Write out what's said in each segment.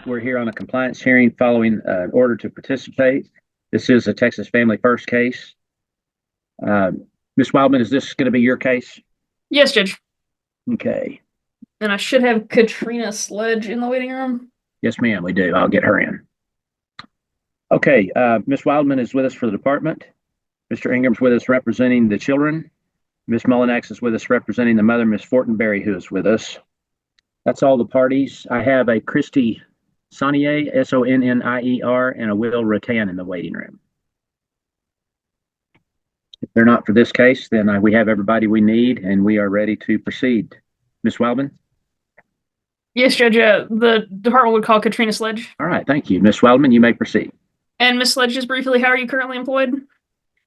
We're here on a compliance hearing following an order to participate. This is a Texas Family First case. Ms. Wildman, is this going to be your case? Yes, Judge. Okay. And I should have Katrina Sledge in the waiting room. Yes, ma'am, we do. I'll get her in. Okay, Ms. Wildman is with us for the department. Mr. Ingram's with us representing the children. Ms. Mullinax is with us representing the mother, Ms. Fortenberry, who is with us. That's all the parties. I have a Christy Sonnier, Sonnier, and a Will Rattan in the waiting room. If they're not for this case, then we have everybody we need, and we are ready to proceed. Ms. Wildman? Yes, Judge. The department would call Katrina Sledge. All right, thank you. Ms. Wildman, you may proceed. And Ms. Sledge, just briefly, how are you currently employed?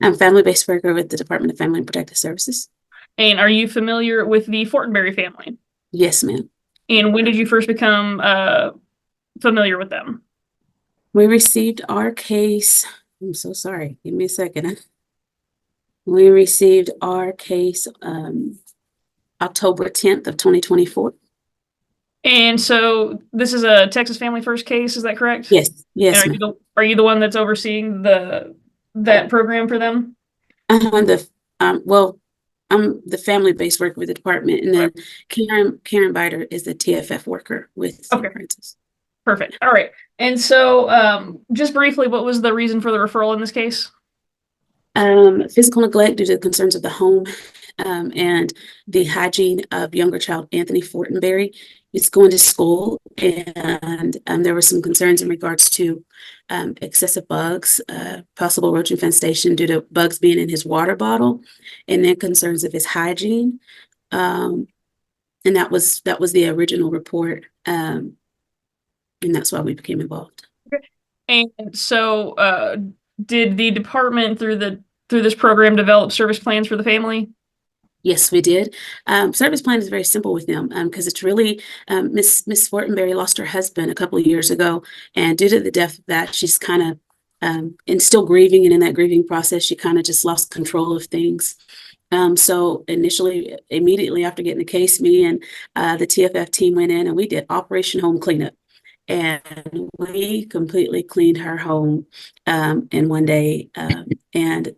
I'm family-based worker with the Department of Family and Protective Services. And are you familiar with the Fortenberry family? Yes, ma'am. And when did you first become familiar with them? We received our case. I'm so sorry. Give me a second. We received our case October 10th of 2024. And so this is a Texas Family First case, is that correct? Yes, yes. And are you the one that's overseeing that program for them? Well, I'm the family-based worker with the department, and then Karen Biter is the TFF worker with Francis. Perfect. All right. And so just briefly, what was the reason for the referral in this case? Physical neglect due to the concerns of the home and the hygiene of younger child Anthony Fortenberry. He's going to school, and there were some concerns in regards to excessive bugs, possible roach infestation due to bugs being in his water bottle, and then concerns of his hygiene. And that was the original report, and that's why we became involved. Okay. And so did the department through this program develop service plans for the family? Yes, we did. Service plan is very simple with them because it's really Miss Fortenberry lost her husband a couple of years ago, and due to the death of that, she's kind of and still grieving, and in that grieving process, she kind of just lost control of things. So immediately after getting the case, me and the TFF team went in and we did Operation Home Cleanup. And we completely cleaned her home in one day. And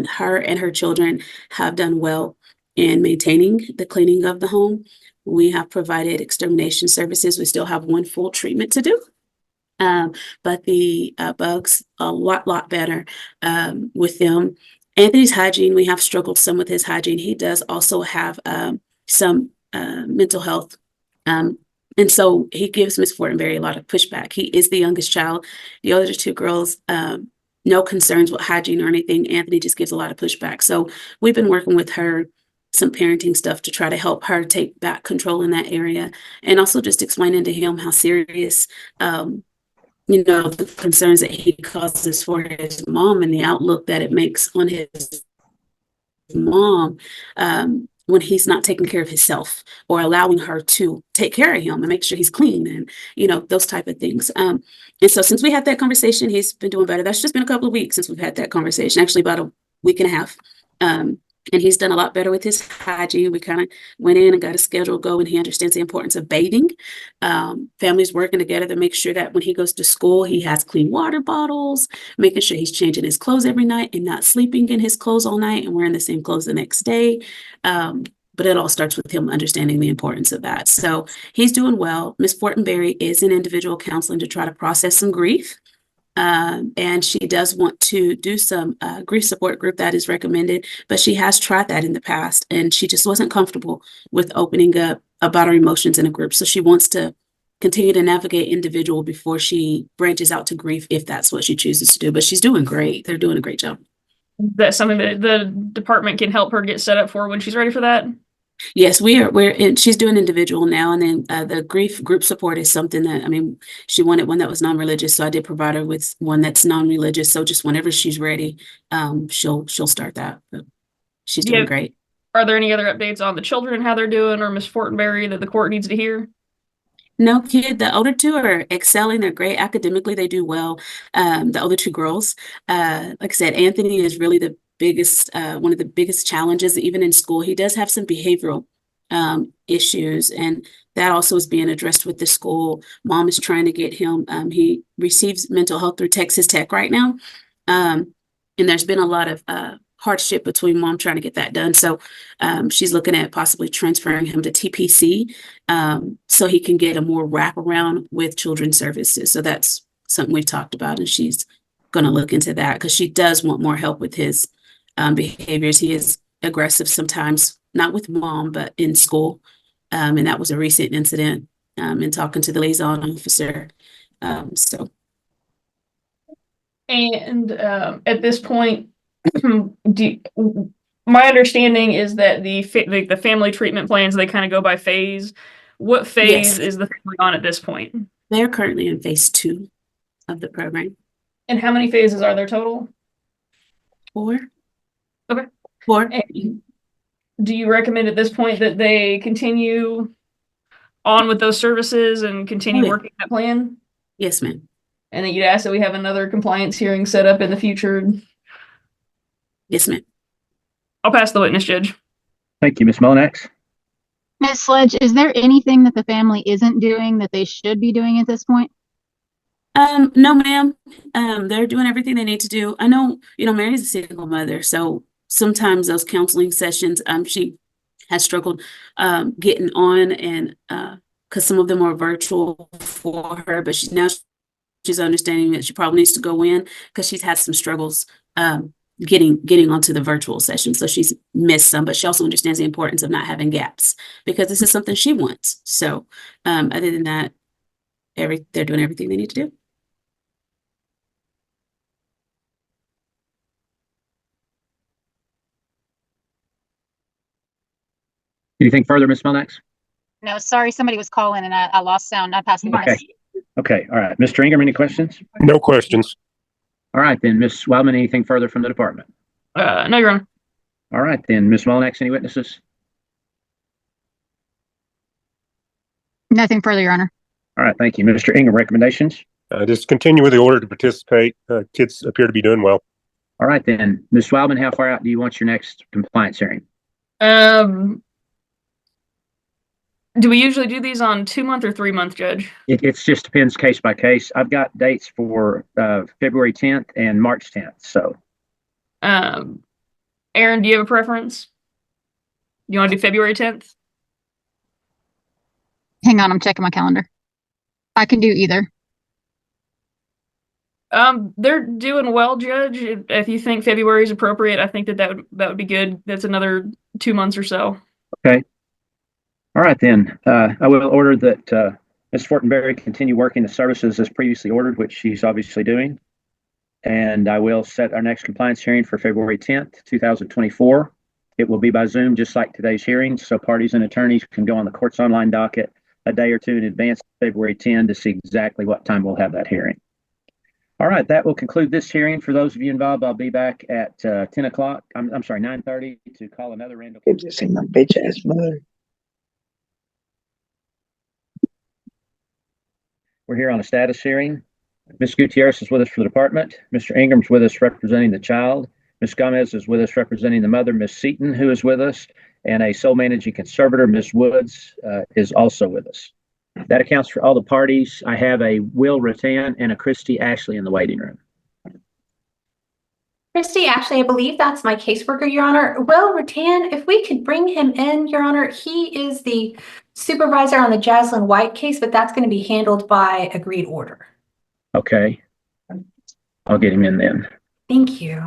her and her children have done well in maintaining the cleaning of the home. We have provided extermination services. We still have one full treatment to do. But the bugs a lot better with them. Anthony's hygiene, we have struggled some with his hygiene. He does also have some mental health. And so he gives Miss Fortenberry a lot of pushback. He is the youngest child. The other two girls, no concerns with hygiene or anything. Anthony just gives a lot of pushback. So we've been working with her, some parenting stuff to try to help her take back control in that area. And also just explaining to him how serious, the concerns that he causes for his mom and the outlook that it makes on his mom. When he's not taking care of himself or allowing her to take care of him and make sure he's clean and, those type of things. And so since we had that conversation, he's been doing better. That's just been a couple of weeks since we've had that conversation, actually about a week and a half. And he's done a lot better with his hygiene. We kind of went in and got a schedule going. He understands the importance of bathing. Families working together to make sure that when he goes to school, he has clean water bottles, making sure he's changing his clothes every night and not sleeping in his clothes all night and wearing the same clothes the next day. But it all starts with him understanding the importance of that. So he's doing well. Miss Fortenberry is in individual counseling to try to process some grief. And she does want to do some grief support group that is recommended, but she has tried that in the past and she just wasn't comfortable with opening up about her emotions in a group. So she wants to continue to navigate individual before she branches out to grief, if that's what she chooses to do. But she's doing great. They're doing a great job. That's something that the department can help her get set up for when she's ready for that? Yes, she's doing individual now, and then the grief group support is something that, she wanted one that was non-religious, so I did provide her with one that's non-religious. So just whenever she's ready, she'll start that. But she's doing great. Are there any other updates on the children and how they're doing, or Miss Fortenberry that the court needs to hear? No, the older two are excelling. They're great academically. They do well. The other two girls, like I said, Anthony is really one of the biggest challenges, even in school. He does have some behavioral issues, and that also is being addressed with the school. Mom is trying to get him. He receives mental health through Texas Tech right now, and there's been a lot of hardship between mom trying to get that done. So she's looking at possibly transferring him to TPC so he can get a more wraparound with children's services. So that's something we've talked about, and she's going to look into that because she does want more help with his behaviors. He is aggressive sometimes, not with mom, but in school. And that was a recent incident in talking to the liaison officer. So. And at this point, my understanding is that the family treatment plans, they kind of go by phase. What phase is the family on at this point? They're currently in phase 2 of the program. And how many phases are there total? 4. Okay. 4. And do you recommend at this point that they continue on with those services and continue working that plan? Yes, ma'am. And then you'd ask that we have another compliance hearing set up in the future? Yes, ma'am. I'll pass the witness, Judge. Thank you, Ms. Mullinax. Ms. Sledge, is there anything that the family isn't doing that they should be doing at this point? No, ma'am. They're doing everything they need to do. I know, Mary's a single mother, so sometimes those counseling sessions, she has struggled getting on, and because some of them are virtual for her, but she's understanding that she probably needs to go in because she's had some struggles getting onto the virtual session. So she's missed some, but she also understands the importance of not having gaps because this is something she wants. So other than that, they're doing everything they need to do. Anything further, Ms. Mullinax? No, sorry, somebody was calling and I lost sound. I passed the Okay. Okay. All right. Mr. Ingram, any questions? No questions. All right, then. Ms. Wildman, anything further from the department? No, Your Honor. All right, then. Ms. Mullinax, any witnesses? Nothing further, Your Honor. All right. Thank you. Mr. Ingram, recommendations? Just continue with the order to participate. Kids appear to be doing well. All right, then. Ms. Wildman, how far out do you want your next compliance hearing? Do we usually do these on 2-month or 3-month, Judge? It just depends case by case. I've got dates for February 10th and March 10th. So, Aaron, do you have a preference? You want to do February 10th? Hang on, I'm checking my calendar. I can do either. They're doing well, Judge. If you think February is appropriate, I think that would be good. That's another 2 months or so. Okay. All right, then. I will order that Ms. Fortenberry continue working the services as previously ordered, which she's obviously doing. And I will set our next compliance hearing for February 10th, 2024. It will be by Zoom, just like today's hearing, so parties and attorneys can go on the court's online docket a day or two in advance of February 10 to see exactly what time we'll have that hearing. All right, that will conclude this hearing. For those of you involved, I'll be back at 10 o'clock. I'm sorry, 9:30 to call another Randall. Just say my bitch ass mother. We're here on a status hearing. Ms. Gutierrez is with us for the department. Mr. Ingram's with us representing the child. Ms. Gomez is with us representing the mother. Ms. Seaton, who is with us, and a sole managing conservator, Ms. Woods, is also with us. That accounts for all the parties. I have a Will Rattan and a Christy Ashley in the waiting room. Christy, actually, I believe that's my caseworker, Your Honor. Will Rattan, if we could bring him in, Your Honor, he is the supervisor on the Jaslyn White case, but that's going to be handled by agreed order. Okay. I'll get him in then. Thank you.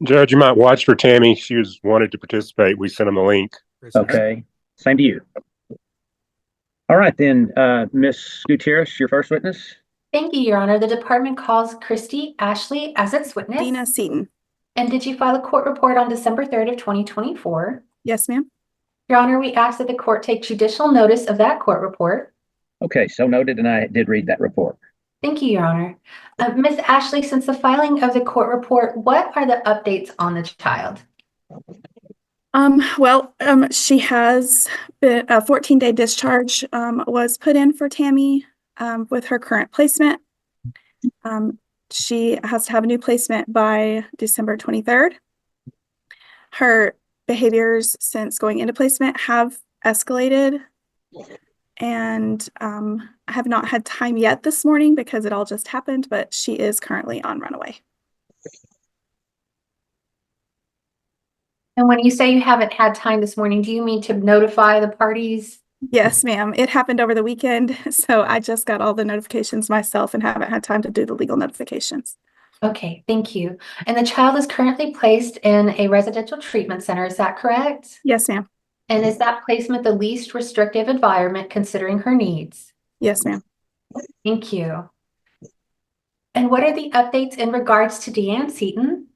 Judge, you might watch for Tammy. She wanted to participate. We sent him a link. Okay. Same to you. All right, then, Ms. Gutierrez, your first witness. Thank you, Your Honor. The department calls Christy Ashley as its witness. Dina Seaton. And did you file a court report on December 3rd of 2024? Yes, ma'am. Your Honor, we ask that the court take judicial notice of that court report. Okay, so noted, and I did read that report. Thank you, Your Honor. Ms. Ashley, since the filing of the court report, what are the updates on the child? She has been a 14-day discharge was put in for Tammy with her current placement. She has to have a new placement by December 23rd. Her behaviors since going into placement have escalated. And I have not had time yet this morning because it all just happened, but she is currently on runaway. And when you say you haven't had time this morning, do you mean to notify the parties? Yes, ma'am. It happened over the weekend, so I just got all the notifications myself and haven't had time to do the legal notifications. Okay, thank you. And the child is currently placed in a residential treatment center, is that correct? Yes, ma'am. And is that placement the least restrictive environment considering her needs? Yes, ma'am. Thank you. And what are the updates in regards to Deanne Seaton?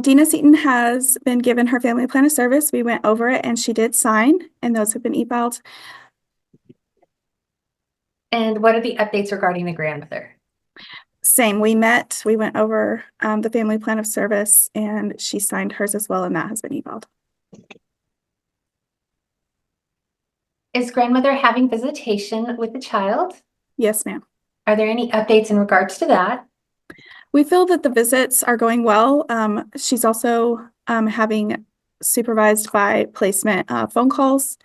Dina Seaton has been given her family plan of service. We went over it and she did sign, and those have been e-filed. And what are the updates regarding the grandmother? Same, we met, we went over the family plan of service, and she signed hers as well, and that has been e-filed. Is grandmother having visitation with the child? Yes, ma'am. Are there any updates in regards to that? We feel that the visits are going well. She's also having supervised by placement phone calls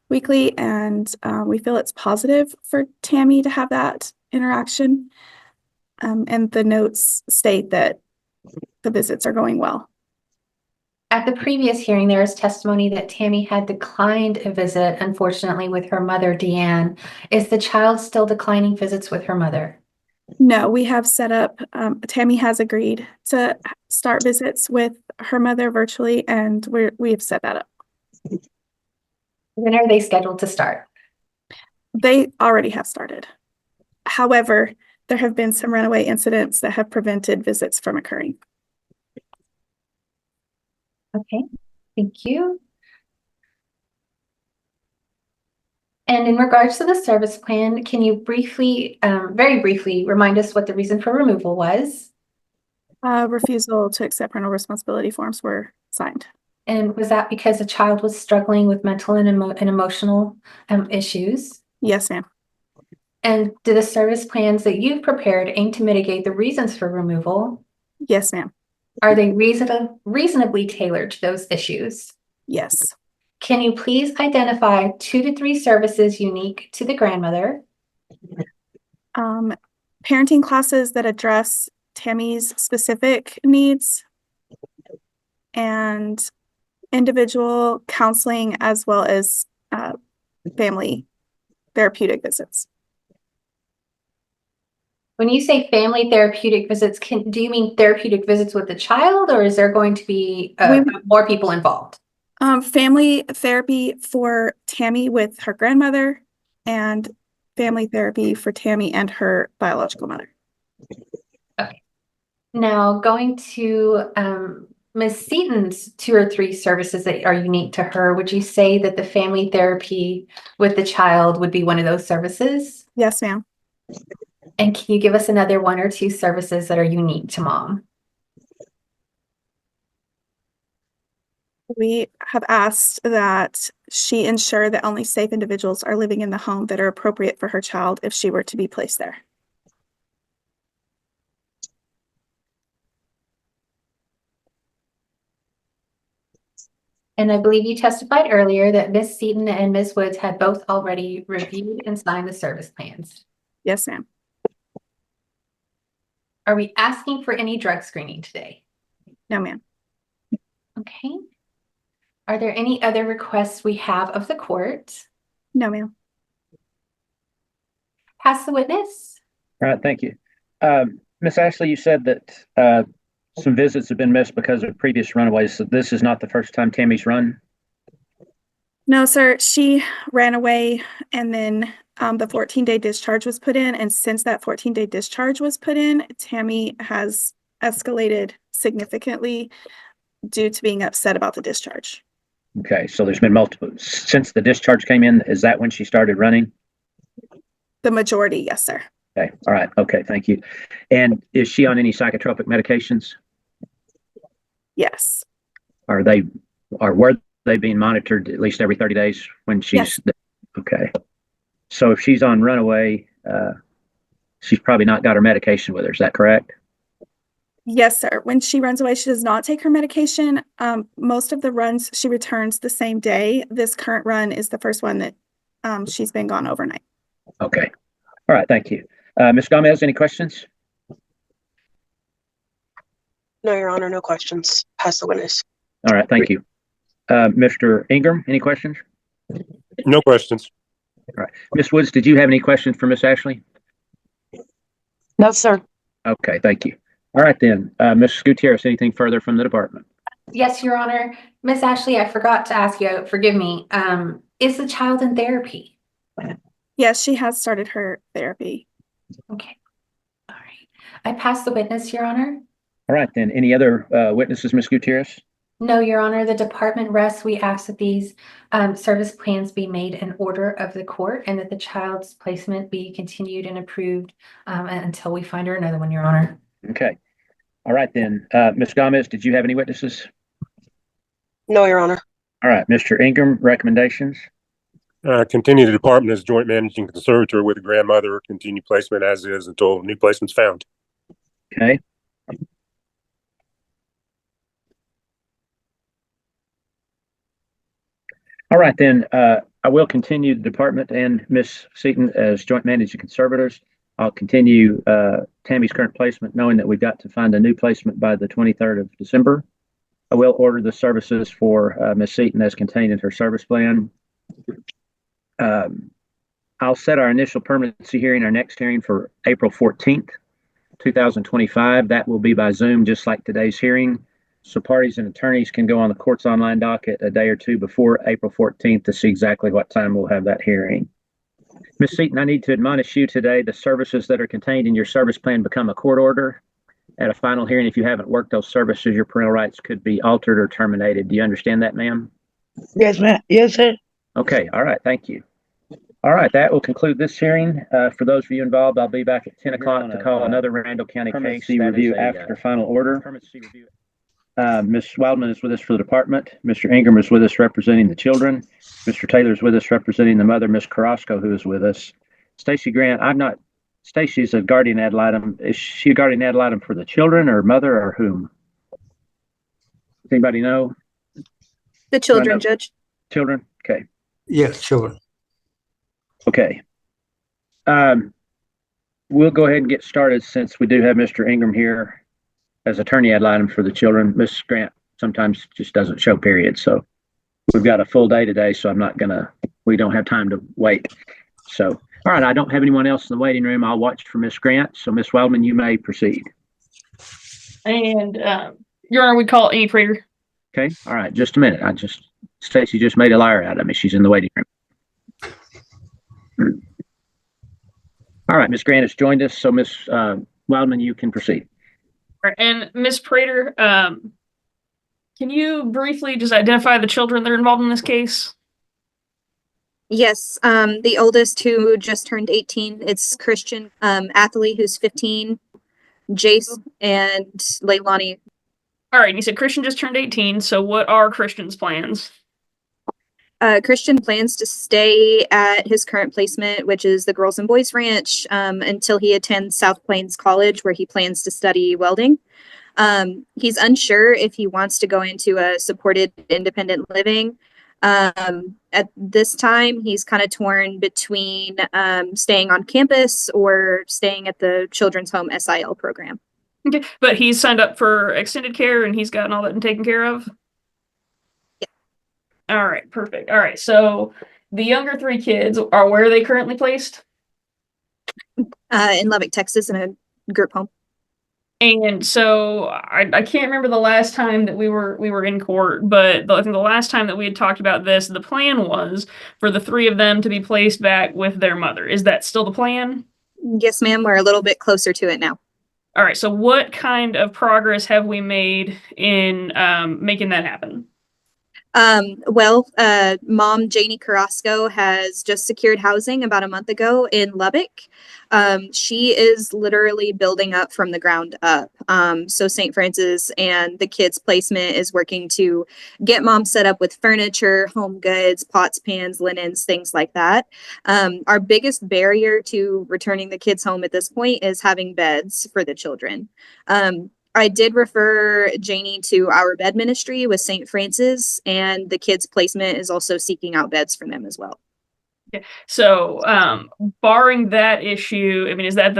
weekly, and we feel it's positive for Tammy to have that interaction. And the notes state that the visits are going well. At the previous hearing, there was testimony that Tammy had declined a visit, unfortunately, with her mother, Deanne. Is the child still declining visits with her mother? No, we have set up, Tammy has agreed to start visits with her mother virtually, and we have set that up. When are they scheduled to start? They already have started. However, there have been some runaway incidents that have prevented visits from occurring. Okay, thank you. And in regards to the service plan, can you briefly, very briefly, remind us what the reason for removal was? Refusal to accept parental responsibility forms were signed. And was that because the child was struggling with mental and emotional issues? Yes, ma'am. And do the service plans that you've prepared aim to mitigate the reasons for removal? Yes, ma'am. Are they reasonably tailored to those issues? Yes. Can you please identify 2 to 3 services unique to the grandmother? Parenting classes that address Tammy's specific needs, and individual counseling, as well as family therapeutic visits. When you say family therapeutic visits, do you mean therapeutic visits with the child, or is there going to be more people involved? Family therapy for Tammy with her grandmother, and family therapy for Tammy and her biological mother. Okay. Now going to Ms. Seaton's 2 or 3 services that are unique to her, would you say that the family therapy with the child would be one of those services? Yes, ma'am. And can you give us another 1 or 2 services that are unique to mom? We have asked that she ensure that only safe individuals are living in the home that are appropriate for her child if she were to be placed there. And I believe you testified earlier that Ms. Seaton and Ms. Woods had both already reviewed and signed the service plans. Yes, ma'am. Are we asking for any drug screening today? No, ma'am. Okay. Are there any other requests we have of the court? No, ma'am. Pass the witness. All right, thank you. Miss Ashley, you said that some visits have been missed because of previous runaways. So this is not the first time Tammy's run? No, sir. She ran away, and then the 14-day discharge was put in. And since that 14-day discharge was put in, Tammy has escalated significantly due to being upset about the discharge. Okay, so there's been multiple. Since the discharge came in, is that when she started running? The majority, yes, sir. Okay, all right. Okay, thank you. And is she on any psychotropic medications? Yes. Were they being monitored at least every 30 days when she's okay? So if she's on runaway, she's probably not got her medication with her. Is that correct? Yes, sir. When she runs away, she does not take her medication. Most of the runs she returns the same day. This current run is the first one that she's been gone overnight. Okay. All right. Thank you. Ms. Gomez, any questions? No, Your Honor, no questions. Pass the witness. All right. Thank you. Mr. Ingram, any questions? No questions. All right. Ms. Woods, did you have any questions for Ms. Ashley? No, sir. Okay. Thank you. All right then. Ms. Gutierrez, anything further from the department? Yes, Your Honor. Miss Ashley, I forgot to ask you, forgive me. Is the child in therapy? Yes, she has started her therapy. Okay. All right. I pass the witness, Your Honor. All right then. Any other witnesses, Ms. Gutierrez? No, Your Honor. The department rests. We ask that these service plans be made in order of the court and that the child's placement be continued and approved until we find her another one, Your Honor. Okay. All right then. Ms. Gomez, did you have any witnesses? No, Your Honor. All right. Mr. Ingram, recommendations? Continue the department as joint managing conservator with the grandmother. Continue placement as is until new placement's found. Okay. All right, then I will continue the department and Ms. Seaton as joint managing conservators. I'll continue Tammy's current placement, knowing that we've got to find a new placement by the 23rd of December. I will order the services for Ms. Seaton as contained in her service plan. I'll set our initial permanency hearing, our next hearing, for April 14th, 2025. That will be by Zoom, just like today's hearing. So parties and attorneys can go on the court's online docket a day or two before April 14th to see exactly what time we'll have that hearing. Ms. Seaton, I need to admonish you today, the services that are contained in your service plan become a court order. At a final hearing, if you haven't worked those services, your parental rights could be altered or terminated. Do you understand that, ma'am? Yes, ma'am. Yes, sir. Okay. All right. Thank you. All right. That will conclude this hearing. For those of you involved, I'll be back at 10 o'clock to call another Randall County case review after final order. Ms. Wildman is with us for the department. Mr. Ingram is with us representing the children. Mr. Taylor is with us representing the mother, Ms. Carrasco, who is with us. Stacy Grant, Stacy's a guardian ad litem. Is she a guardian ad litem for the children or mother or whom? Does anybody know? The children, Judge. Children? Okay. Yes, children. Okay. We'll go ahead and get started since we do have Mr. Ingram here as attorney ad litem for the children. Ms. Grant sometimes just doesn't show, period. So we've got a full day today, so we don't have time to wait. So, all right, I don't have anyone else in the waiting room. I'll watch for Ms. Grant. So Ms. Wildman, you may proceed. And Your Honor, we call Amy Prater. Okay. All right. Just a minute. Stacy just made a liar out of me. She's in the waiting room. All right. Ms. Grant has joined us. So Ms. Wildman, you can proceed. And Ms. Prater, can you briefly just identify the children that are involved in this case? Yes, the oldest who just turned 18, it's Christian Athley, who's 15, Jace, and Leilani. All right, and you said Christian just turned 18, so what are Christian's plans? Christian plans to stay at his current placement, which is the Girls and Boys Ranch, until he attends South Plains College, where he plans to study welding. He's unsure if he wants to go into a supported independent living. At this time, he's kind of torn between staying on campus or staying at the Children's Home SIL program. Okay, but he's signed up for extended care and he's gotten all that taken care of? Yeah. All right, perfect. All right, so the younger three kids, where are they currently placed? In Lubbock, Texas, in a group home. And so I can't remember the last time that we were in court, but I think the last time that we had talked about this, the plan was for the three of them to be placed back with their mother. Is that still the plan? Yes, ma'am. We're a little bit closer to it now. All right. So what kind of progress have we made in making that happen? Mom Janie Carrasco has just secured housing about a month ago in Lubbock. She is literally building up from the ground up. So St. Francis and the kids' placement is working to get mom set up with furniture, home goods, pots, pans, linens, things like that. Our biggest barrier to returning the kids home at this point is having beds for the children. I did refer Janie to our bed ministry with St. Francis, and the kids' placement is also seeking out beds for them as well. So, barring that issue, I mean, is that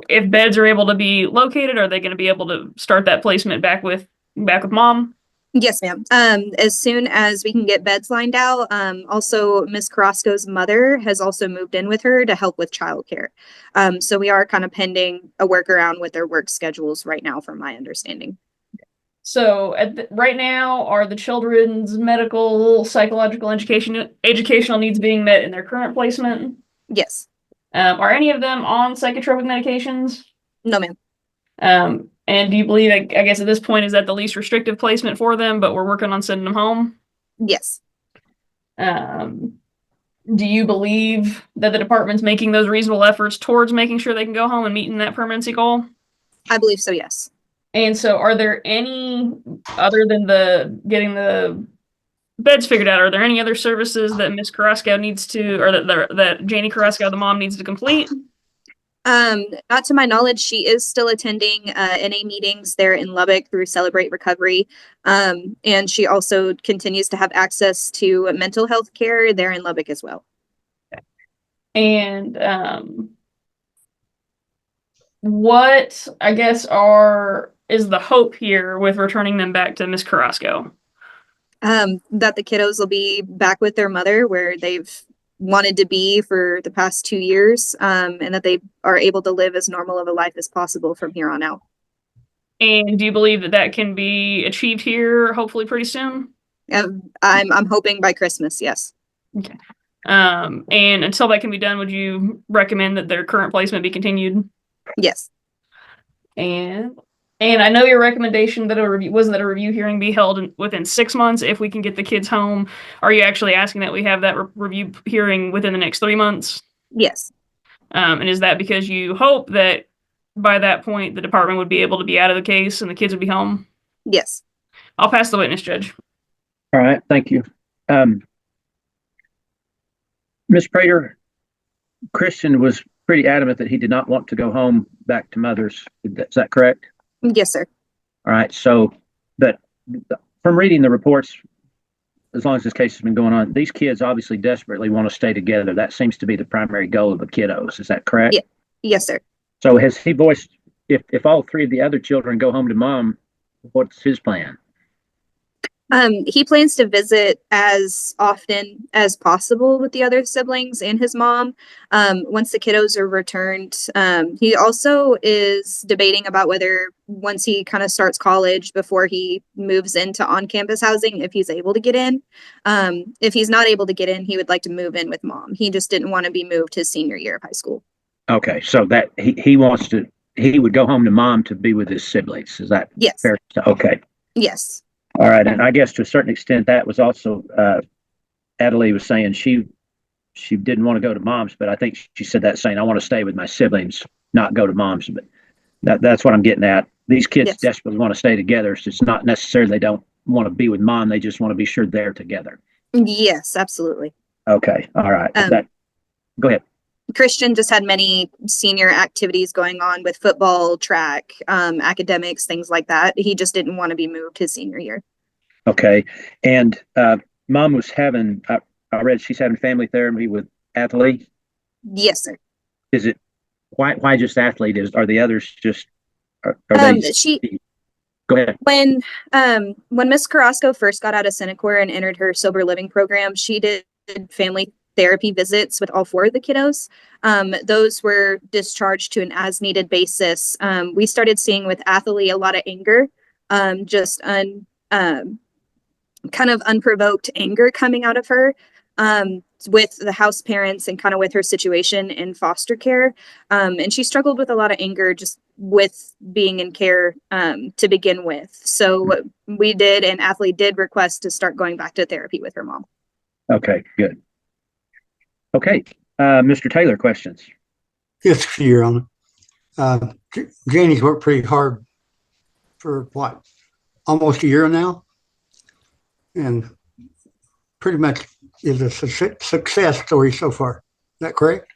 if beds are able to be located, are they going to be able to start that placement back with mom? Yes, ma'am. As soon as we can get beds lined out, also Miss Carrasco's mother has also moved in with her to help with childcare. So we are kind of pending a workaround with their work schedules right now, from my understanding. So right now, are the children's medical, psychological, educational needs being met in their current placement? Yes. Are any of them on psychotropic medications? No, ma'am. And do you believe, I guess at this point, is that the least restrictive placement for them, but we're working on sending them home? Yes. Do you believe that the department's making those reasonable efforts towards making sure they can go home and meeting that permanency goal? I believe so, yes. And so are there any, other than getting the beds figured out, are there any other services that Miss Carrasco needs to, or that Janie Carrasco, the mom, needs to complete? Not to my knowledge, she is still attending NA meetings there in Lubbock through Celebrate Recovery. And she also continues to have access to mental health care there in Lubbock as well. And what, I guess, is the hope here with returning them back to Miss Carrasco? That the kiddos will be back with their mother where they've wanted to be for the past 2 years, and that they are able to live as normal of a life as possible from here on out. And do you believe that that can be achieved here, hopefully pretty soon? I'm hoping by Christmas, yes. Okay. And until that can be done, would you recommend that their current placement be continued? Yes. And I know your recommendation that a review hearing be held within 6 months if we can get the kids home. Are you actually asking that we have that review hearing within the next 3 months? Yes. And is that because you hope that by that point the department would be able to be out of the case and the kids would be home? Yes. I'll pass the witness, Judge. All right, thank you. Ms. Prater, Christian was pretty adamant that he did not want to go home back to mother's. Is that correct? Yes, sir. All right, so but from reading the reports, as long as this case has been going on, these kids obviously desperately want to stay together. That seems to be the primary goal of the kiddos. Is that correct? Yeah. Yes, sir. So has he voiced, if all three of the other children go home to mom, what's his plan? He plans to visit as often as possible with the other siblings and his mom. Once the kiddos are returned, he also is debating about whether once he kind of starts college before he moves into on-campus housing, if he's able to get in. If he's not able to get in, he would like to move in with mom. He just didn't want to be moved his senior year of high school. Okay, so that he would go home to mom to be with his siblings. Is that Yes. fair? Okay. Yes. All right, and I guess to a certain extent that was also Adelie was saying she didn't want to go to mom's, but I think she said that saying I want to stay with my siblings, not go to mom's. But that's what I'm getting at. These kids Yes. desperately want to stay together. So it's not necessarily they don't want to be with mom; they just want to be sure they're together. Yes, absolutely. Okay, all right. Go ahead. Christian just had many senior activities going on with football, track, academics, things like that. He just didn't want to be moved his senior year. Okay, and mom was having. I read she's having family therapy with Adelie. Yes, sir. Is it why just athlete? Are the others just? Are they? Go ahead. When Miss Carrasco first got out of Senecor and entered her sober living program, she did family therapy visits with all 4 of the kiddos. Those were discharged to an as needed basis. We started seeing with Athalie a lot of anger, just kind of unprovoked anger coming out of her, with the house parents and kind of with her situation in foster care. And she struggled with a lot of anger just with being in care to begin with. So we did, and Athalie did request to start going back to therapy with her mom. Okay, good. Okay, Mr. Taylor, questions? Yes, Your Honor. Janie's worked pretty hard for what, almost a year now, and pretty much is a success story so far. Is that correct?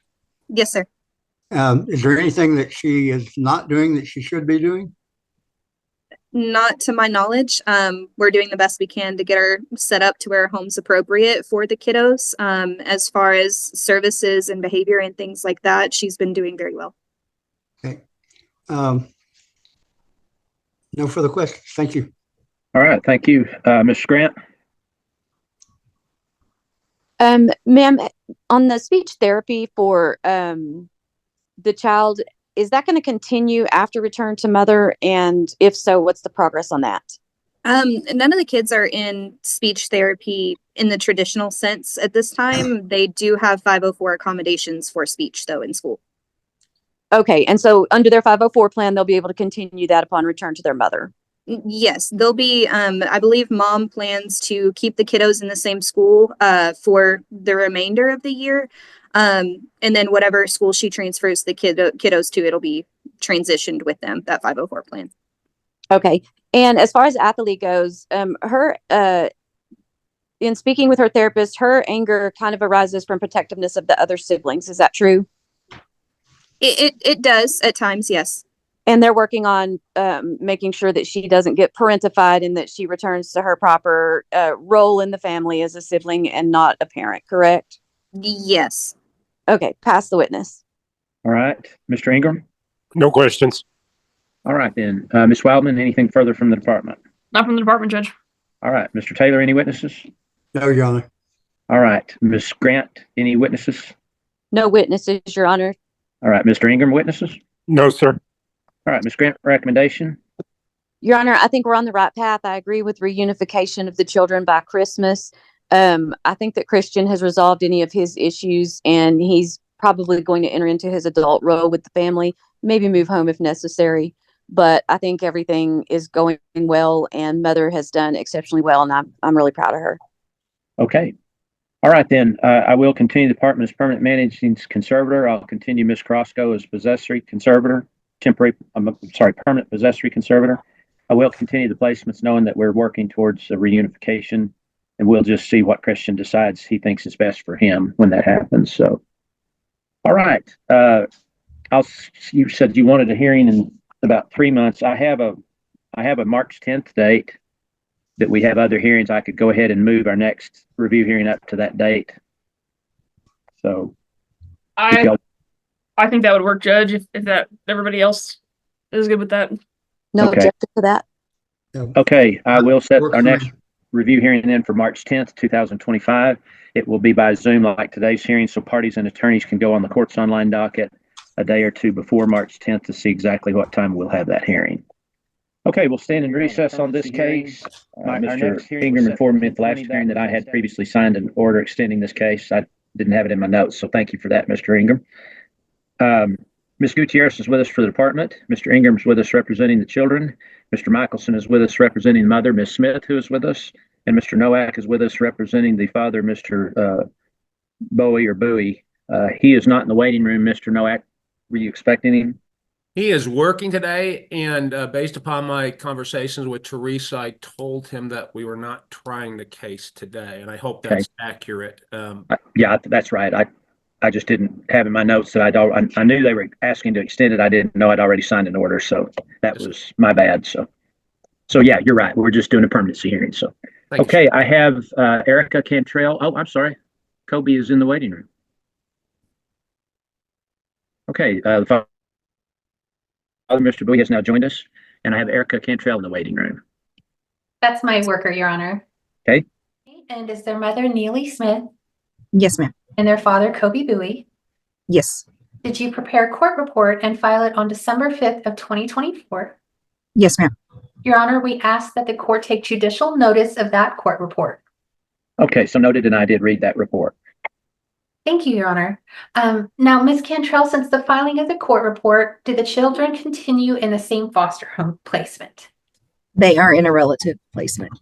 Yes, sir. Is there anything that she is not doing that she should be doing? Not to my knowledge. We're doing the best we can to get her set up to where her home's appropriate for the kiddos. As far as services and behavior and things like that, she's been doing very well. Okay. No further questions. Thank you. All right, thank you. Ms. Grant? Ma'am, on the speech therapy for the child, is that going to continue after return to mother? And if so, what's the progress on that? None of the kids are in speech therapy in the traditional sense at this time. They do have 504 accommodations for speech, though, in school. Okay, and so under their 504 plan, they'll be able to continue that upon return to their mother. Yes, they'll be, I believe mom plans to keep the kiddos in the same school for the remainder of the year. And then whatever school she transfers the kiddos to, it'll be transitioned with them, that 504 plan. Okay. And as far as athlete goes, her, in speaking with her therapist, her anger kind of arises from protectiveness of the other siblings. Is that true? It does at times, yes. And they're working on making sure that she doesn't get parentified and that she returns to her proper role in the family as a sibling and not a parent, correct? Yes. Okay, pass the witness. All right, Mr. Ingram? No questions. All right, then. Ms. Wildman, anything further from the department? Not from the department, Judge. All right, Mr. Taylor, any witnesses? No, Your Honor. All right, Ms. Grant, any witnesses? No witnesses, Your Honor. All right, Mr. Ingram, witnesses? No, sir. All right, Ms. Grant, recommendation? Your Honor, I think we're on the right path. I agree with reunification of the children by Christmas. I think that Christian has resolved any of his issues and he's probably going to enter into his adult role with the family, maybe move home if necessary. But I think everything is going well and Mother has done exceptionally well and I'm really proud of her. Okay. All right, then. I will continue the department as permanent managing conservator. I'll continue Ms. Crosco as possessory conservator, permanent possessory conservator. I will continue the placements knowing that we're working towards a reunification and we'll just see what Christian decides he thinks is best for him when that happens. So, all right. You said you wanted a hearing in about 3 months. I have a March 10th date that we have other hearings. I could go ahead and move our next review hearing up to that date. So I think that would work, Judge, if that everybody else is good with that. No Okay. objection to that. Okay, I will set Works our for me. next review hearing then for March 10th, 2025. It will be by Zoom like today's hearing, so parties and attorneys can go on the court's online docket a day or two before March 10th to see exactly what time we'll have that hearing. Okay, we'll stand in recess on this case. Mr. Ingram informed me at the last hearing that I had previously signed an order extending this case. I didn't have it in my notes, so thank you for that, Mr. Ingram. Ms. Gutierrez is with us for the department. Mr. Ingram is with us representing the children. Mr. Michelson is with us representing the mother, Ms. Smith, who is with us. And Mr. Nowak is with us representing the father, Mr. Bowie. He is not in the waiting room. Mr. Nowak, were you expecting him? He is working today, and based upon my conversations with Teresa, I told him that we were not trying the case today, and I hope that's accurate. Yeah, that's right. I just didn't have in my notes that I knew they were asking to extend it. I didn't know I'd already signed an order, so that was my bad. So yeah, you're right. We're just doing a permanency hearing. So okay, I have Erica Cantrell. Oh, I'm sorry. Kobe is in the waiting room. Okay, the father, Mr. Bowie, has now joined us, and I have Erica Cantrell in the waiting room. That's my worker, Your Honor. Okay. And is their mother Neely Smith Yes, ma'am. and their father Kobe Bowie? Yes. Did you prepare a court report and file it on December 5th of 2024? Yes, ma'am. Your Honor, we ask that the court take judicial notice of that court report. Okay, so noted, and I did read that report. Thank you, Your Honor. Now, Ms. Cantrell, since the filing of the court report, did the children continue in the same foster home placement? They are in a relative placement.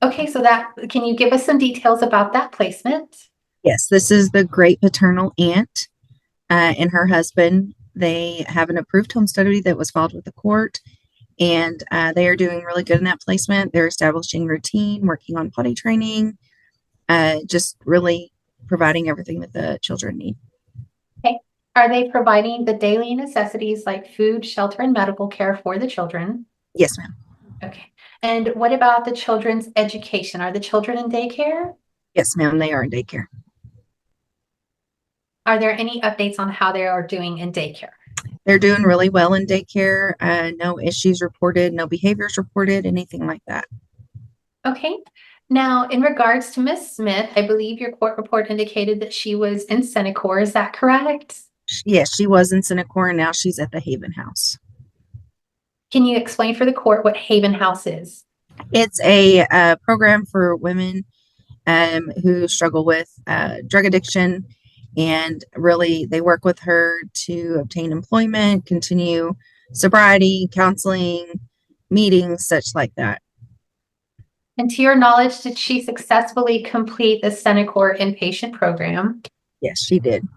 Okay, so can you give us some details about that placement? Yes, this is the great paternal aunt and her husband. They have an approved home study that was filed with the court, and they are doing really good in that placement. They're establishing routine, working on potty training, just really providing everything that the children need. Okay. Are they providing the daily necessities like food, shelter, and medical care for the children? Yes, ma'am. Okay. And what about the children's education? Are the children in daycare? Yes, ma'am, they are in daycare. Are there any updates on how they are doing in daycare? They're doing really well in daycare. No issues reported, no behaviors reported, anything like that. Okay. Now, in regards to Miss Smith, I believe your court report indicated that she was in Senecor. Is that correct? Yes, she was in Senecor and now she's at the Haven House. Can you explain for the court what Haven House is? It's a program for women who struggle with drug addiction, and really they work with her to obtain employment, continue sobriety, counseling, meetings, such like that. And to your knowledge, did she successfully complete the Senecor inpatient program? Yes, she did.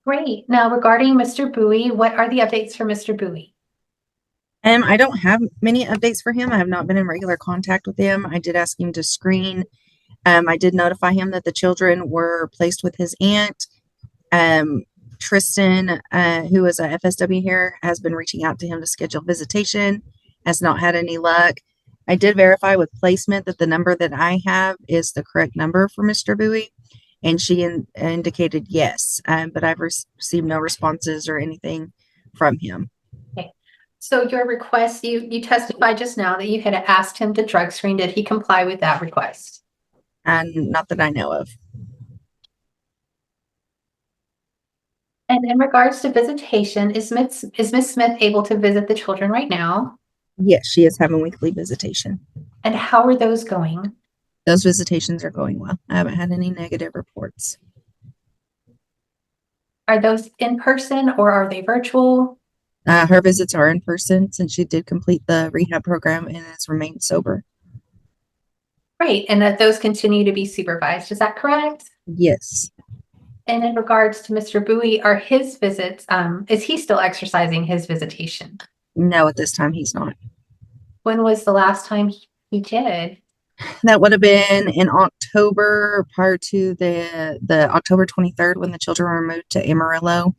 Great. Now, regarding Mr. Bowie, what are the updates for Mr. Bowie? I don't have many updates for him. I have not been in regular contact with him. I did ask him to screen. I did notify him that the children were placed with his aunt. Tristan, who is a FSW here, has been reaching out to him to schedule visitation, has not had any luck. I did verify with placement that the number that I have is the correct number for Mr. Bowie, and she indicated yes, but I've received no responses or anything from him. Okay. So your request, you testified just now that you had asked him to drug screen. Did he comply with that request? And not that I know of. And in regards to visitation, is Miss Smith able to visit the children right now? Yes, she is having weekly visitation. And how are those going? Those visitations are going well. I haven't had any negative reports. Are those in person or are they virtual? Her visits are in person since she did complete the rehab program and has remained sober. Great. And that those continue to be supervised. Is that correct? Yes. And in regards to Mr. Bowie, are his visits, is he still exercising his visitation? No, at this time he's not. When was the last time he did? That would have been in October, prior to the October 23rd when the children were moved to Amarillo.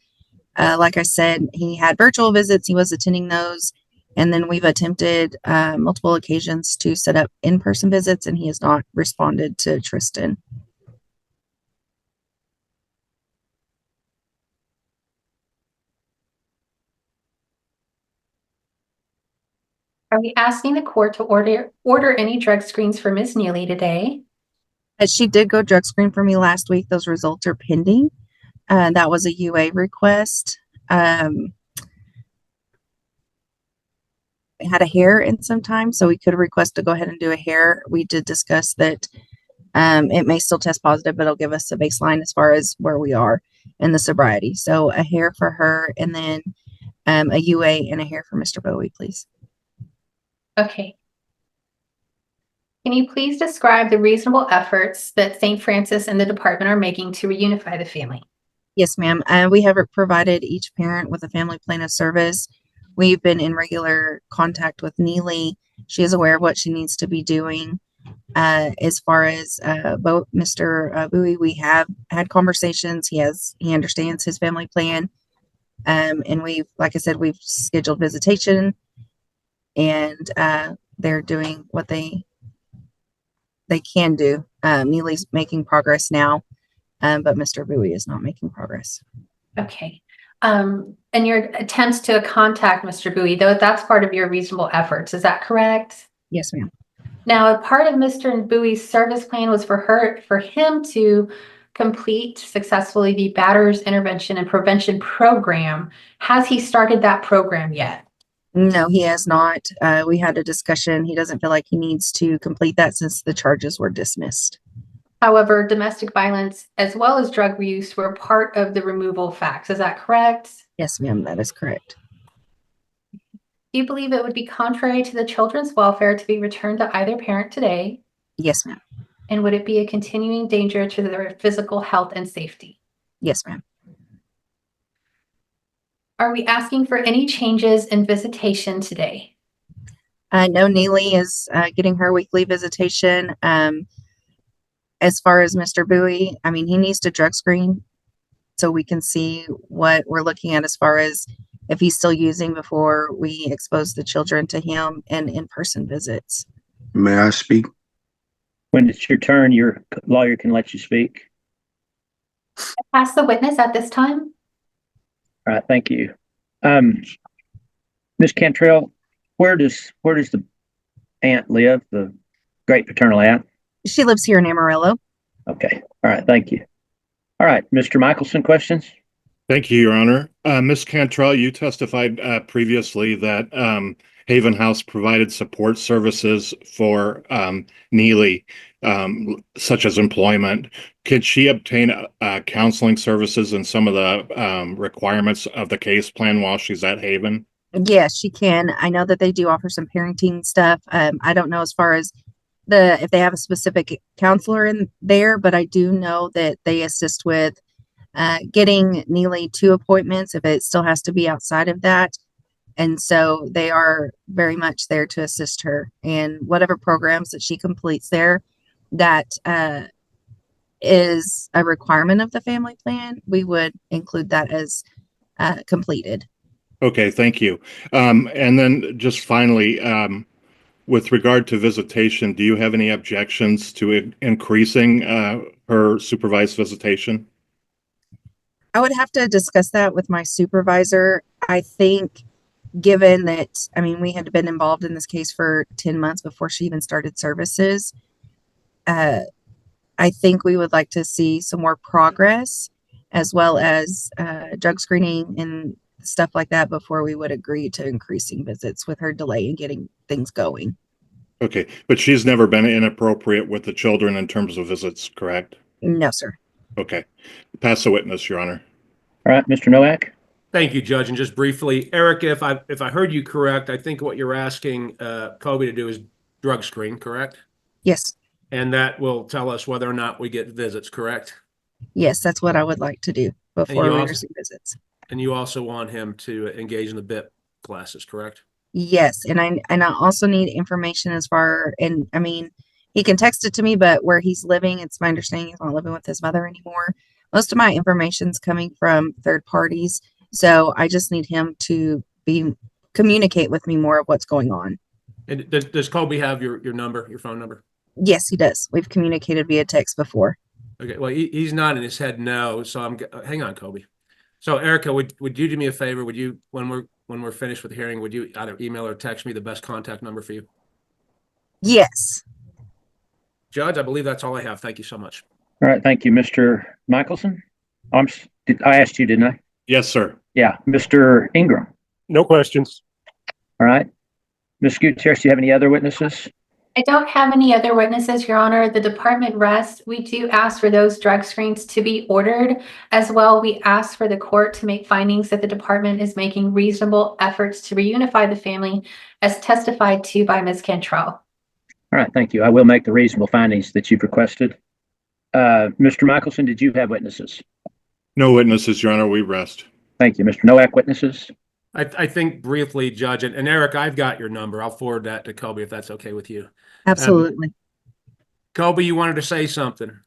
Like I said, he had virtual visits. He was attending those. And then we've attempted multiple occasions to set up in-person visits, and he has not responded to Tristan. Are we asking the court to order any drug screens for Ms. Neely today? She did go drug screen for me last week. Those results are pending. That was a UA request. It had a hair in some time, so we could request to go ahead and do a hair. We did discuss that it may still test positive, but it'll give us a baseline as far as where we are in the sobriety. So a hair for her, and then a UA and a hair for Mr. Bowie, please. Okay. Can you please describe the reasonable efforts that St. Francis and the department are making to reunify the family? Yes, ma'am. We have provided each parent with a family plan of service. We've been in regular contact with Neely. She is aware of what she needs to be doing. As far as both Mr. Bowie, we have had conversations. He understands his family plan. And like I said, we've scheduled visitation, and they're doing what they can do. Neely's making progress now, but Mr. Bowie is not making progress. Okay. And your attempts to contact Mr. Bowie, though, that's part of your reasonable efforts. Is that correct? Yes, ma'am. Now, a part of Mr. Bowie's service plan was for him to complete successfully the Batter's Intervention and Prevention Program. Has he started that program yet? No, he has not. We had a discussion. He doesn't feel like he needs to complete that since the charges were dismissed. However, domestic violence as well as drug use were part of the removal facts. Is that correct? Yes, ma'am, that is correct. Do you believe it would be contrary to the children's welfare to be returned to either parent today? Yes, ma'am. And would it be a continuing danger to their physical health and safety? Yes, ma'am. Are we asking for any changes in visitation today? No, Neely is getting her weekly visitation. As far as Mr. Bowie, I mean, he needs to drug screen so we can see what we're looking at as far as if he's still using before we expose the children to him and in-person visits. May I speak? When it's your turn, your lawyer can let you speak. Ask the witness at this time. All right, thank you. Ms. Cantrell, where does the aunt live, the great paternal aunt? She lives here in Amarillo. Okay, all right, thank you. All right, Mr. Michelson, questions? Thank you, Your Honor. Ms. Cantrell, you testified previously that Haven House provided support services for Neely, such as employment. Could she obtain counseling services and some of the requirements of the case plan while she's at Haven? Yes, she can. I know that they do offer some parenting stuff. I don't know as far as if they have a specific counselor in there, but I do know that they assist with getting Neely to appointments if it still has to be outside of that. And so they are very much there to assist her in whatever programs that she completes there. That is a requirement of the family plan. We would include that as completed. Okay, thank you. And then just finally, with regard to visitation, do you have any objections to increasing her supervised visitation? I would have to discuss that with my supervisor. I think given that, I mean, we had been involved in this case for 10 months before she even started services. I think we would like to see some more progress as well as drug screening and stuff like that before we would agree to increasing visits with her delay in getting things going. Okay, but she's never been inappropriate with the children in terms of visits, correct? No, sir. Okay. Pass the witness, Your Honor. All right, Mr. Nowak. Thank you, Judge. And just briefly, Eric, if I heard you correct, I think what you're asking Kobe to do is drug screen, correct? Yes. And that will tell us whether or not we get visits, correct? Yes, that's what I would like to do before we receive visits. And you also want him to engage in the BIP classes, correct? Yes, and I also need information as far, and I mean, he can text it to me, but where he's living, it's my understanding he's not living with his mother anymore. Most of my information's coming from third parties, so I just need him to communicate with me more of what's going on. And does Kobe have your number, your phone number? Yes, he does. We've communicated via text before. Okay, well, he's nodding his head no, so hang on, Kobe. So Erica, would you do me a favor? Would you, when we're finished with the hearing, would you either email or text me the best contact number for you? Yes. Judge, I believe that's all I have. Thank you so much. All right, thank you, Mr. Michelson. I asked you, didn't I? Yes, sir. Yeah, Mr. Ingram. No questions. All right. Ms. Gutierrez, do you have any other witnesses? I don't have any other witnesses, Your Honor. The department rests. We do ask for those drug screens to be ordered. As well, we ask for the court to make findings that the department is making reasonable efforts to reunify the family as testified to by Ms. Cantrell. All right, thank you. I will make the reasonable findings that you've requested. Mr. Michelson, did you have witnesses? No witnesses, Your Honor. We rest. Thank you. Mr. Nowak, witnesses? I think briefly, Judge, and Eric, I've got your number. I'll forward that to Kobe if that's okay with you. Absolutely. Kobe, you wanted to say something.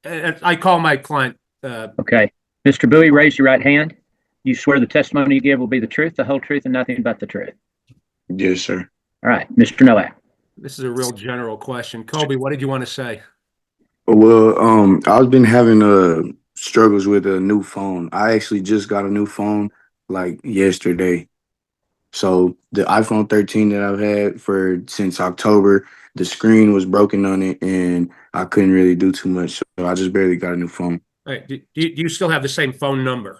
I call my client. Okay. Mr. Bowie, raise your right hand. You swear the testimony you give will be the truth, the whole truth, and nothing but the truth. Yes, sir. All right. Mr. Nowak. This is a real general question. Kobe, what did you want to say? Well, I've been having struggles with a new phone. I actually just got a new phone like yesterday. So the iPhone 13 that I've had since October, the screen was broken on it and I couldn't really do too much. So I just barely got a new phone. All right. Do you still have the same phone number?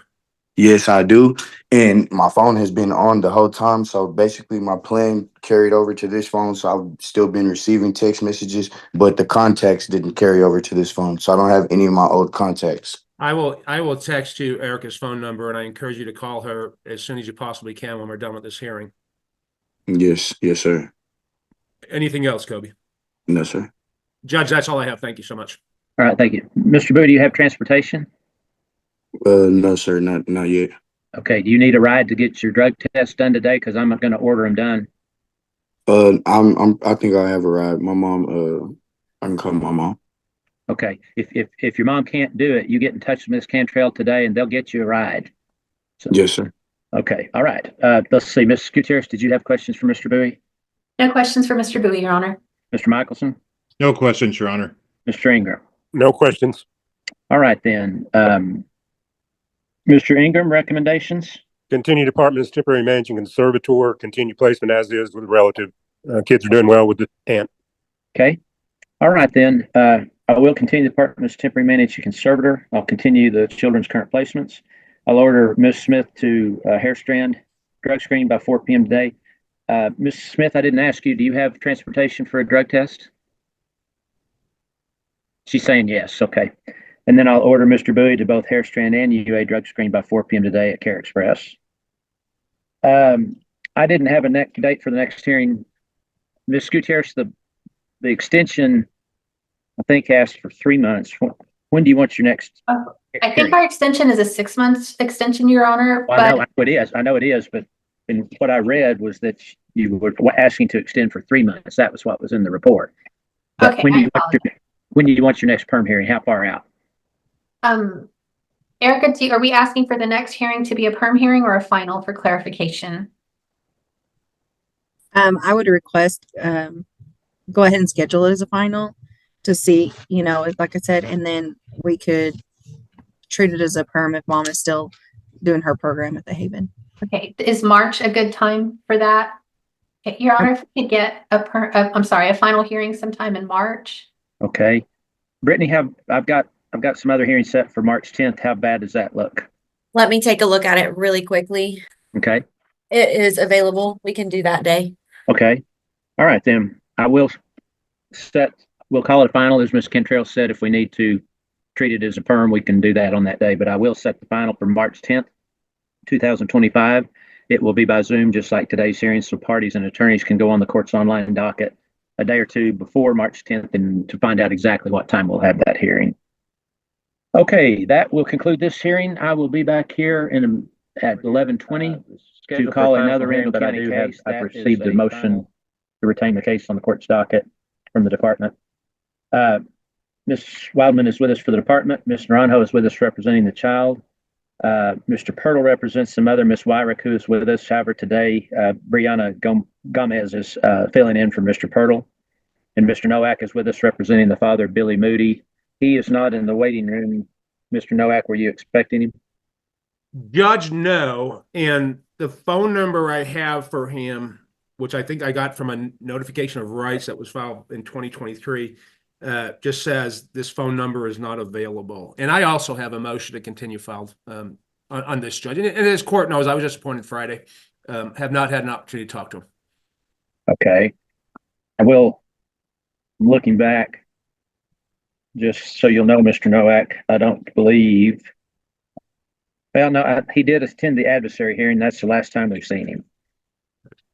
Yes, I do. And my phone has been on the whole time. So basically my plan carried over to this phone. So I've still been receiving text messages, but the contacts didn't carry over to this phone. So I don't have any of my old contacts. I will text you Erica's phone number, and I encourage you to call her as soon as you possibly can when we're done with this hearing. Yes, sir. Anything else, Kobe? No, sir. Judge, that's all I have. Thank you so much. All right, thank you. Mr. Bowie, do you have transportation? No, sir, not yet. Okay, do you need a ride to get your drug test done today? Because I'm going to order them done. I think I have a ride. My mom, I can call my mom. Okay, if your mom can't do it, you get in touch with Ms. Cantrell today and they'll get you a ride. So, yes, sir. Okay, all right. Let's see, Ms. Gutierrez, did you have questions for Mr. Bowie? No questions for Mr. Bowie, Your Honor. Mr. Michelson? No questions, Your Honor. Mr. Ingram? No questions. All right, then. Mr. Ingram, recommendations? Continue department as temporary managing conservator, continue placement as is with relative. Kids are doing well with the aunt. Okay. All right, then. I will continue the department as temporary managing conservator. I'll continue the children's current placements. I'll order Ms. Smith to hair strand drug screen by 4 p.m. today. Ms. Smith, I didn't ask you, do you have transportation for a drug test? She's saying yes. Okay. And then I'll order Mr. Bowie to both hair strand and UA drug screen by 4 p.m. today at Care Express. I didn't have a date for the next hearing. Ms. Gutierrez, the extension, I think, asked for 3 months. When do you want your next? I think our extension is a 6-month extension, Your Honor. Well, I know it is. I know it is, but in what I read was that you were asking to extend for 3 months. That was what was in the report. But Okay, when do you want your next perm hearing? How far out? Erica, are we asking for the next hearing to be a perm hearing or a final for clarification? I would request, go ahead and schedule it as a final to see, you know, like I said, and then we could treat it as a perm if mom is still doing her program at the Haven. Okay, is March a good time for that? Okay, Your Honor, if we could get a final hearing sometime in March. Okay. Brittany, I've got some other hearings set for March 10th. How bad does that look? Let me take a look at it really quickly. Okay. It is available. We can do that day. Okay. All right, then. We'll call it a final, as Ms. Cantrell said. If we need to treat it as a perm, we can do that on that day. But I will set the final for March 10th, 2025. It will be by Zoom, just like today's hearing, so parties and attorneys can go on the court's online docket a day or two before March 10th and to find out exactly what time we'll have that hearing. Okay, that will conclude this hearing. I will be back here at 11:20 to call another Randall County case. I've received a motion to retain the case on the court's docket from the department. Ms. Wildman is with us for the department. Ms. Naranjo is with us representing the child. Mr. Pirtle represents the mother, Ms. Wyrick, who is with us. However, today, Brianna Gomez is filling in for Mr. Pirtle. And Mr. Nowak is with us representing the father, Billy Moody. He is not in the waiting room. Mr. Nowak, were you expecting him? Judge, no. And the phone number I have for him, which I think I got from a notification of rights that was filed in 2023, just says this phone number is not available. And I also have a motion to continue filed on this, Judge. And as court knows, I was just appointed Friday. Have not had an opportunity to talk to him. Okay. I will, looking back, just so you'll know, Mr. Nowak, I don't believe, well, no, he did attend the adversary hearing. That's the last time we've seen him.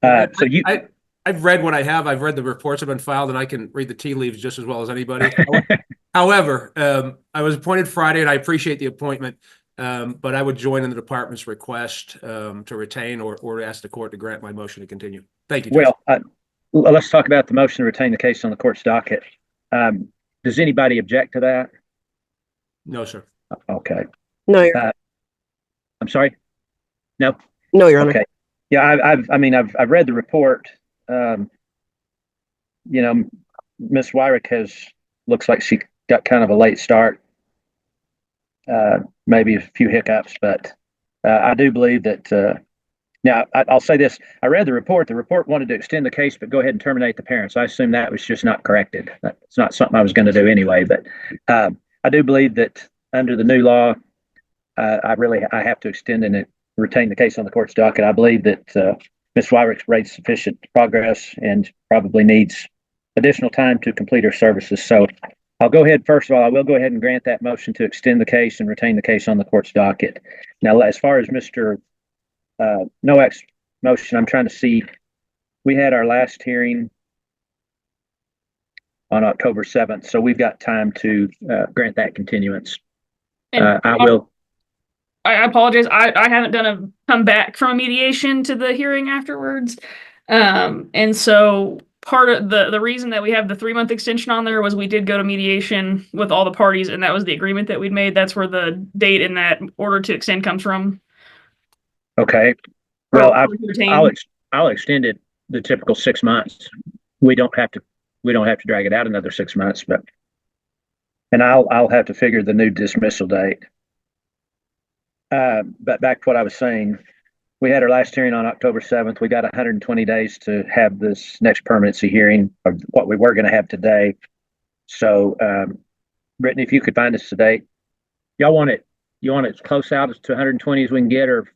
I've read what I have. I've read the reports have been filed, and I can read the tea leaves just as well as anybody. However, I was appointed Friday, and I appreciate the appointment, but I would join in the department's request to retain or ask the court to grant my motion to continue. Thank you, Judge. Well, let's talk about the motion to retain the case on the court's docket. Does anybody object to that? No, sir. Okay. No, Your Honor. I'm sorry? No? No, Your Honor. Okay. Yeah, I've read the report. You know, Miss Wyrick looks like she got kind of a late start. Maybe a few hiccups, but I do believe that now I'll say this. I read the report. The report wanted to extend the case, but go ahead and terminate the parents. I assume that was just not corrected. It's not something I was going to do anyway, but I do believe that under the new law, I have to extend and retain the case on the court's docket. I believe that Ms. Wyrick's made sufficient progress and probably needs additional time to complete her services. So I'll go ahead. First of all, I will go ahead and grant that motion to extend the case and retain the case on the court's docket. Now, as far as Mr. Nowak's motion, I'm trying to see. We had our last hearing on October 7th, so we've got time to grant that continuance. I apologize. I haven't come back from a mediation to the hearing afterwards. And so part of the reason that we have the 3-month extension on there was we did go to mediation with all the parties, and that was the agreement that we'd made. That's where the date in that order to extend comes from. Okay. Well, retain. I'll extend it the typical 6 months. We don't have to drag it out another 6 months, and I'll have to figure the new dismissal date. But back to what I was saying, we had our last hearing on October 7th. We got 120 days to have this next permanency hearing, or what we were going to have today. So, Brittany, if you could find us a date, you want it as close out to 120 as we can get, or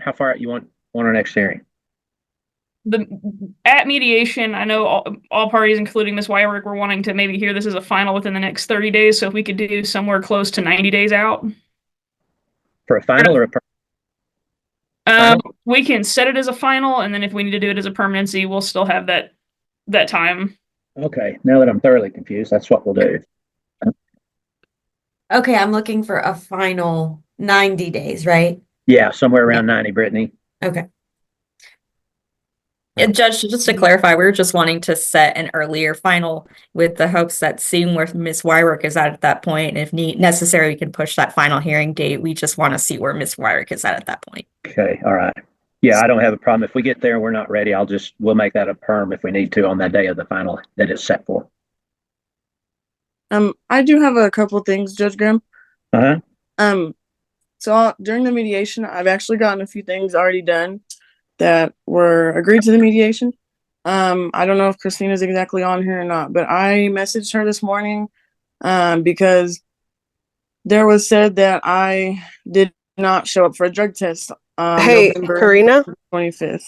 how far out you want our next hearing? At mediation, I know all parties, including Ms. Wyrick, were wanting to maybe hear this as a final within the next 30 days. So if we could do somewhere close to 90 days out. For a final or a we can set it as a final, and then if we need to do it as a permanency, we'll still have that time. Okay, now that I'm thoroughly confused, that's what we'll do. Okay, I'm looking for a final 90 days, right? Yeah, somewhere around 90, Brittany. Okay. Yeah, Judge, just to clarify, we were just wanting to set an earlier final with the hopes that seeing where Ms. Wyrick is at that point, if necessary, we can push that final hearing date. We just want to see where Ms. Wyrick is at that point. Okay, all right. Yeah, I don't have a problem. If we get there and we're not ready, we'll make that a perm if we need to on that day of the final that it's set for. I do have a couple things, Judge Graham. Uh-huh. So during the mediation, I've actually gotten a few things already done that were agreed to the mediation. I don't know if Christina's exactly on here or not, but I messaged her this morning because there was said that I did not show up for a drug test Hey, November Karina, 25th.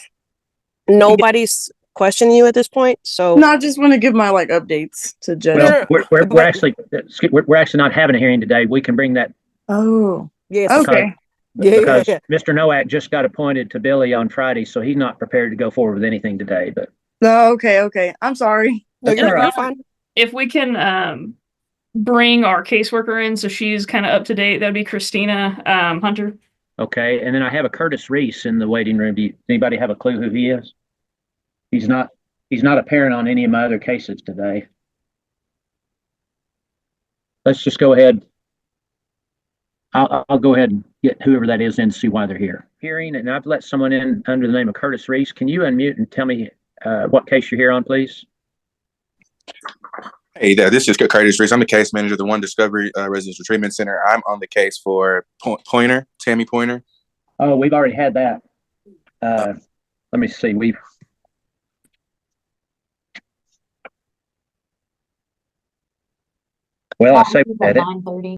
nobody's questioning you at this point, so No, I just want to give my updates to Judge. Well, we're actually not having a hearing today. We can bring that. Oh, yes. Okay. Because Mr. Nowak just got appointed to Billy on Friday, so he's not prepared to go forward with anything today. But Oh, okay. I'm sorry. No, That's all right. fine. If we can bring our caseworker in so she's kind of up to date, that'd be Christina Hunter. Okay, and then I have a Curtis Reese in the waiting room. Anybody have a clue who he is? He's not appearing on any of my other cases today. Let's just go ahead. I'll go ahead and get whoever that is in to see why they're here. Hearing, and I've let someone in under the name of Curtis Reese. Can you unmute and tell me what case you're here on, please? Hey there, this is Curtis Reese. I'm the case manager of the One Discovery Residential Treatment Center. I'm on the case for Tammy Pointer. Oh, we've already had that. Let me see. I say we had it. 9:30.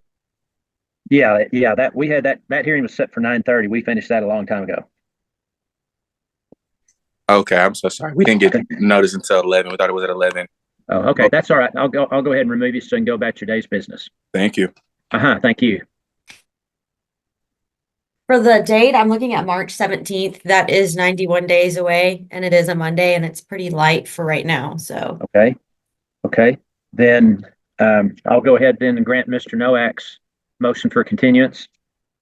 Yeah, that we had that hearing was set for 9:30. We finished that a long time ago. Okay, I'm so sorry. We didn't get notice until 11. We thought it was at 11. Oh, okay, that's all right. I'll go ahead and remove you so you can go about your day's business. Thank you. Thank you. For the date, I'm looking at March 17th. That is 91 days away, and it is a Monday, and it's pretty light for right now. So Okay. Then I'll go ahead then and grant Mr. Nowak's motion for continuance.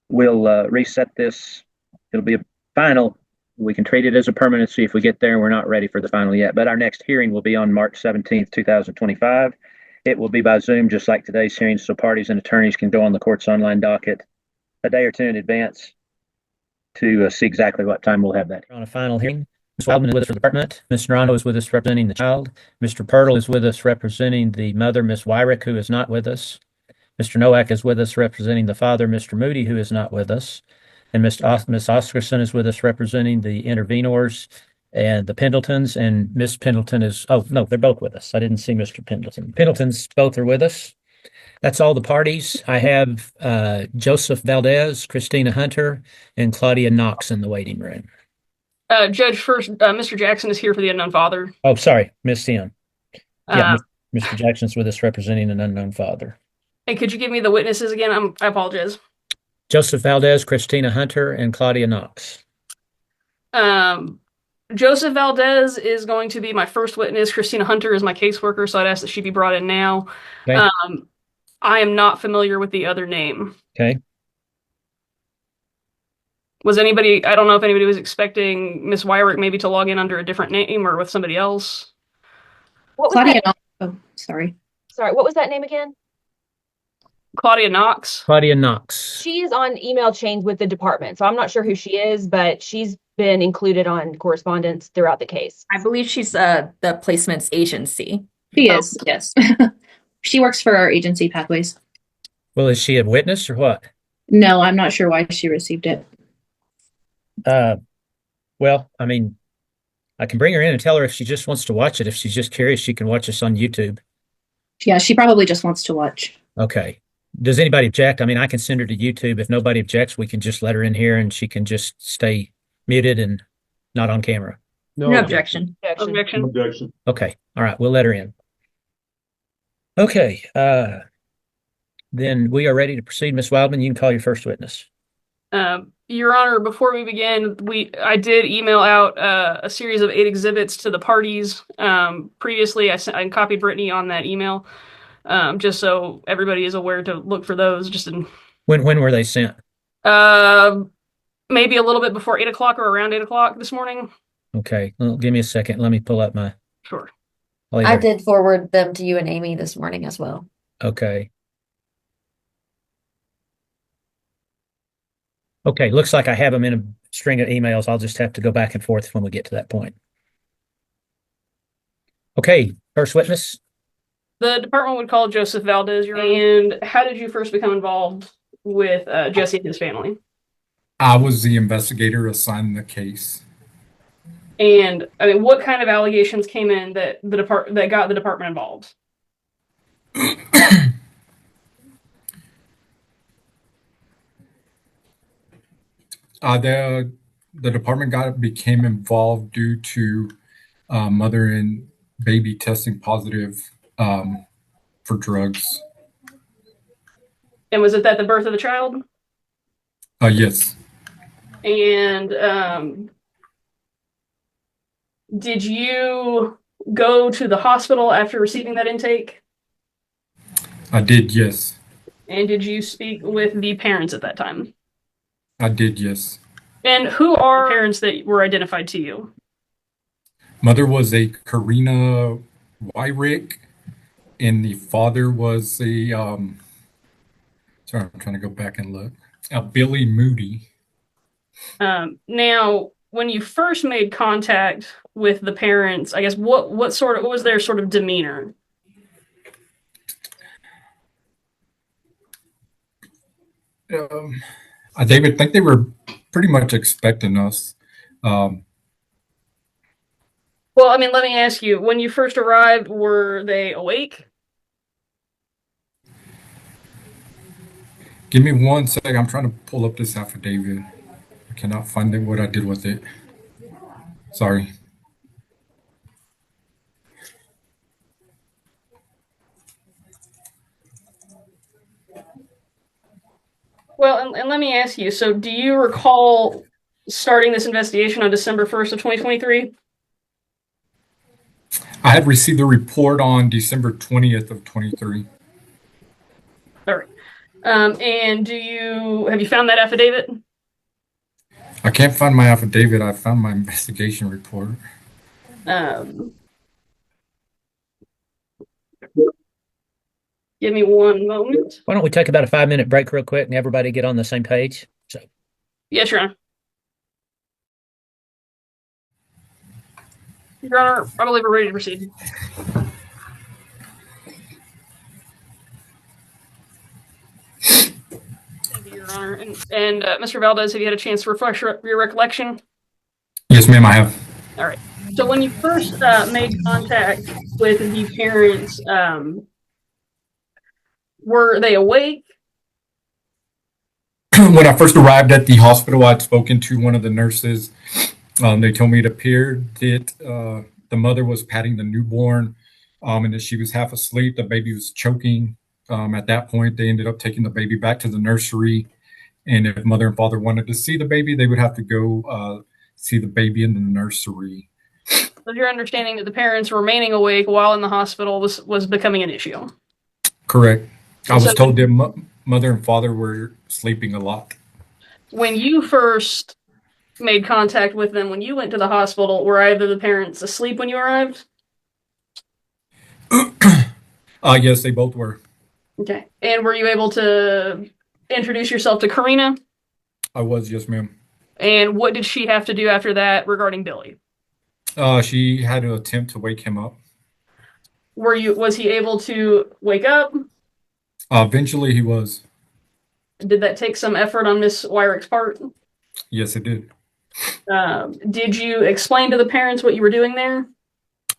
We'll reset this. It'll be a final. We can treat it as a permanency if we get there and we're not ready for the final yet. But our next hearing will be on March 17th, 2025. It will be by Zoom, just like today's hearing, so parties and attorneys can go on the court's online docket a day or two in advance to see exactly what time we'll have that. On a final hearing, Ms. Wildman is with us for the department. Ms. Naranjo is with us representing the child. Mr. Pirtle is with us representing the mother, Ms. Wyrick, who is not with us. Mr. Nowak is with us representing the father, Mr. Moody, who is not with us. And Ms. Oscarson is with us representing the intervenors and the Pendletons. And Ms. Pendleton is, oh, no, they're both with us. I didn't see Mr. Pendleton. Pendletons both are with us. That's all the parties. I have Joseph Valdez, Christina Hunter, and Claudia Knox in the waiting room. Judge, first, Mr. Jackson is here for the unknown father. Oh, sorry, missed him. Yeah, Mr. Jackson's with us representing an unknown father. Hey, could you give me the witnesses again? I apologize. Joseph Valdez, Christina Hunter, and Claudia Knox. Joseph Valdez is going to be my first witness. Christina Hunter is my caseworker, so I'd ask that she be brought in now. Okay. I am not familiar with the other name. Okay. I don't know if anybody was expecting Miss Wyrick maybe to log in under a different name or with somebody else. What was Claudia. that? Oh, sorry. Sorry, what was that name again? Claudia Knox. Claudia Knox. She's on email chains with the department, so I'm not sure who she is, but she's been included on correspondence throughout the case. I believe she's the placements agency. She is, yes. She works for our agency, Pathways. Well, is she a witness or what? No, I'm not sure why she received it. Well, I mean, I can bring her in and tell her if she just wants to watch it. If she's just curious, she can watch us on YouTube. Yeah, she probably just wants to watch. Okay. Does anybody object? I mean, I can send her to YouTube. If nobody objects, we can just let her in here and she can just stay muted and not on camera. No objection. Objection. Okay. All right. We'll let her in. Okay. Then we are ready to proceed. Ms. Wildman, you can call your first witness. Your Honor, before we begin, I did email out a series of 8 exhibits to the parties. Previously, I copied Brittany on that email, just so everybody is aware to look for those. When were they sent? Maybe a little bit before 8 o'clock or around 8 o'clock this morning. Okay. Well, give me a second. Let me pull up my. Sure. I did forward them to you and Amy this morning as well. Okay. Okay, looks like I have them in a string of emails. I'll just have to go back and forth when we get to that point. Okay, first witness. The department would call Joseph Valdez. And how did you first become involved with Jesse and his family? I was the investigator assigned the case. And I mean, what kind of allegations came in that that got the department involved? The department became involved due to mother and baby testing positive for drugs. And was it at the birth of the child? Yes. And did you go to the hospital after receiving that intake? I did, yes. And did you speak with the parents at that time? I did, yes. And who are the parents that were identified to you? Mother was a Karina Wyrick, and the father was a sorry, I'm trying to go back and look. Billy Moody. Now, when you first made contact with the parents, I guess what was their sort of demeanor? They would think they were pretty much expecting us. Well, I mean, let me ask you, when you first arrived, were they awake? Give me 1 second. I'm trying to pull up this affidavit. I cannot find it, what I did with it. Sorry. Well, and let me ask you, so do you recall starting this investigation on December 1st of 2023? I had received the report on December 20th of 23. All right. And have you found that affidavit? I can't find my affidavit. I found my investigation report. Give me 1 moment. Why don't we take about a 5-minute break real quick and everybody get on the same page? Yes, Your Honor. Your Honor, I believe we're ready to proceed. Thank you, Your Honor. And Mr. Valdez, have you had a chance to refresh your recollection? Yes, ma'am, I have. All right. So when you first made contact with the parents, were they awake? When I first arrived at the hospital, I'd spoken to one of the nurses. They told me it appeared that the mother was patting the newborn and that she was half asleep. The baby was choking. At that point, they ended up taking the baby back to the nursery. And if mother and father wanted to see the baby, they would have to go see the baby in the nursery. So your understanding that the parents remaining awake while in the hospital was becoming an issue? Correct. I was told that mother and father were sleeping a lot. When you first made contact with them, when you went to the hospital, were either the parents asleep when you arrived? Yes, they both were. Okay. And were you able to introduce yourself to Karina? I was, yes, ma'am. And what did she have to do after that regarding Billy? She had to attempt to wake him up. Was he able to wake up? Eventually, he was. Did that take some effort on Miss Wyrick's part? Yes, it did. Did you explain to the parents what you were doing there?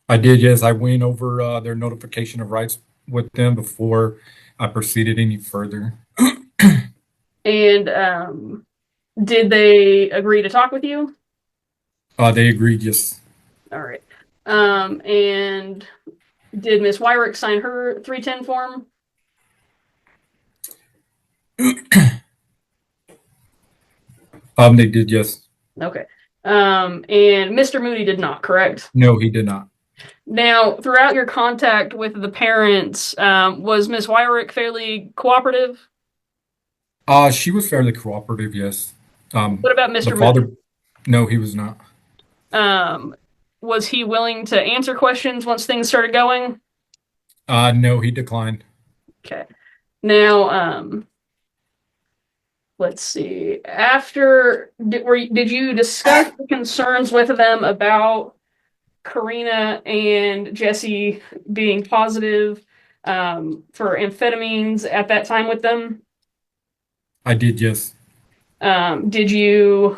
I did, yes. I went over their notification of rights with them before I proceeded any further. And did they agree to talk with you? They agreed, yes. All right. And did Miss Wyrick sign her 310 form? They did, yes. Okay. And Mr. Moody did not, correct? No, he did not. Now, throughout your contact with the parents, was Miss Wyrick fairly cooperative? She was fairly cooperative, yes. What about Mr. The father? Moody? No, he was not. Was he willing to answer questions once things started going? No, he declined. Okay. Now, let's see. After did you discuss the concerns with them about Karina and Jesse being positive for amphetamines at that time with them? I did, yes. Did you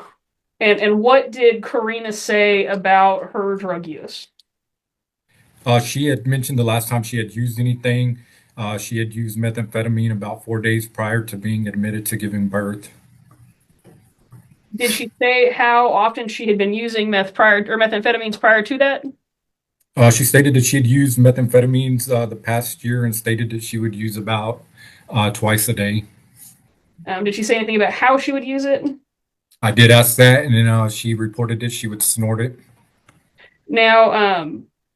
and what did Karina say about her drug use? She had mentioned the last time she had used anything, she had used methamphetamine about 4 days prior to being admitted to giving birth. Did she say how often she had been using methamphetamines prior to that? She stated that she had used methamphetamines the past year and stated that she would use about twice a day. Did she say anything about how she would use it? I did ask that, and then she reported that she would snort it. Now,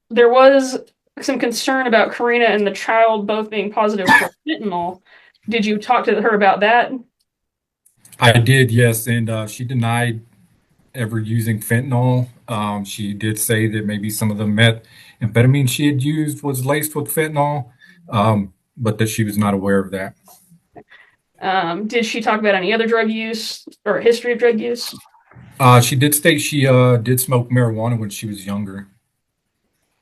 there was some concern about Karina and the child both being positive for fentanyl. Did you talk to her about that? I did, yes, and she denied ever using fentanyl. She did say that maybe some of the methamphetamine she had used was laced with fentanyl, but that she was not aware of that. Did she talk about any other drug use or history of drug use? She did state she did smoke marijuana when she was younger.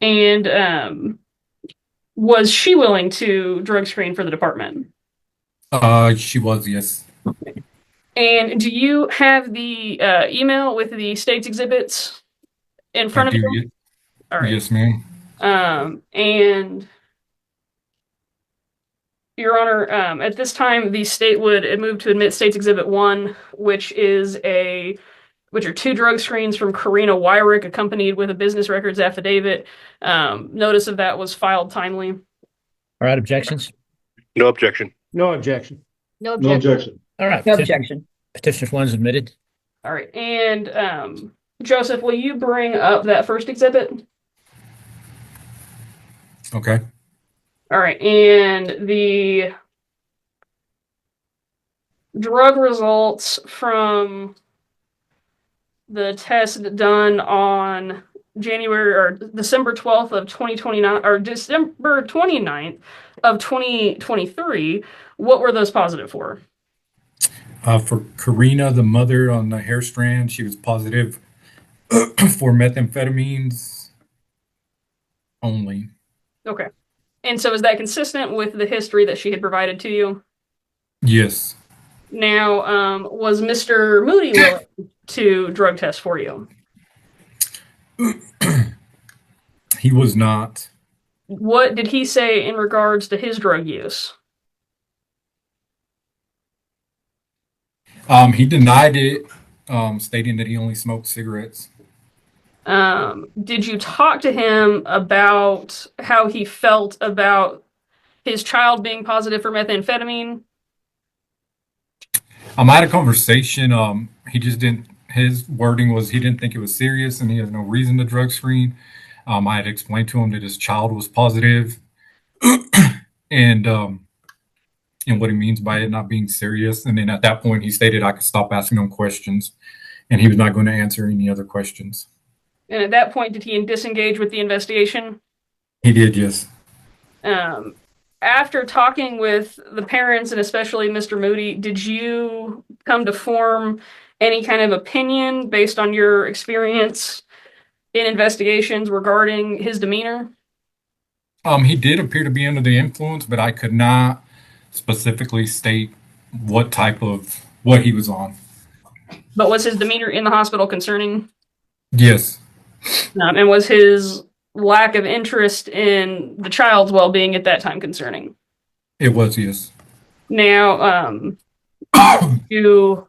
And was she willing to drug screen for the department? She was, yes. And do you have the email with the state's exhibits in front of you? All right. Yes, ma'am. And Your Honor, at this time, the state would move to admit State's Exhibit 1, which are 2 drug screens from Karina Wyrick, accompanied with a business records affidavit. Notice of that was filed timely. All right, objections? No objection. No objection. No objection. All right. No objection. Petition one is admitted. All right, and Joseph, will you bring up that first exhibit? Okay. All right, and the drug results from the test done on December 12th of 2029 or December 29th of 2023, what were those positive for? For Karina, the mother, on the hair strand, she was positive for methamphetamines only. Okay. And so is that consistent with the history that she had provided to you? Yes. Now, was Mr. Moody willing to drug test for you? He was not. What did he say in regards to his drug use? He denied it, stating that he only smoked cigarettes. Did you talk to him about how he felt about his child being positive for methamphetamine? I had a conversation. He just didn't. His wording was he didn't think it was serious, and he has no reason to drug screen. I had explained to him that his child was positive, and what he means by it not being serious. And then at that point, he stated I could stop asking him questions, and he was not going to answer any other questions. And at that point, did he disengage with the investigation? He did, yes. after talking with the parents and especially Mr. Moody, did you come to form any kind of opinion based on your experience in investigations regarding his demeanor? He did appear to be under the influence, but I could not specifically state what he was on. But was his demeanor in the hospital concerning? Yes. And was his lack of interest in the child's well-being at that time concerning? It was, yes. Now, you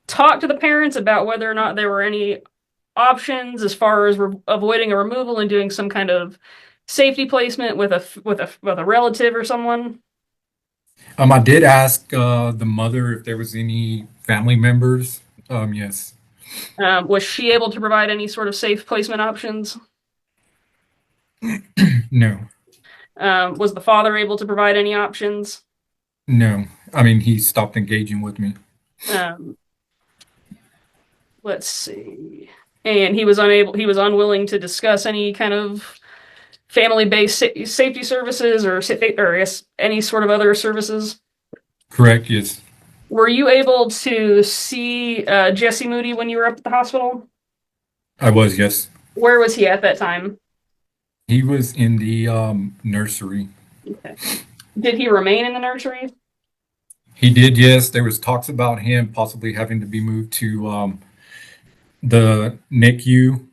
talk to the parents about whether or not there were any options as far as avoiding a removal and doing some kind of safety placement with a relative or someone? I did ask the mother if there was any family members. Yes. Was she able to provide any sort of safe placement options? No. Was the father able to provide any options? No. I mean, he stopped engaging with me. Let's see. And he was unwilling to discuss any kind of family-based safety services or I guess any sort of other services? Correct, yes. Were you able to see Jesse Moody when you were up at the hospital? I was, yes. Where was he at that time? He was in the nursery. Okay. Did he remain in the nursery? He did, yes. There was talks about him possibly having to be moved to the NICU,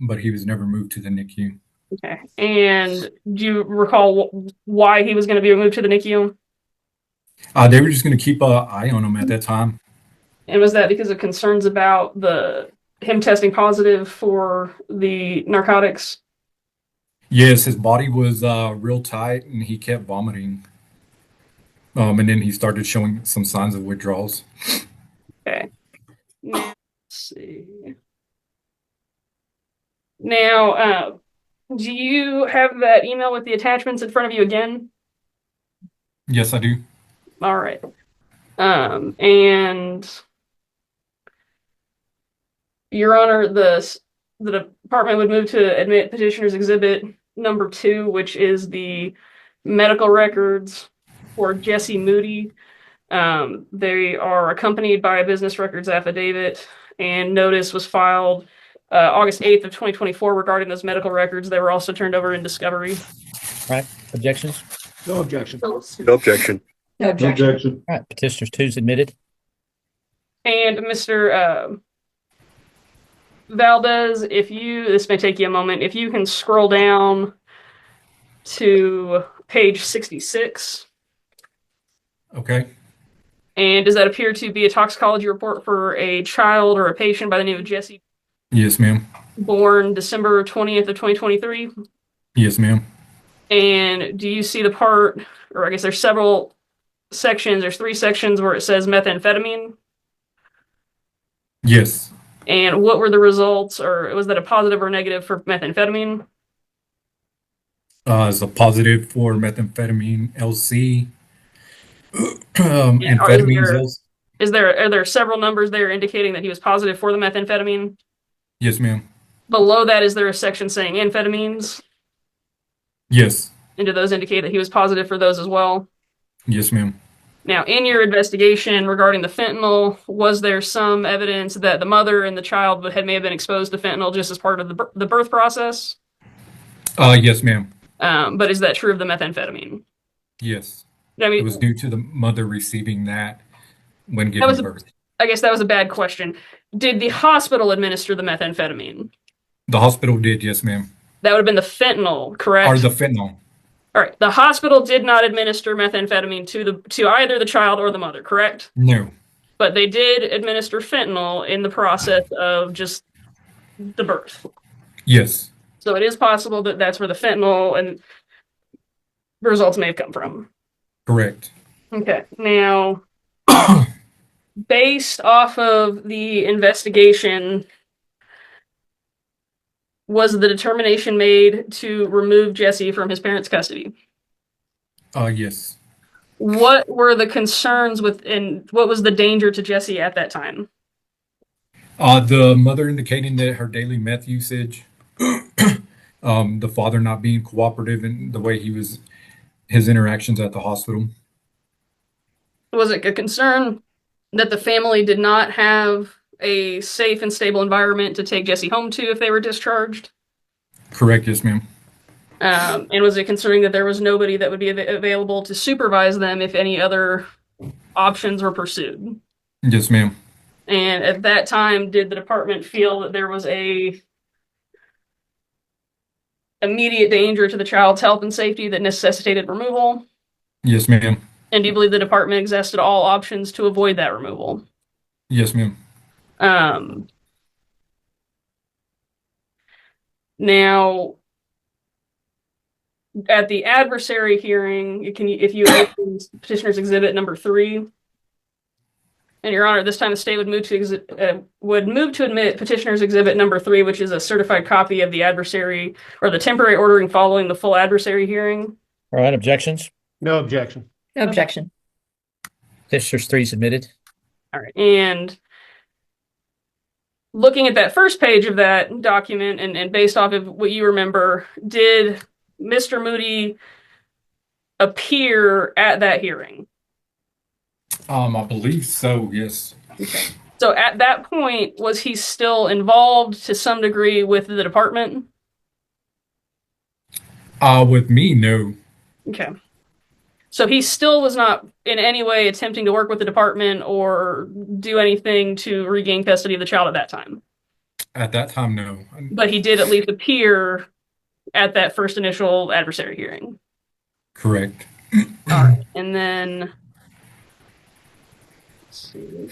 but he was never moved to the NICU. Okay. And do you recall why he was going to be moved to the NICU? They were just going to keep an eye on him at that time. And was that because of concerns about him testing positive for the narcotics? Yes, his body was real tight and he kept vomiting. And then he started showing some signs of withdrawals. Okay. Let's see. Now, do you have that email with the attachments in front of you again? Yes, I do. All right. And Your Honor, the department would move to admit petitioner's exhibit number 2, which is the medical records for Jesse Moody. They are accompanied by a business records affidavit, and notice was filed August 8th of 2024 regarding those medical records. They were also turned over in discovery. All right. Objections? No objection. No objection. No objection. All right. Petitioners 2 is admitted. And Mr. Valdez, this may take you a moment, if you can scroll down to page 66. Okay. And does that appear to be a toxicology report for a child or a patient by the name of Jesse? Yes, ma'am. Born December 20th of 2023? Yes, ma'am. And do you see the part, or I guess there's several sections, there's 3 sections where it says methamphetamine? Yes. And what were the results, or was that a positive or negative for methamphetamine? It's a positive for methamphetamine, LC. Yeah, Amphetamines. are there several numbers there indicating that he was positive for the methamphetamine? Yes, ma'am. Below that, is there a section saying amphetamines? Yes. And do those indicate that he was positive for those as well? Yes, ma'am. Now, in your investigation regarding the fentanyl, was there some evidence that the mother and the child may have been exposed to fentanyl just as part of the birth process? Yes, ma'am. But is that true of the methamphetamine? Yes. I mean, it was due to the mother receiving that when giving birth. I guess that was a bad question. Did the hospital administer the methamphetamine? The hospital did, yes, ma'am. That would have been the fentanyl, correct? Or the fentanyl. All right. The hospital did not administer methamphetamine to either the child or the mother, correct? No. But they did administer fentanyl in the process of just the birth. Yes. So it is possible that that's where the fentanyl and results may have come from. Correct. Okay. Now, based off of the investigation, was the determination made to remove Jesse from his parents' custody? Yes. What were the concerns and what was the danger to Jesse at that time? The mother indicating that her daily meth usage the father not being cooperative in the way his interactions at the hospital. Was it a concern that the family did not have a safe and stable environment to take Jesse home to if they were discharged? Correct, yes, ma'am. And was it concerning that there was nobody that would be available to supervise them if any other options were pursued? Yes, ma'am. And at that time, did the department feel that there was a immediate danger to the child's health and safety that necessitated removal? Yes, ma'am. And do you believe the department exhausted all options to avoid that removal? Yes, ma'am. Now, at the adversary hearing, if you open petitioner's exhibit number 3, and Your Honor, this time the state would move to admit petitioner's exhibit number 3, which is a certified copy of the adversary or the temporary ordering following the full adversary hearing. All right, objections? No objection. No objection. Petitioner's 3 submitted. All right, and looking at that first page of that document and based off of what you remember, did Mr. Moody appear at that hearing? I believe so, yes. Okay. So at that point, was he still involved to some degree with the department? With me, no. Okay. So he still was not in any way attempting to work with the department or do anything to regain custody of the child at that time? At that time, no. But he did at least appear at that first initial adversary hearing. Correct. All right. And then, let's see.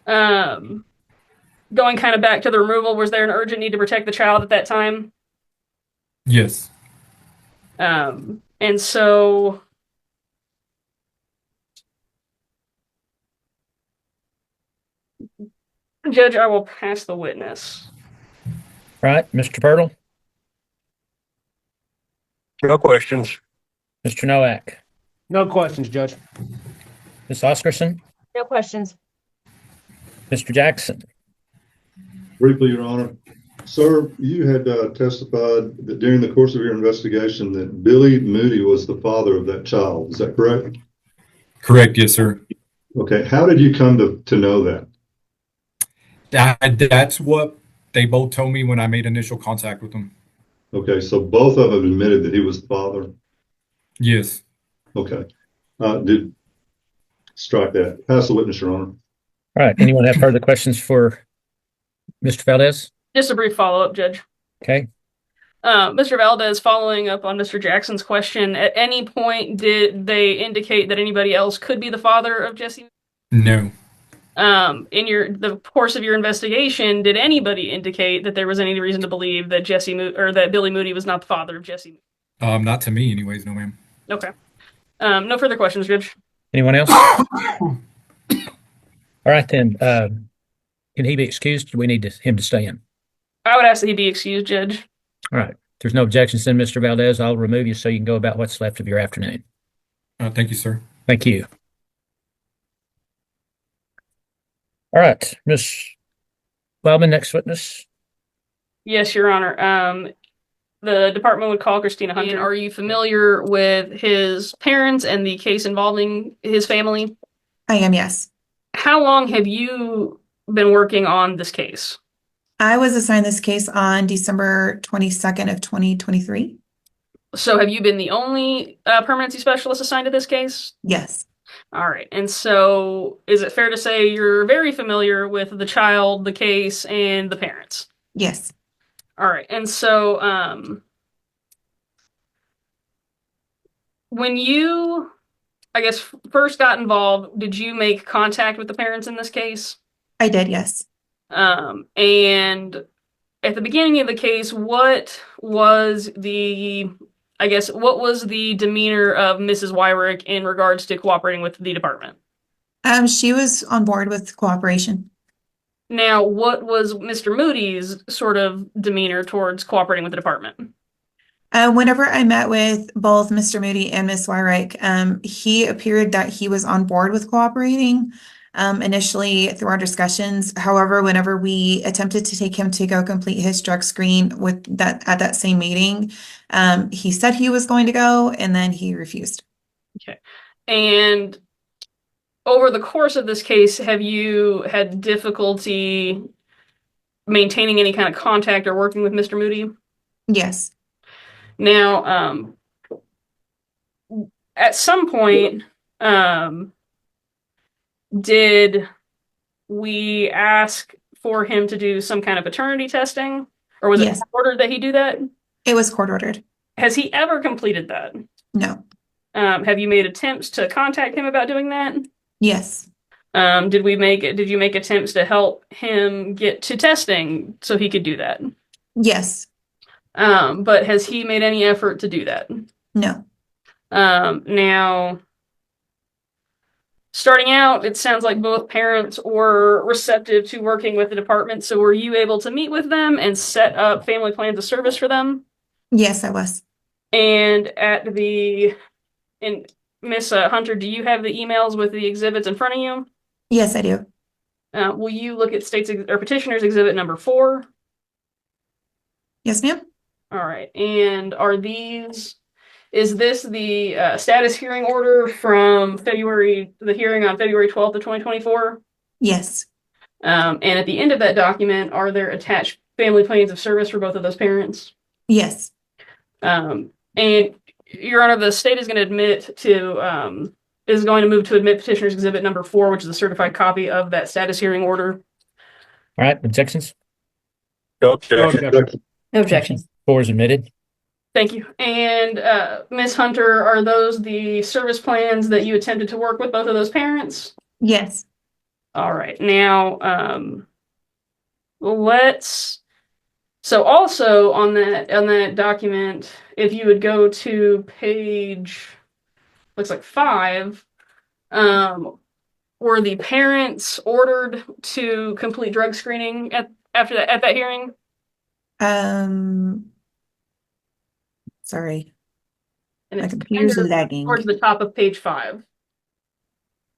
Going kind of back to the removal, was there an urgent need to protect the child at that time? Yes. And so Judge, I will pass the witness. Right, Mr. Pirtle? No questions. Mr. Nowak? No questions, Judge. Ms. Oscarson? No questions. Mr. Jackson? Briefly, Your Honor. Sir, you had testified that during the course of your investigation that Billy Moody was the father of that child. Is that correct? Correct, yes, sir. Okay. How did you come to know that? That's what they both told me when I made initial contact with them. Okay. So both of them admitted that he was the father? Yes. Okay. Strike that. Pass the witness, Your Honor. All right. Anyone have further questions for Mr. Valdez? Just a brief follow-up, Judge. Okay. Mr. Valdez, following up on Mr. Jackson's question, at any point did they indicate that anybody else could be the father of Jesse? No. In the course of your investigation, did anybody indicate that there was any reason to believe that that Billy Moody was not the father of Jesse? Not to me, anyways, no, ma'am. Okay. No further questions, Judge. Anyone else? All right, then. Can he be excused? Or do we need him to stay in? I would ask that he be excused, Judge. All right. If there's no objections, then, Mr. Valdez, I'll remove you so you can go about what's left of your afternoon. Thank you, sir. Thank you. All right, Ms. Wildman, next witness. Yes, Your Honor. The department would call Christina Hunter. And are you familiar with his parents and the case involving his family? I am, yes. How long have you been working on this case? I was assigned this case on December 22nd of 2023. So have you been the only permanency specialist assigned to this case? Yes. All right. And so is it fair to say you're very familiar with the child, the case, and the parents? Yes. All right. And so when you, I guess, first got involved, did you make contact with the parents in this case? I did, yes. And at the beginning of the case, what was the demeanor of Mrs. Wyrick in regards to cooperating with the department? She was on board with cooperation. Now, what was Mr. Moody's sort of demeanor towards cooperating with the department? Whenever I met with both Mr. Moody and Miss Wyrick, he appeared that he was on board with cooperating. initially through our discussions. However, whenever we attempted to take him to go complete his drug screen with that at that same meeting, he said he was going to go and then he refused. Okay. And over the course of this case, have you had difficulty maintaining any kind of contact or working with Mr. Moody? Yes. Now, at some point, did we ask for him to do some kind of paternity testing? Or was it ordered that he do that? It was court ordered. Has he ever completed that? No. Have you made attempts to contact him about doing that? Yes. Did you make attempts to help him get to testing so he could do that? Yes. But has he made any effort to do that? No. Now, starting out, it sounds like both parents were receptive to working with the department. So were you able to meet with them and set up family plans of service for them? Yes, I was. And Miss Hunter, do you have the emails with the exhibits in front of you? Yes, I do. Will you look at petitioner's exhibit number 4? Yes, ma'am. All right. And is this the status hearing order from the hearing on February 12th of 2024? Yes. And at the end of that document, are there attached family plans of service for both of those parents? Yes. And Your Honor, the state is going to move to admit petitioner's exhibit number 4, which is a certified copy of that status hearing order. All right, objections? No objection. No objection. 4 is admitted. Thank you. And Ms. Hunter, are those the service plans that you attempted to work with both of those parents? Yes. All right. Now, so also on that document, if you would go to page, looks like 5, were the parents ordered to complete drug screening at that hearing? Sorry. And my computer's lagging. Towards the top of page 5.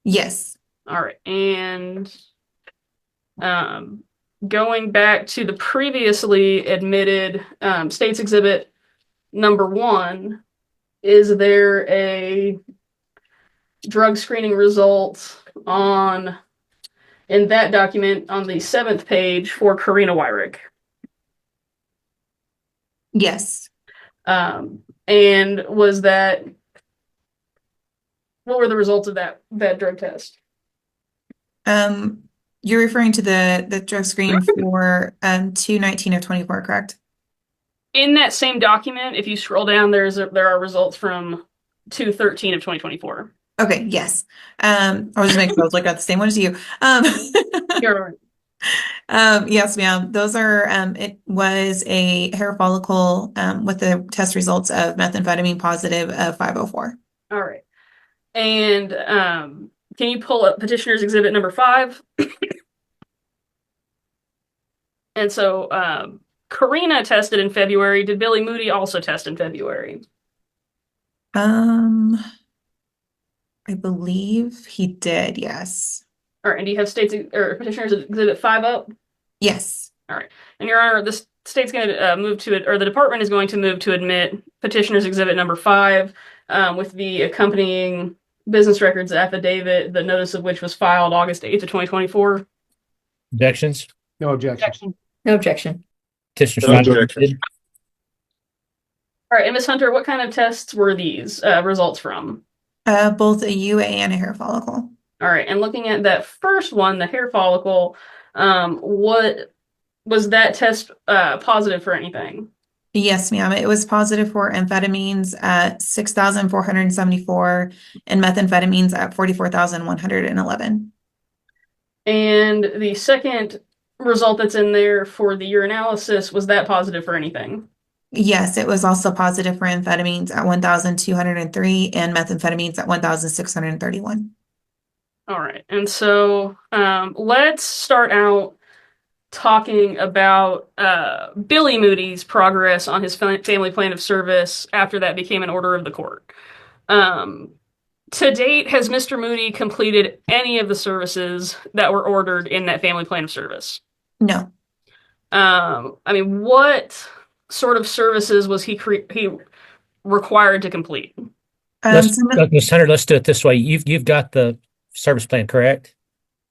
Yes. All right. And going back to the previously admitted state's exhibit number 1, is there a drug screening result in that document on the 7th page for Karina Wyrick? Yes. And what were the results of that drug test? You're referring to the drug screen for 2/19 of 24, correct? In that same document, if you scroll down, there are results from 2/13 of 2024. Okay, yes. I was just making sure I was looking at the same one as you. You're Yes, ma'am. Those are it was a hair follicle with the test results of methamphetamine positive of 504. All right. And can you pull up petitioner's exhibit number 5? And so Karina tested in February. Did Billy Moody also test in February? I believe he did, yes. All right. And do you have petitioner's exhibit 5 up? Yes. All right. And Your Honor, the state's going to move to it, or the department is going to move to admit petitioner's exhibit number 5 with the accompanying business records affidavit, the notice of which was filed August 8th of 2024. Objections? No objection. No objection. Petitioner's No not objection. admitted. All right. And Ms. Hunter, what kind of tests were these results from? Both a UA and a hair follicle. All right. And looking at that first one, the hair follicle, what was that test positive for anything? Yes, ma'am. It was positive for amphetamines at 6,474 and methamphetamines at 44,111. And the second result that's in there for the urinalysis, was that positive for anything? Yes, it was also positive for amphetamines at 1,203 and methamphetamines at 1,631. All right. And so let's start out talking about Billy Moody's progress on his family plan of service after that became an order of the court. To date, has Mr. Moody completed any of the services that were ordered in that family plan of service? No. I mean, what sort of services was he required to complete? Ms. Hunter, let's do it this way. You've got the service plan, correct?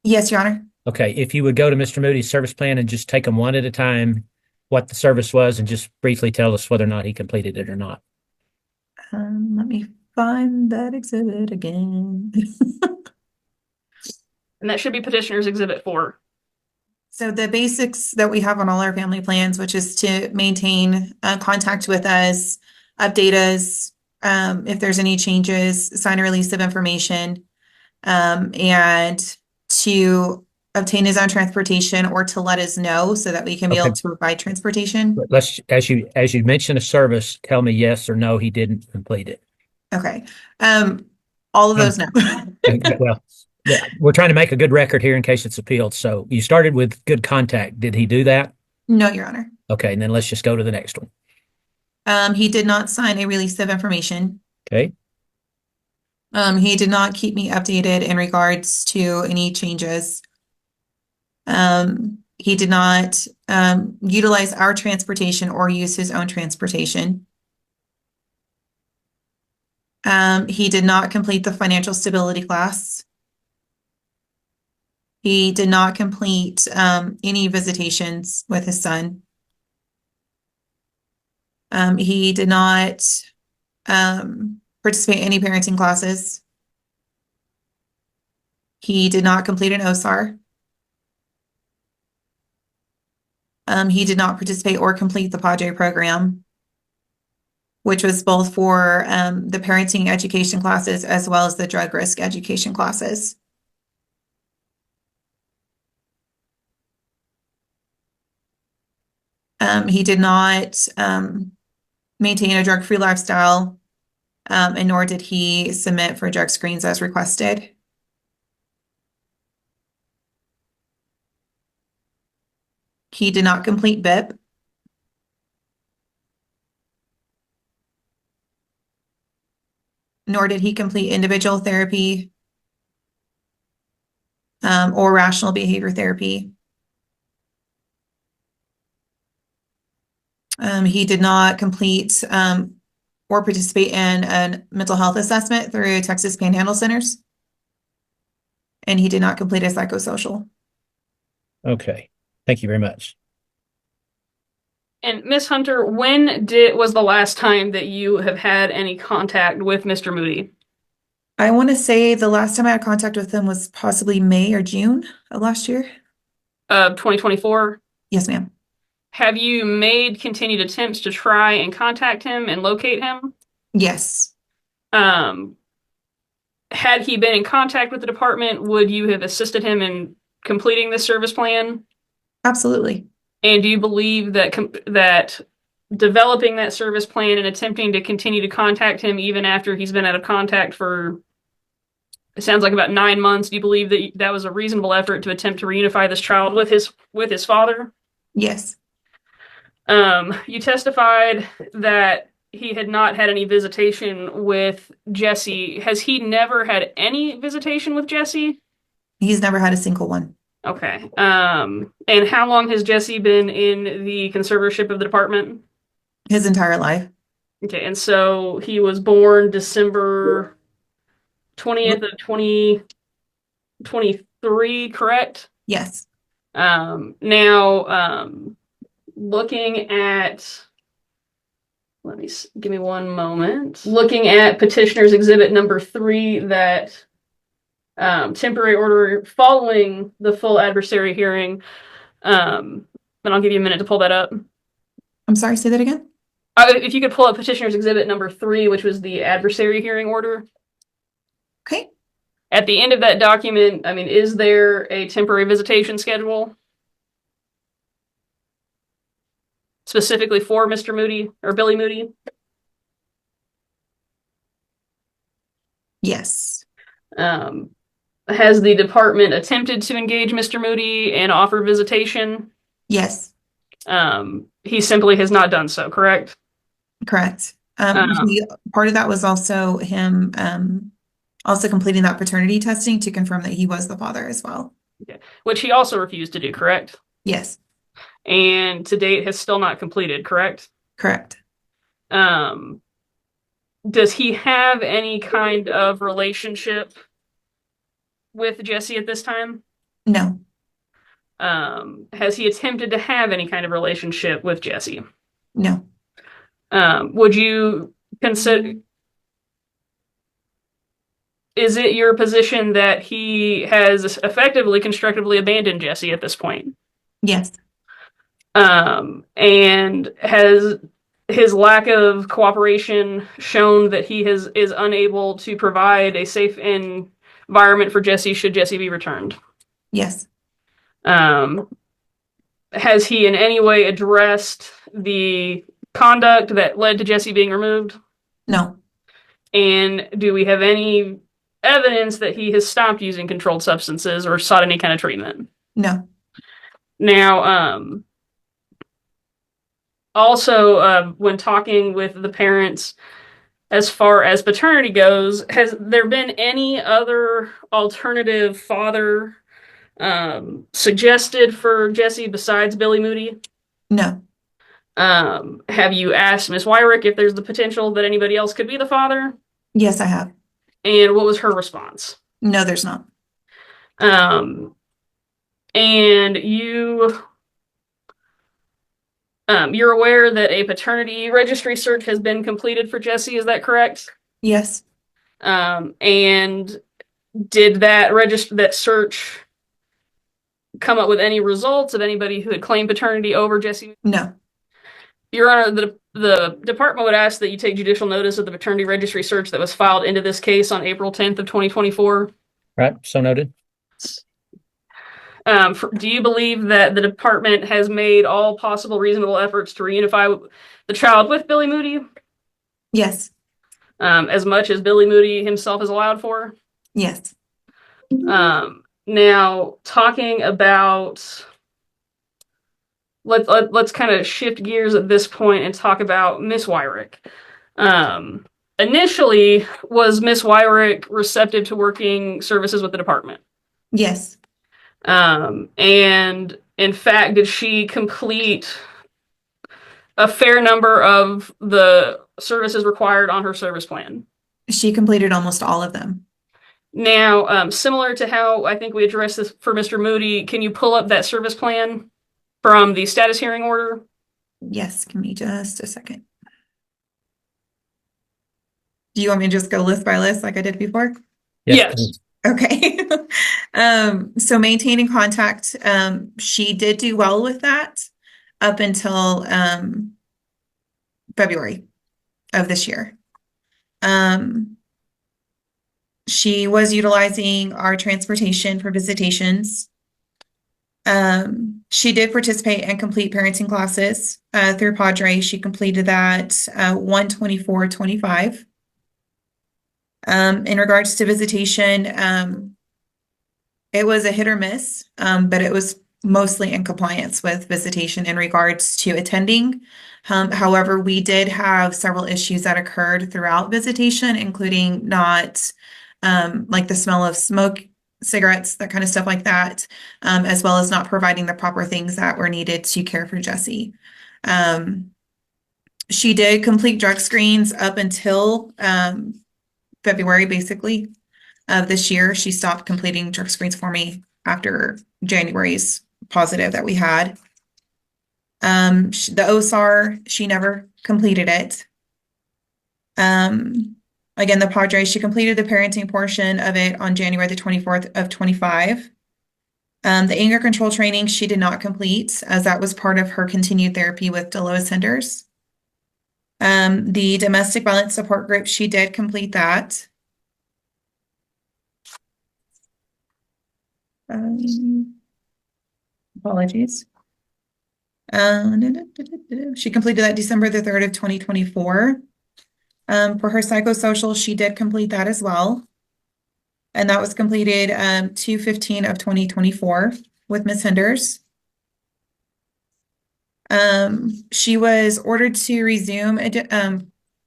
Yes, Your Honor. Okay, if you would go to Mr. Moody's service plan and just take them one at a time, what the service was, and just briefly tell us whether or not he completed it or not. Let me find that exhibit again. And that should be Petitioner's Exhibit 4. So the basics that we have on all our family plans, which is to maintain contact with us, update us if there's any changes, sign a release of information, and to obtain his own transportation or to let us know so that we can be able to provide transportation. But let's, as you mention a service, tell me yes or no, he didn't complete it. Okay. All of those no. Well, yeah, we're trying to make a good record here in case it's appealed. So you started with good contact. Did he do that? No, Your Honor. Okay, and then let's just go to the next one. He did not sign a release of information. Okay. He did not keep me updated in regards to any changes. He did not utilize our transportation or use his own transportation. He did not complete the financial stability class. He did not complete any visitations with his son. He did not participate in any parenting classes. He did not complete an OSAR. He did not participate or complete the Padre program, which was both for the parenting education classes as well as the drug risk education classes. He did not maintain a drug-free lifestyle, and nor did he submit for drug screens as requested. He did not complete BIP. Nor did he complete individual therapy or rational behavior therapy. He did not complete or participate in a mental health assessment through Texas Panhandle Centers. And he did not complete a psychosocial. Okay. Thank you very much. And Ms. Hunter, when was the last time that you have had any contact with Mr. Moody? I want to say the last time I had contact with him was possibly May or June of last year. 2024? Yes, ma'am. Have you made continued attempts to try and contact him and locate him? Yes. Had he been in contact with the department, would you have assisted him in completing this service plan? Absolutely. And do you believe that that developing that service plan and attempting to continue to contact him even after he's been out of contact for, it sounds like about 9 months, do you believe that that was a reasonable effort to attempt to reunify this child with his father? Yes. You testified that he had not had any visitation with Jesse. Has he never had any visitation with Jesse? He's never had a single one. Okay. And how long has Jesse been in the conservatorship of the department? His entire life. Okay, and so he was born December 20th of 2023, correct? Yes. Now, looking at, give me one moment. Looking at Petitioner's Exhibit number 3, that temporary order following the full adversary hearing. And I'll give you a minute to pull that up. I'm sorry, say that again? If you could pull up Petitioner's Exhibit number 3, which was the adversary hearing order. Okay. At the end of that document, I mean, is there a temporary visitation schedule? Specifically for Mr. Moody or Billy Moody? Yes. Has the department attempted to engage Mr. Moody and offer visitation? Yes. He simply has not done so, correct? Correct. Part of that was also him Also completing that paternity testing to confirm that he was the father as well. Okay. Which he also refused to do, correct? Yes, And to date has still not completed, correct? correct. Does he have any kind of relationship with Jesse at this time? No, Has he attempted to have any kind of relationship with Jesse? no, Would you consider, is it your position that he has effectively constructively abandoned Jesse at this point? yes, And has his lack of cooperation shown that he is unable to provide a safe environment for Jesse should Jesse be returned? yes, Has he in any way addressed the conduct that led to Jesse being removed? no, And do we have any evidence that he has stopped using controlled substances or sought any kind of treatment? no, Now, also, when talking with the parents, as far as paternity goes, has there been any other alternative father suggested for Jesse besides Billy Moody? no, Have you asked Miss Wyrick if there's the potential that anybody else could be the father? yes, I have. And what was her response? No, there's not. And you're aware that a paternity registry search has been completed for Jesse, is that correct? Yes, And did that search come up with any results of anybody who had claimed paternity over Jesse? no, Your Honor, the department would ask that you take judicial notice of the paternity registry search that was filed into this case on April 10th of 2024. Right, so noted. Do you believe that the department has made all possible reasonable efforts to reunify the child with Billy Moody? yes, As much as Billy Moody himself is allowed for? yes, Now, talking about, let's kind of shift gears at this point and talk about Miss Wyrick. Initially, was Miss Wyrick receptive to working services with the department? yes, And in fact, did she complete a fair number of the services required on her service plan? she completed almost all of them. Now, similar to how I think we addressed this for Mr. Moody, can you pull up that service plan from the status hearing order? Yes, give me just a second. Do you want me to just go list by list like I did before? Yes. Please. Okay. So maintaining contact, she did do well with that up until February of this year. She was utilizing our transportation for visitations. She did participate and complete parenting classes through Padre. She completed that 1/24/25. In regards to visitation, it was a hit or miss, but it was mostly in compliance with visitation in regards to attending. However, we did have several issues that occurred throughout visitation, including not like the smell of smoke, cigarettes, that kind of stuff like that, as well as not providing the proper things that were needed to care for Jessie. She did complete drug screens up until February, basically, of this year. She stopped completing drug screens for me after January's positive that we had. The OSAR, she never completed it. Again, the Padre, she completed the parenting portion of it on January the 24th of 25. The anger control training, she did not complete, as that was part of her continued therapy with Delois Hinders. The domestic violence support group, she did complete that. Apologies. She completed that December the 3rd of 2024. For her psychosocial, she did complete that as well. And that was completed 2/15 of 2024 with Ms. Hinders. She was ordered to resume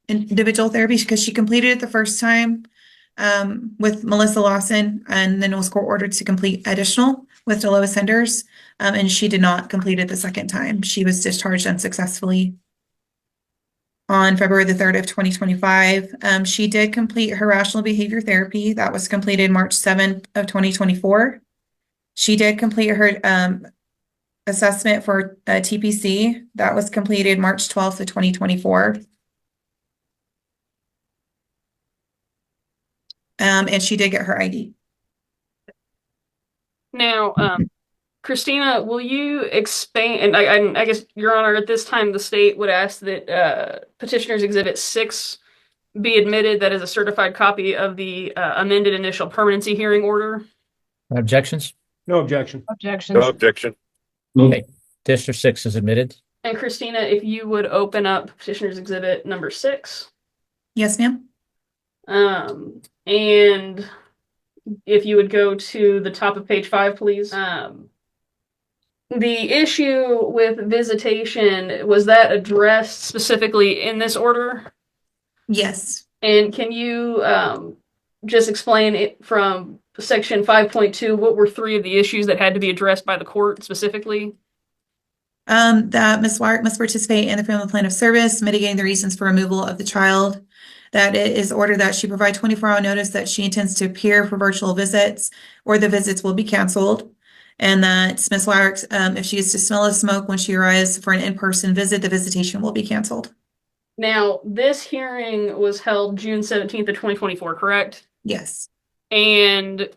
individual therapy because she completed it the first time, with Melissa Lawson, and then was court ordered to complete additional with the lowest senders. And she did not complete it the second time. She was discharged unsuccessfully on February the 3rd of 2025. She did complete her rational behavior therapy. That was completed March 7th of 2024. She did complete her assessment for TPC. That was completed March 12th of 2024. And she did get her ID. Now, Christina, will you expand? And I guess, Your Honor, at this time, the state would ask that Petitioner's Exhibit 6 be admitted. That is a certified copy of the amended initial permanency hearing order. Objections? No objection. Objections. No objection. Okay. Petitioner 6 is admitted. And Christina, if you would open up Petitioner's Exhibit number 6. Yes, ma'am. And if you would go to the top of page 5, please. The issue with visitation, was that addressed specifically in this order? Yes. And can you just explain it from section 5.2, what were 3 of the issues that had to be addressed by the court specifically? That Ms. Wyrick must participate in the family plan of service, mitigating the reasons for removal of the child. That it is ordered that she provide 24-hour notice that she intends to appear for virtual visits or the visits will be canceled. And that Ms. Wyrick, if she is to smell of smoke when she arrives for an in-person visit, the visitation will be canceled. Now, this hearing was held June 17th of 2024, correct? Yes. And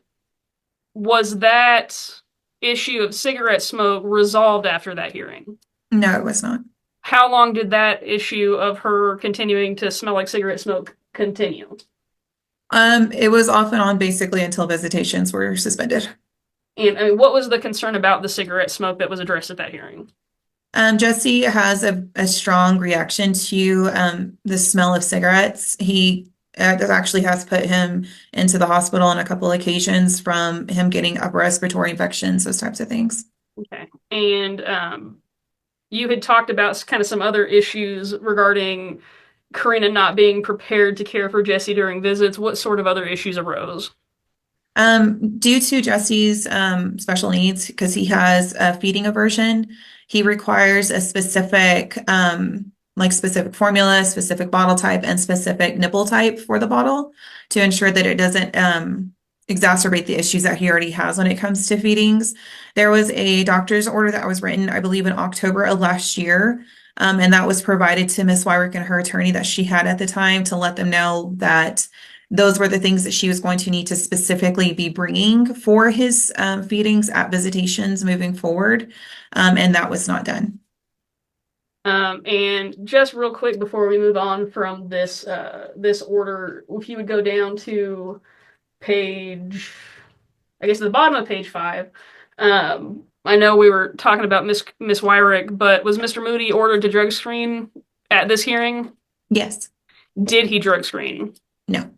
was that issue of cigarette smoke resolved after that hearing? No, it was not. How long did that issue of her continuing to smell like cigarette smoke continue? It was off and on basically until visitations were suspended. And I mean, what was the concern about the cigarette smoke that was addressed at that hearing? Jesse has a strong reaction to the smell of cigarettes. He actually has put him into the hospital on a couple of occasions from him getting upper respiratory infections, those types of things. Okay. And you had talked about kind of some other issues regarding Karina not being prepared to care for Jesse during visits. What sort of other issues arose? Due to Jesse's special needs, because he has a feeding aversion, he requires a specific specific formula, specific bottle type, and specific nipple type for the bottle to ensure that it doesn't exacerbate the issues that he already has when it comes to feedings. There was a doctor's order that was written, I believe, in October of last year, and that was provided to Ms. Wyrick and her attorney that she had at the time to let them know that those were the things that she was going to need to specifically be bringing for his feedings at visitations moving forward, and that was not done. And just real quick before we move on from this this order, if you would go down to page, I guess the bottom of page 5. I know we were talking about Miss Wyrick, but was Mr. Moody ordered to drug screen at this hearing? Yes. Did he drug screen? No.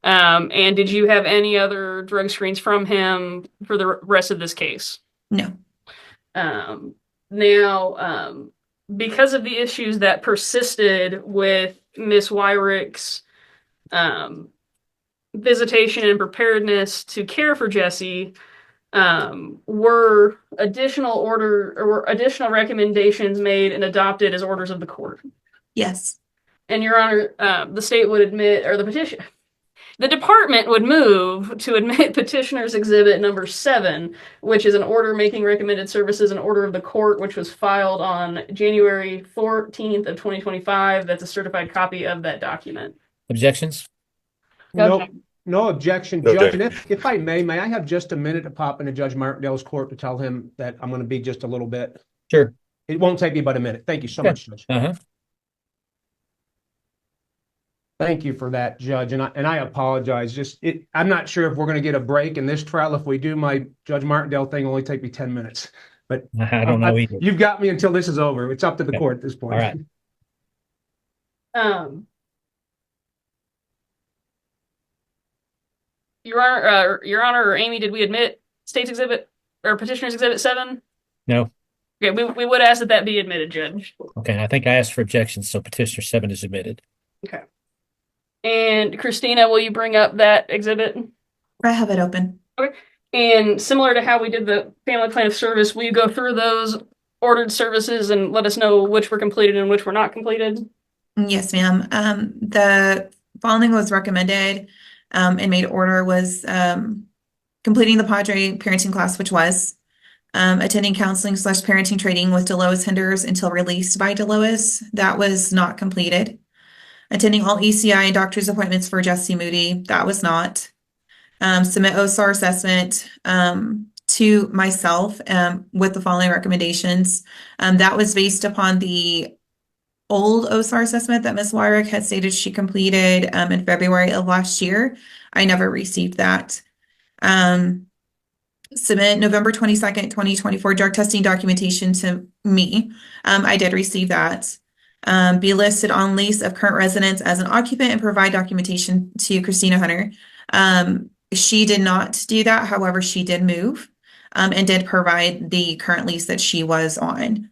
And did you have any other drug screens from him for the rest of this case? No. Now, because of the issues that persisted with Miss Wyrick's visitation and preparedness to care for Jesse, were additional recommendations made and adopted as orders of the court? Yes. And Your Honor, the state would admit, or the department would move to admit Petitioner's Exhibit number 7, which is an order making recommended services, an order of the court, which was filed on January 14th of 2025. That's a certified copy of that document. Objections? No objection, No Judge. And objection. if I may I have just a minute to pop into Judge Martindale's court to tell him that I'm going to be just a little bit? Sure. It won't take me but a minute. Thank you so Okay. much, Judge. Uh-huh. Thank you for that, Judge. And I apologize. I'm not sure if we're going to get a break in this trial. If we do, my Judge Martindale thing will only take me 10 minutes. But I don't know either. You've got me until this is over. It's up to the Okay. court at this point. All right. Your Honor, or Amy, did we admit State's Exhibit or Petitioner's Exhibit 7? No. Okay, we would ask that be admitted, Judge. Okay, I think I asked for objections, so petitioner 7 is admitted. Okay. And Christina, will you bring up that exhibit? I have it open. Okay. And similar to how we did the family plan of service, will you go through those ordered services and let us know which were completed and which were not completed? Yes, ma'am. The following was recommended and made order was completing the Padre parenting class, which was attending counseling / parenting training with Delois Hinders until released by Delois. That was not completed. Attending all ECI and doctor's appointments for Jesse Moody. That was not. Submit OSAR assessment to myself with the following recommendations. That was based upon the old OSAR assessment that Ms. Wyrick had stated she completed in February of last year. I never received that. Submit November 22nd, 2024 drug testing documentation to me. I did receive that. Be listed on lease of current residence as an occupant and provide documentation to Christina Hunter. She did not do that. However, she did move and did provide the current lease that she was on.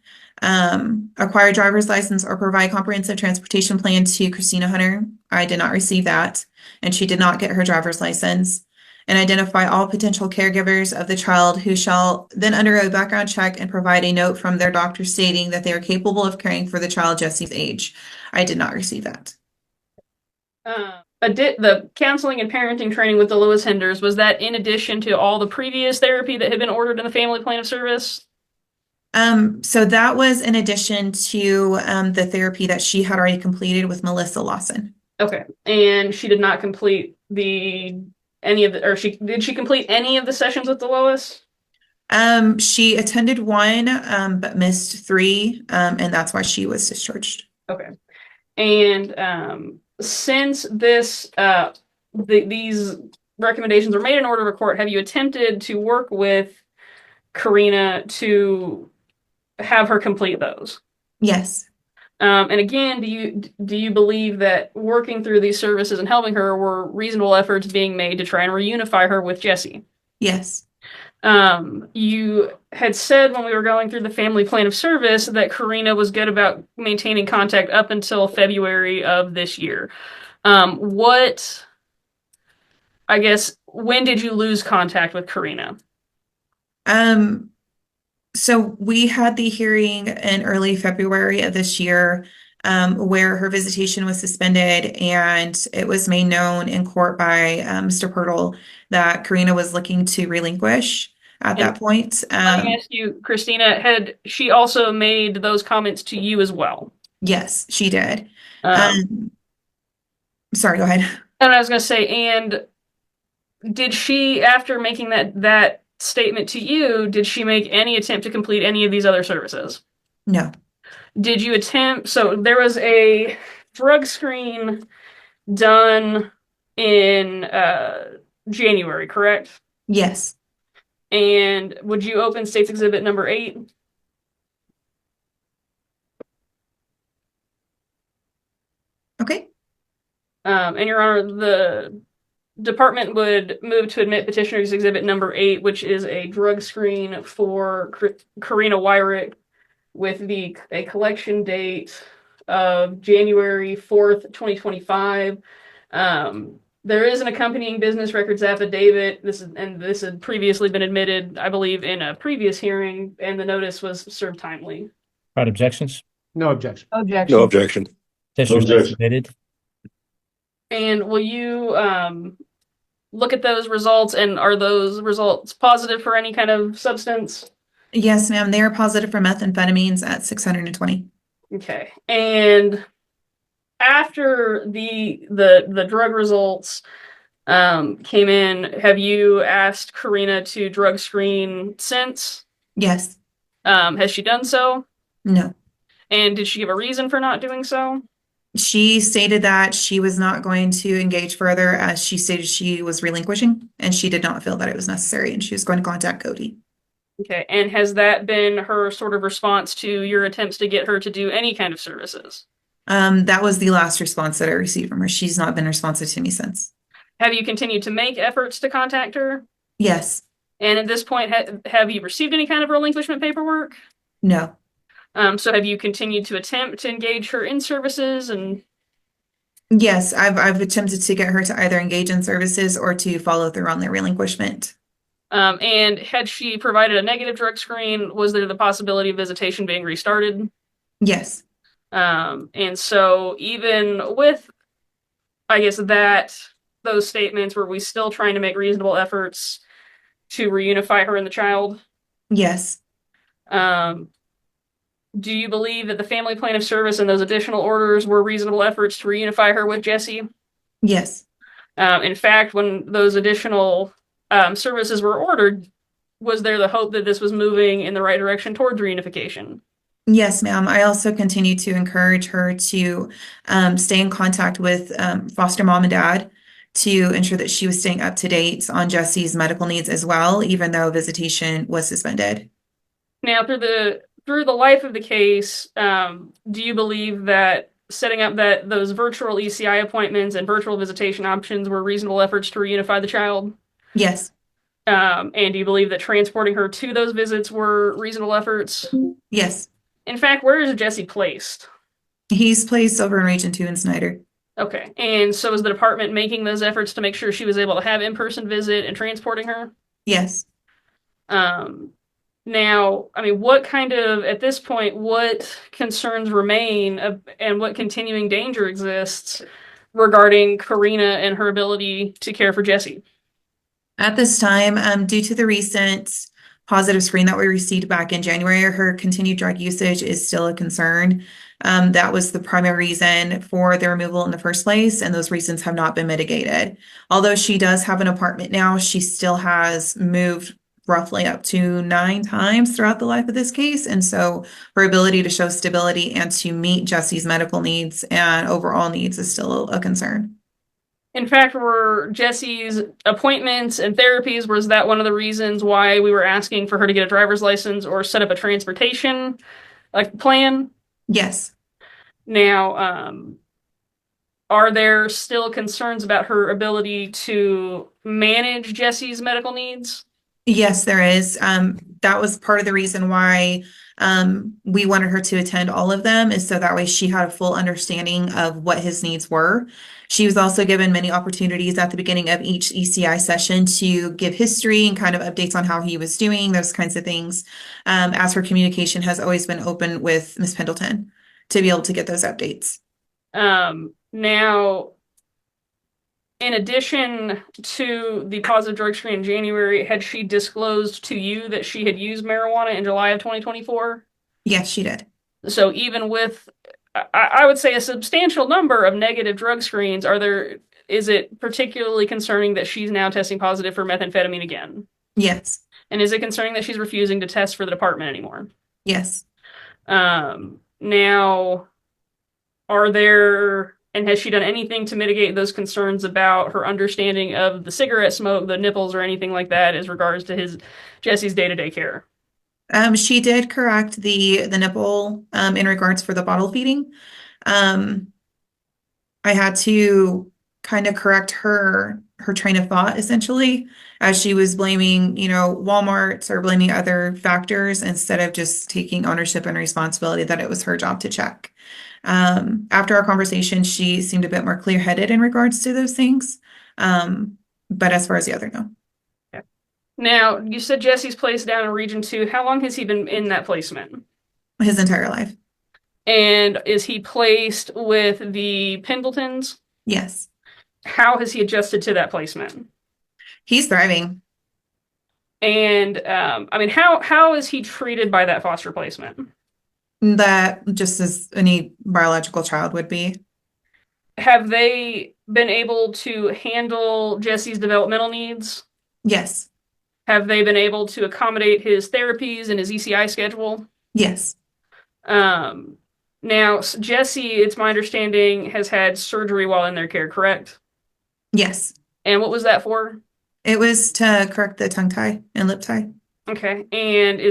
Acquire driver's license or provide comprehensive transportation plan to Christina Hunter. I did not receive that, and she did not get her driver's license. And identify all potential caregivers of the child who shall then undergo a background check and provide a note from their doctor stating that they are capable of caring for the child Jesse's age. I did not receive that. The counseling and parenting training with Delois Hinders, was that in addition to all the previous therapy that had been ordered in the family plan of service? So that was in addition to the therapy that she had already completed with Melissa Lawson. Okay, and she did not complete did she complete any of the sessions with Delois? She attended one, but missed 3, and that's why she was discharged. Okay, and since this these recommendations were made in order of court, have you attempted to work with Karina to have her complete those? Yes. And again, do you believe that working through these services and helping her were reasonable efforts being made to try and reunify her with Jesse? Yes. You had said when we were going through the family plan of service that Karina was good about maintaining contact up until February of this year. When did you lose contact with Karina? So we had the hearing in early February of this year, where her visitation was suspended, and it was made known in court by Mr. Pirtle that Karina was looking to relinquish at that point. Let me ask you, Christina, had she also made those comments to you as well? Yes, she did. Sorry, go ahead. And I was going to say, and did she, after making that statement to you, did she make any attempt to complete any of these other services? No. Did you attempt? So there was a drug screen done in January, correct? Yes. And would you open State's Exhibit number 8? Okay. And Your Honor, the department would move to admit petitioner's exhibit number 8, which is a drug screen for Karina Wyrick with a collection date of January 4th, 2025. There is an accompanying business records affidavit. This had previously been admitted, I believe, in a previous hearing, and the notice was served timely. Right, objections? No objection. No objection. Petitioner's objection. submitted. And will you look at those results, and are those results positive for any kind of substance? Yes, ma'am. They are positive for methamphetamines at 620. Okay. And after the drug results came in, have you asked Karina to drug screen since? Yes. Has she done so? No. And did she give a reason for not doing so? She stated that she was not going to engage further, as she stated she was relinquishing, and she did not feel that it was necessary, and she was going to contact Cody. Okay, and has that been her sort of response to your attempts to get her to do any kind of services? That was the last response that I received from her. She's not been responsive to me since. Have you continued to make efforts to contact her? Yes. And at this point, have you received any kind of relinquishment paperwork? No. So have you continued to attempt to engage her in services? And Yes, I've attempted to get her to either engage in services or to follow through on their relinquishment. And had she provided a negative drug screen, was there the possibility of visitation being restarted? Yes. And so even with, I guess, those statements, were we still trying to make reasonable efforts to reunify her and the child? Yes. Do you believe that the family plan of service and those additional orders were reasonable efforts to reunify her with Jesse? Yes. In fact, when those additional services were ordered, was there the hope that this was moving in the right direction towards reunification? Yes, ma'am. I also continue to encourage her to stay in contact with foster mom and dad to ensure that she was staying up to date on Jesse's medical needs as well, even though visitation was suspended. Now, through the life of the case, do you believe that setting up those virtual ECI appointments and virtual visitation options were reasonable efforts to reunify the child? Yes. And do you believe that transporting her to those visits were reasonable efforts? Yes. In fact, where is Jesse placed? He's placed over in Region 2 in Snyder. Okay. And so is the department making those efforts to make sure she was able to have in-person visit and transporting her? Yes. Now, I mean, at this point, what concerns remain and what continuing danger exists regarding Karina and her ability to care for Jesse? At this time, due to the recent positive screen that we received back in January, her continued drug usage is still a concern. That was the primary reason for the removal in the first place, and those reasons have not been mitigated. Although she does have an apartment now, she still has moved roughly up to 9 times throughout the life of this case. And so her ability to show stability and to meet Jesse's medical needs and overall needs is still a concern. In fact, were Jesse's appointments and therapies, was that one of the reasons why we were asking for her to get a driver's license or set up a transportation plan? Yes. Now, are there still concerns about her ability to manage Jesse's medical needs? Yes, there is. That was part of the reason why we wanted her to attend all of them, is so that way she had a full understanding of what his needs were. She was also given many opportunities at the beginning of each ECI session to give history and kind of updates on how he was doing, those kinds of things, as her communication has always been open with Ms. Pendleton to be able to get those updates. Now, in addition to the positive drug screen in January, had she disclosed to you that she had used marijuana in July of 2024? Yes, she did. So even with, I would say, a substantial number of negative drug screens, is it particularly concerning that she's now testing positive for methamphetamine again? Yes. And is it concerning that she's refusing to test for the department anymore? Yes. Now, and has she done anything to mitigate those concerns about her understanding of the cigarette smoke, the nipples, or anything like that as regards to Jesse's day-to-day care? She did correct the nipple in regards for the bottle feeding. I had to kind of correct her train of thought, essentially, as she was blaming, Walmart or blaming other factors instead of just taking ownership and responsibility that it was her job to check. After our conversation, she seemed a bit more clear-headed in regards to those things. But as far as the other, no. Okay. Now, you said Jesse's placed down in Region 2. How long has he been in that placement? His entire life. And is he placed with the Pendletons? Yes. How has he adjusted to that placement? He's thriving. And, how is he treated by that foster placement? That just as any biological child would be. Have they been able to handle Jesse's developmental needs? Yes. Have they been able to accommodate his therapies and his ECI schedule? Yes. Now, Jesse, it's my understanding, has had surgery while in their care, correct? Yes. And what was that for? It was to correct the tongue tie and lip tie. Okay. And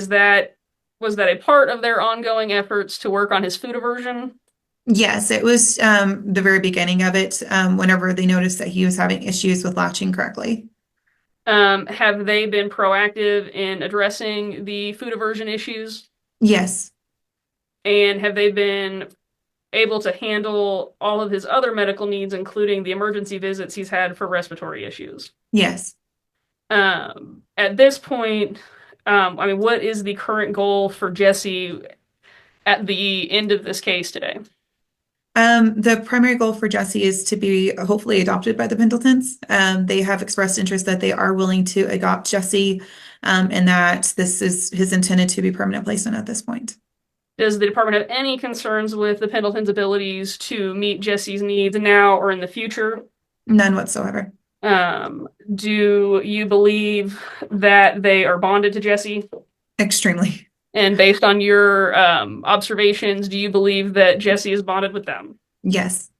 was that a part of their ongoing efforts to work on his food aversion? Yes, it was the very beginning of it, whenever they noticed that he was having issues with latching correctly. Have they been proactive in addressing the food aversion issues? Yes. And have they been able to handle all of his other medical needs, including the emergency visits he's had for respiratory issues. Yes. At this point, I mean, what is the current goal for Jesse at the end of this case today? The primary goal for Jesse is to be hopefully adopted by the Pendletons. They have expressed interest that they are willing to adopt Jesse, and that this is his intended to be permanent placement at this point. Does the department have any concerns with the Pendletons' abilities to meet Jesse's needs now or in the future? None whatsoever. Do you believe that they are bonded to Jesse? Extremely. And based on your observations, do you believe that Jesse is bonded with them? Yes.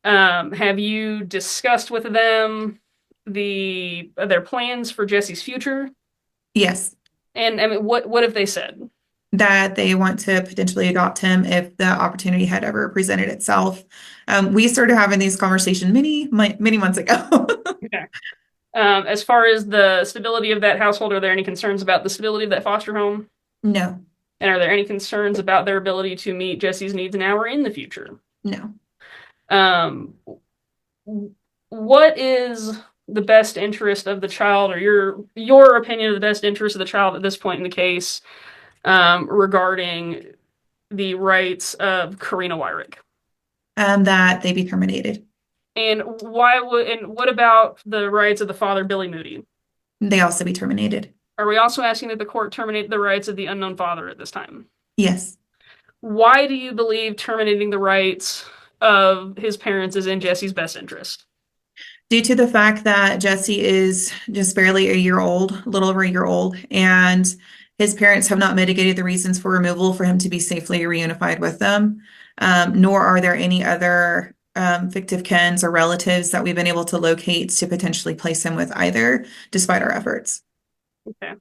Have you discussed with them their plans for Jesse's future? Yes. And I mean, what have they said? That they want to potentially adopt him if the opportunity had ever presented itself. We started having these conversations many months ago. Okay. As far as the stability of that household, are there any concerns about the stability of that foster home? No. And are there any concerns about their ability to meet Jesse's needs now or in the future? No. What is the best interest of the child, or your opinion of the best interest of the child at this point in the case, regarding the rights of Karina Wyrick? That they be terminated. And what about the rights of the father, Billy Moody? They also be terminated. Are we also asking that the court terminate the rights of the unknown father at this time? Yes. Why do you believe terminating the rights of his parents is in Jesse's best interest? Due to the fact that Jesse is just barely a year old, a little over a year old, and his parents have not mitigated the reasons for removal for him to be safely reunified with them, nor are there any other fictive kins or relatives that we've been able to locate to potentially place him with either, despite our efforts. Okay.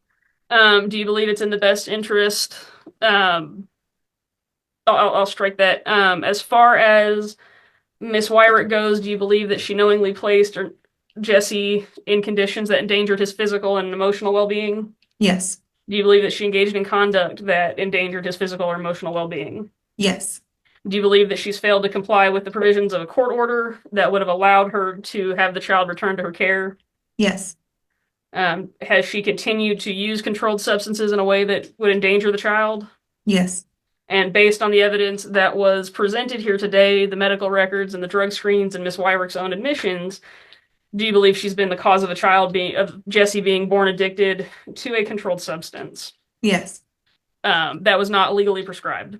Do you believe it's in the best interest? I'll strike that. As far as Miss Wyrick goes, do you believe that she knowingly placed Jesse in conditions that endangered his physical and emotional well-being? Yes. Do you believe that she engaged in conduct that endangered his physical or emotional well-being? Yes. Do you believe that she's failed to comply with the provisions of a court order that would have allowed her to have the child returned to her care? Yes. Has she continued to use controlled substances in a way that would endanger the child? Yes. And based on the evidence that was presented here today, the medical records and the drug screens and Miss Wyrick's own admissions, do you believe she's been the cause of of Jesse being born addicted to a controlled substance? Yes. That was not legally prescribed?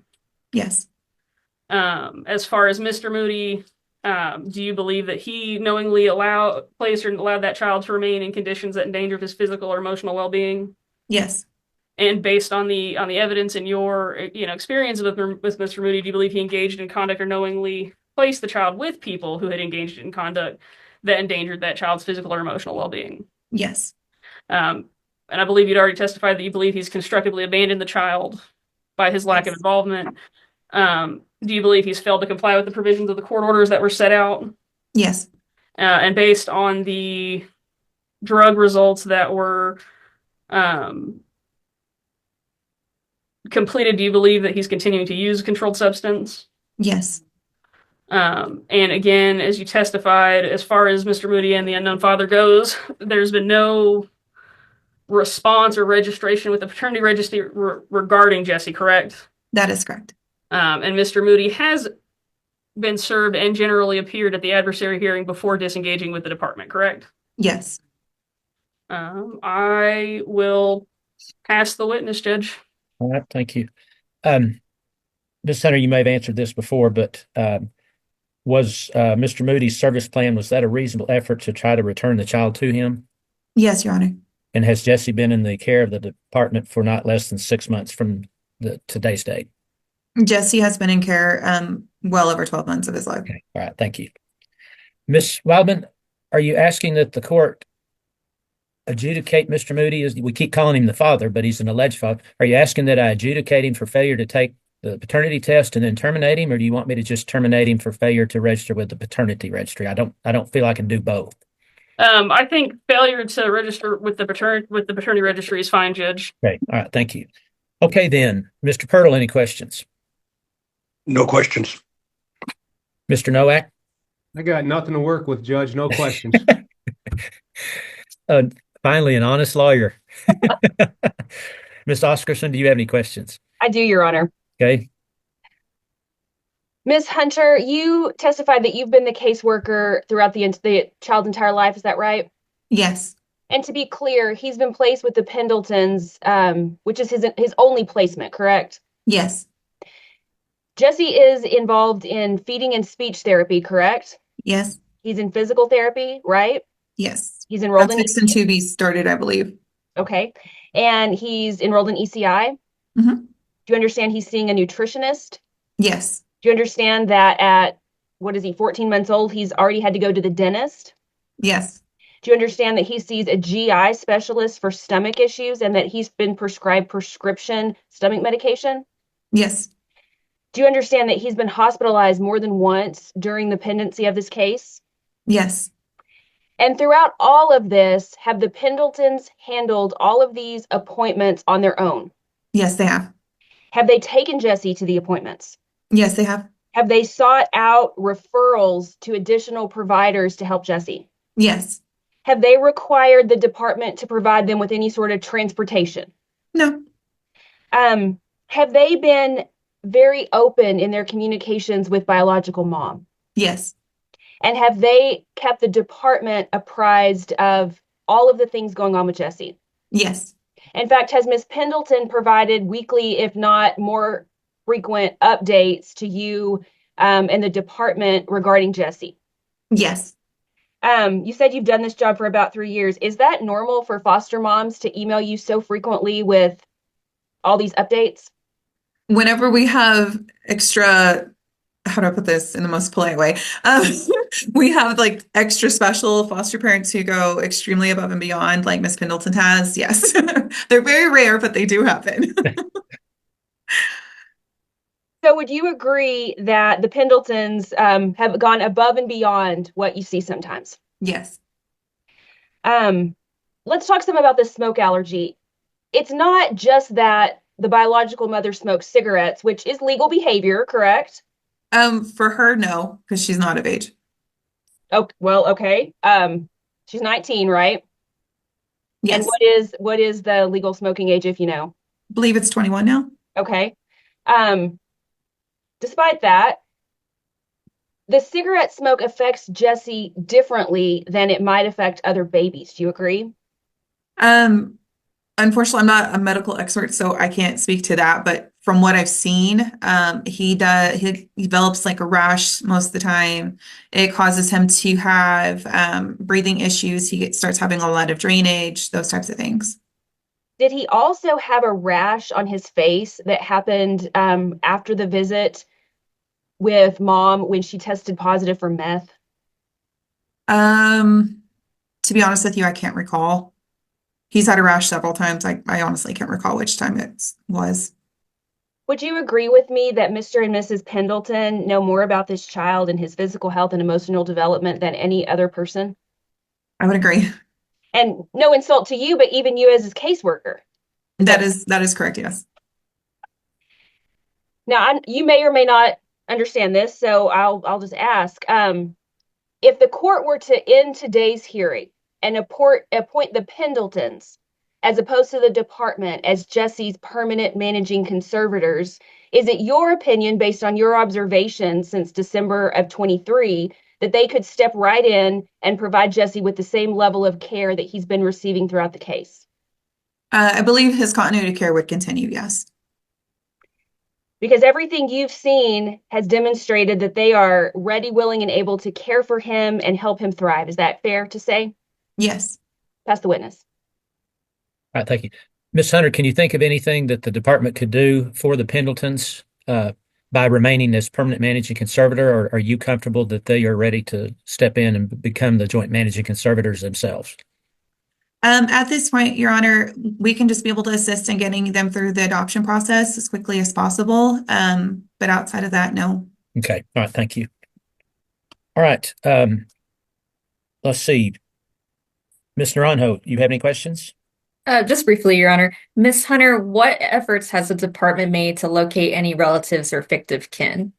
Yes. As far as Mr. Moody, do you believe that he knowingly allowed that child to remain in conditions that endangered his physical or emotional well-being? Yes. And based on the evidence in your experience with Mr. Moody, do you believe he engaged in conduct or knowingly placed the child with people who had engaged in conduct that endangered that child's physical or emotional well-being? Yes. And I believe you'd already testified that you believe he's constructively abandoned the child by his lack of involvement. Do you believe he's failed to comply with the provisions of the court orders that were set out? Yes. And based on the drug results that were completed, do you believe that he's continuing to use a controlled substance? Yes. And again, as you testified, as far as Mr. Moody and the unknown father goes, there's been no response or registration with the paternity registry regarding Jesse, correct? That is correct. And Mr. Moody has been served and generally appeared at the adversary hearing before disengaging with the department, correct? Yes. I will pass the witness, Judge. All right, thank you. Ms. Hunter, you may have answered this before, but was Mr. Moody's service plan, was that a reasonable effort to try to return the child to him? Yes, Your Honor. And has Jesse been in the care of the department for not less than 6 months from today's date? Jesse has been in care well over 12 months of his life. Okay. All right, thank you. Ms. Wildman, are you asking that the court adjudicate Mr. Moody? We keep calling him the father, but he's an alleged father. Are you asking that I adjudicate him for failure to take the paternity test and then terminate him, or do you want me to just terminate him for failure to register with the paternity registry? I don't feel I can do both. I think failure to register with the paternity registry is fine, Judge. Okay. All right. Thank you. Okay, then, Mr. Pirtle, any questions? No questions. Mr. Nowak? I got nothing to work with, Judge. No questions. Uh, Finally, an honest lawyer. Ms. Oscarson, do you have any questions? I do, Your Honor. Okay. Ms. Hunter, you testified that you've been the caseworker throughout the child's entire life. Is that right? Yes. And to be clear, he's been placed with the Pendletons, which is his only placement, correct? Yes. Jesse is involved in feeding and speech therapy, correct? Yes. He's in physical therapy, right? Yes. He's enrolled That's in fixing to be started, I believe. Okay. And he's enrolled in ECI. Mm-hmm. Do you understand he's seeing a nutritionist? Yes. Do you understand that at, 14 months old, he's already had to go to the dentist? Yes. Do you understand that he sees a GI specialist for stomach issues and that he's been prescribed prescription stomach medication? Yes. Do you understand that he's been hospitalized more than once during the pendency of this case? Yes. And throughout all of this, have the Pendletons handled all of these appointments on their own? Yes, they have. Have they taken Jesse to the appointments? Yes, they have. Have they sought out referrals to additional providers to help Jesse? Yes. Have they required the department to provide them with any sort of transportation? No. Have they been very open in their communications with biological mom? Yes. And have they kept the department apprised of all of the things going on with Jesse? Yes. In fact, has Ms. Pendleton provided weekly, if not more frequent updates to you and the department regarding Jesse? Yes. You said you've done this job for about 3 years. Is that normal for foster moms to email you so frequently with all these updates? Whenever we have extra, how do I put this in the most polite way? We have like extra special foster parents who go extremely above and beyond, like Miss Pendleton has. Yes. They're very rare, but they do happen. So would you agree that the Pendletons have gone above and beyond what you see sometimes? Yes. Let's talk some about the smoke allergy. It's not just that the biological mother smokes cigarettes, which is legal behavior, correct? For her, no, because she's not of age. Oh, well, okay. She's 19, right? Yes. And what is the legal smoking age, if you know? I believe it's 21 now. Okay. Despite that, the cigarette smoke affects Jesse differently than it might affect other babies. Do you agree? Unfortunately, I'm not a medical expert, so I can't speak to that. But from what I've seen, he develops like a rash most of the time. It causes him to have breathing issues. He starts having a lot of drainage, those types of things. Did he also have a rash on his face that happened after the visit with mom when she tested positive for meth? To be honest with you, I can't recall. He's had a rash several times. I honestly can't recall which time it was. Would you agree with me that Mr. and Mrs. Pendleton know more about this child and his physical health and emotional development than any other person? I would agree. And no insult to you, but even you as his caseworker. That is correct, yes. Now, you may or may not understand this, so I'll just ask. If the court were to end today's hearing and appoint the Pendletons as opposed to the department as Jesse's permanent managing conservators, is it your opinion, based on your observations since December of 23, that they could step right in and provide Jesse with the same level of care that he's been receiving throughout the case? I believe his continuity care would continue, yes. Because everything you've seen has demonstrated that they are ready, willing, and able to care for him and help him thrive. Is that fair to say? Yes. Pass the witness. All right, thank you. Ms. Hunter, can you think of anything that the department could do for the Pendletons by remaining as permanent managing conservator, or are you comfortable that they are ready to step in and become the joint managing conservators themselves? At this point, Your Honor, we can just be able to assist in getting them through the adoption process as quickly as possible. But outside of that, no. Okay. All right. Thank you. All right. Let's see. Ms. Naranjo, you have any questions? Just briefly, Your Honor. Ms. Hunter, what efforts has the department made to locate any relatives or fictive kin?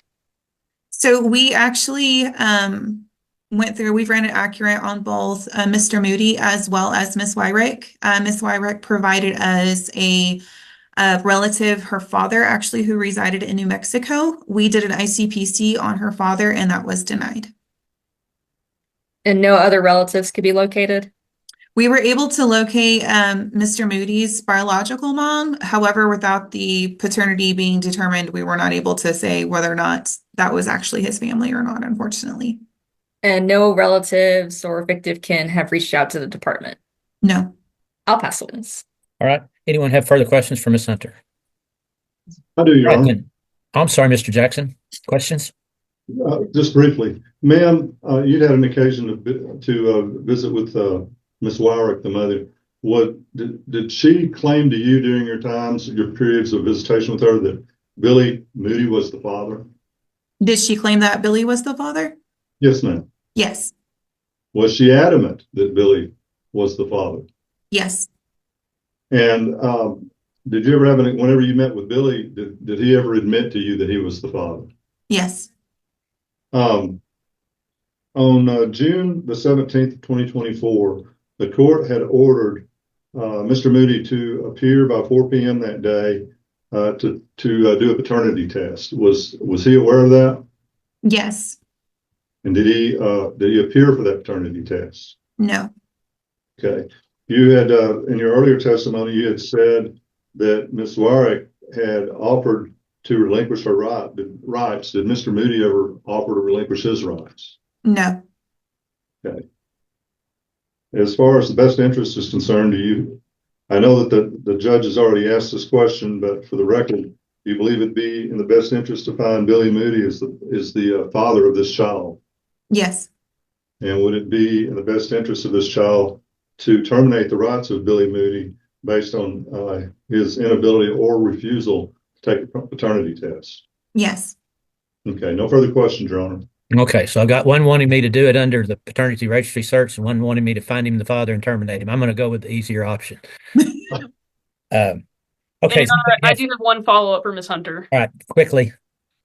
So we actually went through, we've ran it accurate on both Mr. Moody as well as Miss Wyrick. Miss Wyrick provided us a relative, her father actually, who resided in New Mexico. We did an ICPC on her father and that was denied. And no other relatives could be located? We were able to locate Mr. Moody's biological mom. However, without the paternity being determined, we were not able to say whether or not that was actually his family or not, unfortunately. And no relatives or fictive kin have reached out to the department? No. I'll pass the witness. All right. Anyone have further questions for Ms. Hunter? I do, Your All right, Honor. then. I'm sorry, Mr. Jackson. Questions? Just briefly, ma'am, you'd had an occasion to visit with Miss Wyrick, the mother. Did she claim to you during your periods of visitation with her, that Billy Moody was the father? Did she claim that Billy was the father? Yes, ma'am. Yes. Was she adamant that Billy was the father? Yes. And did you ever have whenever you met with Billy, did he ever admit to you that he was the father? Yes. On June the 17th, 2024, the court had ordered Mr. Moody to appear by 4 p.m. that day to do a paternity test. Was he aware of that? Yes. And did he appear for that paternity test? No. Okay. You had in your earlier testimony, you had said that Ms. Wyrick had offered to relinquish her rights. Did Mr. Moody ever offer to relinquish his rights? No. Okay. As far as the best interest is concerned, I know that the judge has already asked this question, but for the record, do you believe it'd be in the best interest to find Billy Moody as the father of this child? Yes. And would it be in the best interest of this child to terminate the rights of Billy Moody based on his inability or refusal to take a paternity test? Yes. Okay, no further questions, Your Honor. Okay, so I got one wanting me to do it under the paternity registry search and one wanting me to find him the father and terminate him. I'm going to go with the easier option. Okay. And I do have one follow-up for Ms. Hunter. All right, quickly.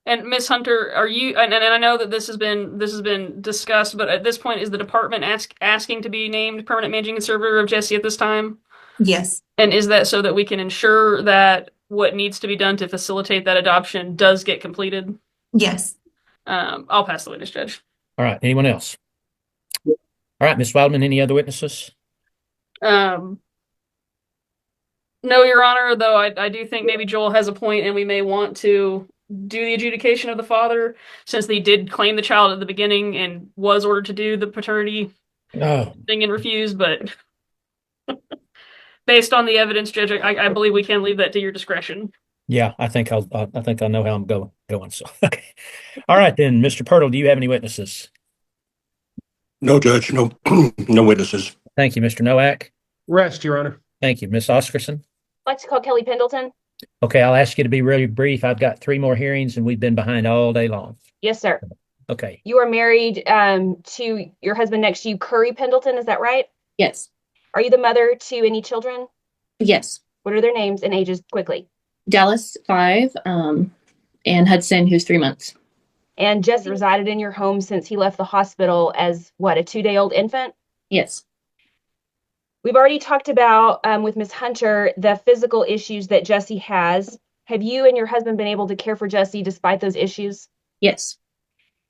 And Ms. Hunter, are you, and I know that this has been discussed, but at this point, is the department asking to be named permanent managing conservator of Jesse at this time? Yes. And is that so that we can ensure that what needs to be done to facilitate that adoption does get completed? Yes. I'll pass the witness, Judge. All right, anyone else? All right, Ms. Wildman, any other witnesses? No, Your Honor, though I do think maybe Joel has a point and we may want to do the adjudication of the father, since they did claim the child at the beginning and was ordered to do the paternity thing and refused, but based on the evidence, Judge, I believe we can leave that to your discretion. Yeah, I think I know how I'm going. So, okay. All right, then, Mr. Pirtle, do you have any witnesses? No, Judge, no, no witnesses. Thank you, Mr. Nowak. Rest, Your Honor. Thank you, Ms. Oscarson. I'd like to call Kelly Pendleton. Okay, I'll ask you to be really brief. I've got 3 more hearings and we've been behind all day long. Yes, sir. Okay. You are married to your husband next to you, Curry Pendleton, is that right? Yes. Are you the mother to any children? Yes. What are their names and ages quickly? Dallas, 5, and Hudson, who's 3 months. And Jesse resided in your home since he left the hospital as what, a 2-day-old infant? Yes. We've already talked about with Ms. Hunter the physical issues that Jesse has. Have you and your husband been able to care for Jesse despite those issues? Yes.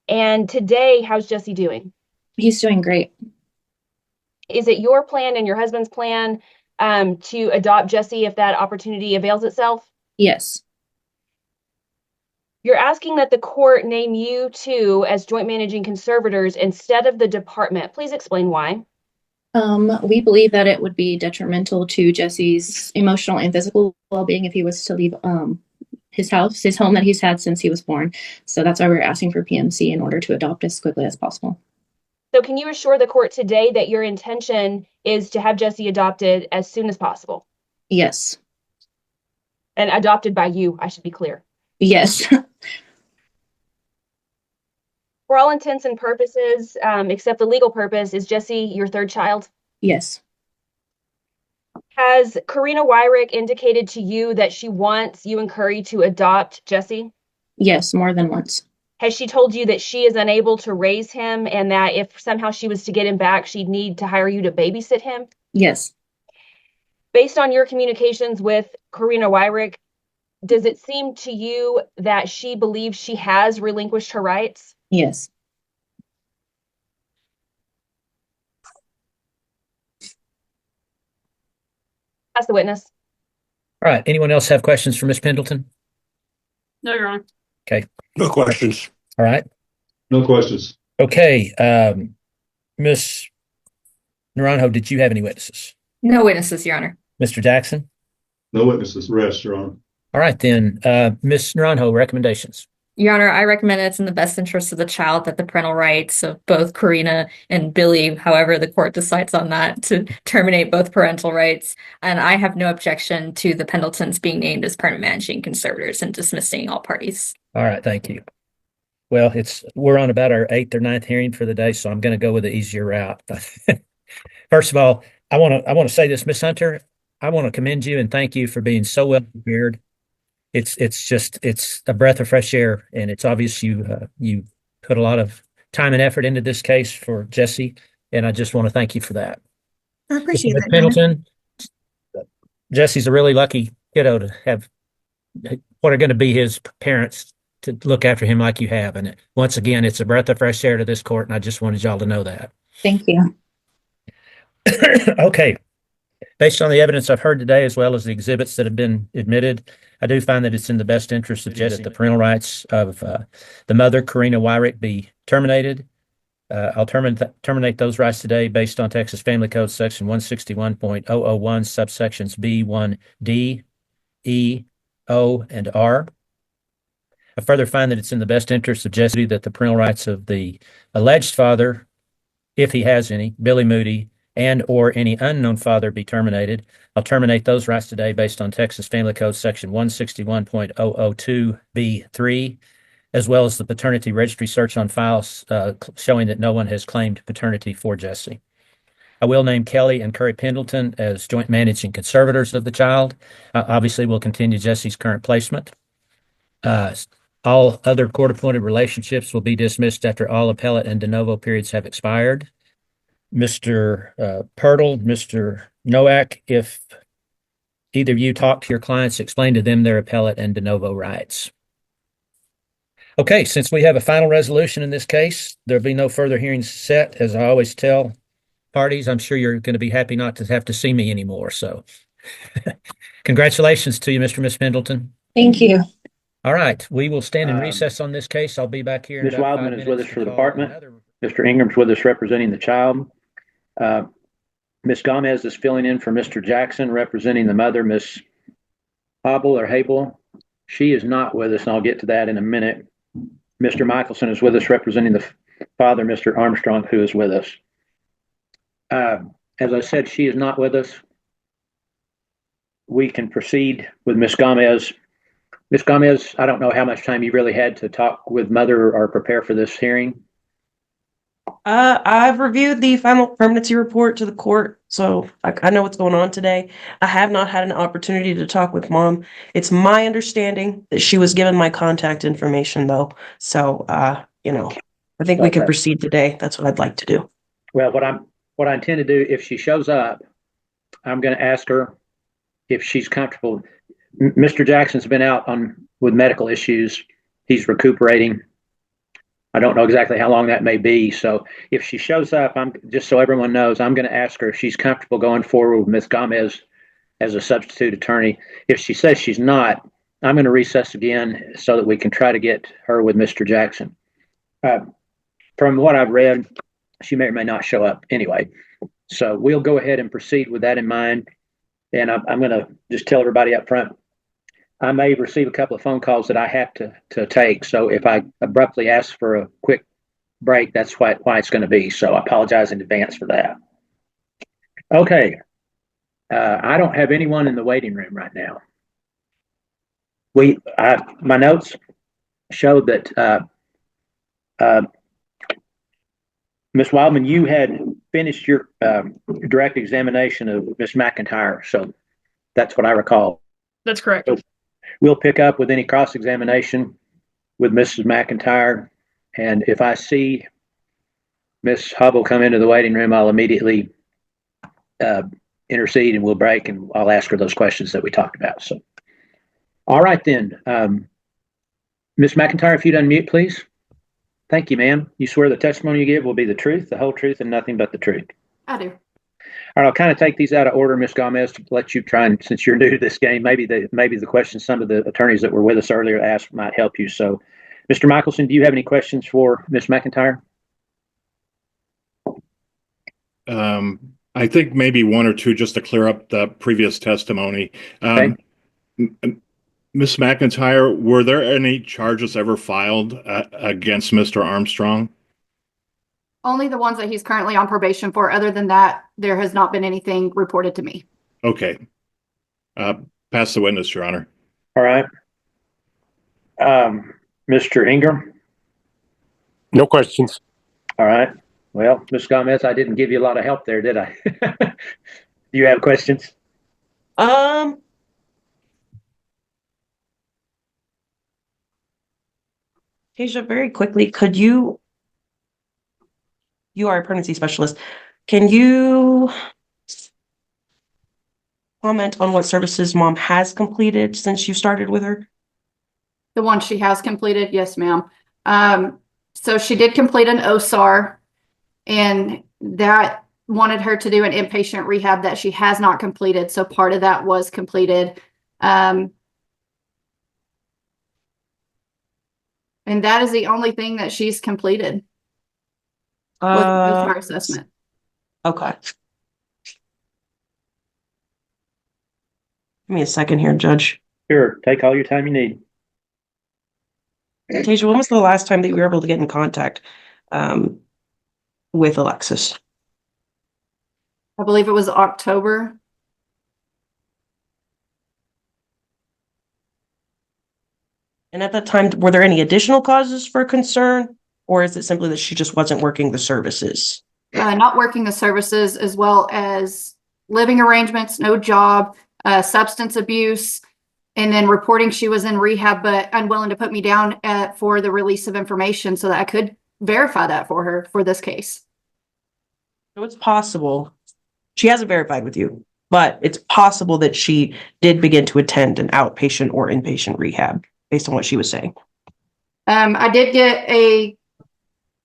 And today, how's Jesse doing? He's doing great. Is it your plan and your husband's plan to adopt Jesse if that opportunity avails itself? Yes. You're asking that the court name you two as joint managing conservators instead of the department. Please explain why. We believe that it would be detrimental to Jesse's emotional and physical well-being if he was to leave his home that he's had since he was born. So that's why we're asking for PMC in order to adopt as quickly as possible. So can you assure the court today that your intention is to have Jesse adopted as soon as possible? Yes. And adopted by you, I should be clear. Yes. For all intents and purposes, except the legal purpose, is Jesse your third child? Yes. Has Karina Wyrick indicated to you that she wants you and Curry to adopt Jesse? Yes, more than once. Has she told you that she is unable to raise him and that if somehow she was to get him back, she'd need to hire you to babysit him? Yes. Based on your communications with Karina Wyrick, does it seem to you that she believes she has relinquished her rights? Yes. That's the witness. All right. Anyone else have questions for Ms. Pendleton? No, Your Honor. Okay. No questions. All right. No questions. Okay. Ms. Naranjo, did you have any witnesses? No witnesses, Your Honor. Mr. Jackson? No witnesses. Rest, Your Honor. All right, then. Ms. Naranjo, recommendations. Your Honor, I recommend it's in the best interest of the child that the parental rights of both Karina and Billy, however the court decides on that, to terminate both parental rights. And I have no objection to the Pendletons being named as permanent managing conservators and dismissing all parties. All right, thank you. Well, we're on about our 8th or 9th hearing for the day, so I'm going to go with the easier route. First of all, I want to say this, Ms. Hunter. I want to commend you and thank you for being so well prepared. It's a breath of fresh air, and it's obvious you put a lot of time and effort into this case for Jesse, and I just want to thank you for that. I appreciate Ms. that. Pendleton, Jesse's a really lucky kiddo to have what are going to be his parents to look after him like you have. And once again, it's a breath of fresh air to this court, and I just wanted y'all to know that. Thank you. Okay. Based on the evidence I've heard today, as well as the exhibits that have been admitted, I do find that it's in the best interest of Jesse that the parental rights of the mother, Karina Wyrick, be terminated. I'll terminate those rights today based on Texas Family Code Section 161.001, subsections B1D, E, O, and R. I further find that it's in the best interest of Jesse that the parental rights of the alleged father, if he has any, Billy Moody, and or any unknown father be terminated. I'll terminate those rights today based on Texas Family Code Section 161.002B3, as well as the paternity registry search on files showing that no one has claimed paternity for Jesse. I will name Kelly and Curry Pendleton as joint managing conservators of the child. Obviously, we'll continue Jesse's current placement. All other court-appointed relationships will be dismissed after all appellate and de novo periods have expired. Mr. Pirtle, Mr. Nowak, if either of you talk to your clients, explain to them their appellate and de novo rights. Okay, since we have a final resolution in this case, there'll be no further hearings set. As I always tell parties, I'm sure you're going to be happy not to have to see me anymore. So congratulations to you, Mr. and Ms. Pendleton. Thank you. All right, we will stand in recess on this case. I'll be back here in Ms. about 5 Wildman minutes is with us to for the call department. another- Mr. Ingram's with us representing the child. Ms. Gomez is filling in for Mr. Jackson, representing the mother, Ms. Hobble or Hable. She is not with us, and I'll get to that in a minute. Mr. Michelson is with us representing the father, Mr. Armstrong, who is with us. As I said, she is not with us. We can proceed with Ms. Gomez. Ms. Gomez, I don't know how much time you really had to talk with mother or prepare for this hearing. I've reviewed the final permanency report to the court, so I know what's going on today. I have not had an opportunity to talk with mom. It's my understanding that she was given my contact information, though. So, I think we can proceed today. That's what I'd like to do. Well, what I intend to do, if she shows up, I'm going to ask her if she's comfortable. Mr. Jackson's been out with medical issues. He's recuperating. I don't know exactly how long that may be. So if she shows up, just so everyone knows, I'm going to ask her if she's comfortable going forward with Ms. Gomez as a substitute attorney. If she says she's not, I'm going to recess again so that we can try to get her with Mr. Jackson. From what I've read, she may or may not show up anyway. So we'll go ahead and proceed with that in mind. And I'm going to just tell everybody up front, I may receive a couple of phone calls that I have to take. So if I abruptly ask for a quick break, that's why it's going to be. So I apologize in advance for that. Okay. I don't have anyone in the waiting room right now. My notes showed that Ms. Wildman, you had finished your direct examination of Ms. McIntyre. So that's what I recall. That's correct. So we'll pick up with any cross-examination with Mrs. McIntyre And if I see Miss Hubble come into the waiting room, I'll immediately intercede and we'll break and I'll ask her those questions that we talked about. So, all right then. Ms. McIntyre, if you'd unmute, please. Thank you, ma'am. You swear the testimony you give will be the truth, the whole truth, and nothing but the truth. I do. All right, I'll kind of take these out of order, Ms. Gomez, to let you try and, since you're new to this game, maybe the questions some of the attorneys that were with us earlier asked might help you. So, Mr. Michelson, do you have any questions for Ms. McIntyre? I think maybe one or two just to clear up the previous testimony. Okay. Ms. McIntyre, were there any charges ever filed against Mr. Armstrong? Only the ones that he's currently on probation for. Other than that, there has not been anything reported to me. Okay. Pass the witness, Your Honor. All right. Mr. Ingram? No questions. All right. Well, Ms. Gomez, I didn't give you a lot of help there, did I? Do you have questions? Tasia, very quickly, could you are a pregnancy specialist, can you comment on what services mom has completed since you started with her? The one she has completed, yes, ma'am. So she did complete an OSAR, and that wanted her to do an inpatient rehab that she has not completed. So part of that was completed. And that is the only thing that she's completed. Was the OSAR assessment. Okay. Give me a second here, Judge. Sure, take all your time you need. Tasia, when was the last time that you were able to get in contact with Alexis? I believe it was October. And at that time, were there any additional causes for concern, or is it simply that she just wasn't working the services? Not working the services, as well as living arrangements, no job, substance abuse, and then reporting she was in rehab, but unwilling to put me down for the release of information so that I could verify that for her for this case. So it's possible, she hasn't verified with you, but it's possible that she did begin to attend an outpatient or inpatient rehab based on what she was saying. I did get a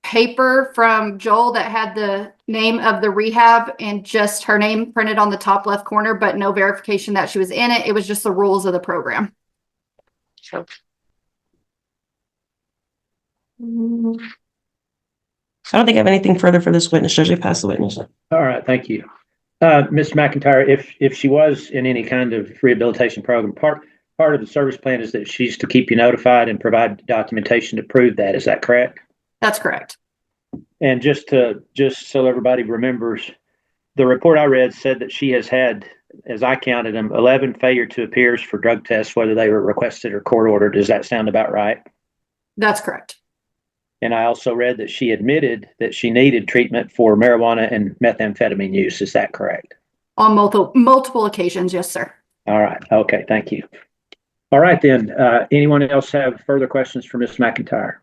paper from Joel that had the name of the rehab and just her name printed on the top left corner, but no verification that she was in it. It was just the rules of the program. Sure. I don't think I have anything further for this witness. Judge, I pass the witness. All right, thank you. Ms. McIntyre, if she was in any kind of rehabilitation program, part of the service plan is that she's to keep you notified and provide documentation to prove that. Is that correct? That's correct. And just so everybody remembers, the report I read said that she has had, as I counted them, 11 failure to appears for drug tests, whether they were requested or court ordered. Does that sound about right? That's correct. And I also read that she admitted that she needed treatment for marijuana and methamphetamine use. Is that correct? On multiple occasions, yes, sir. All right. Okay. Thank you. All right, then. Anyone else have further questions for Ms. McIntyre?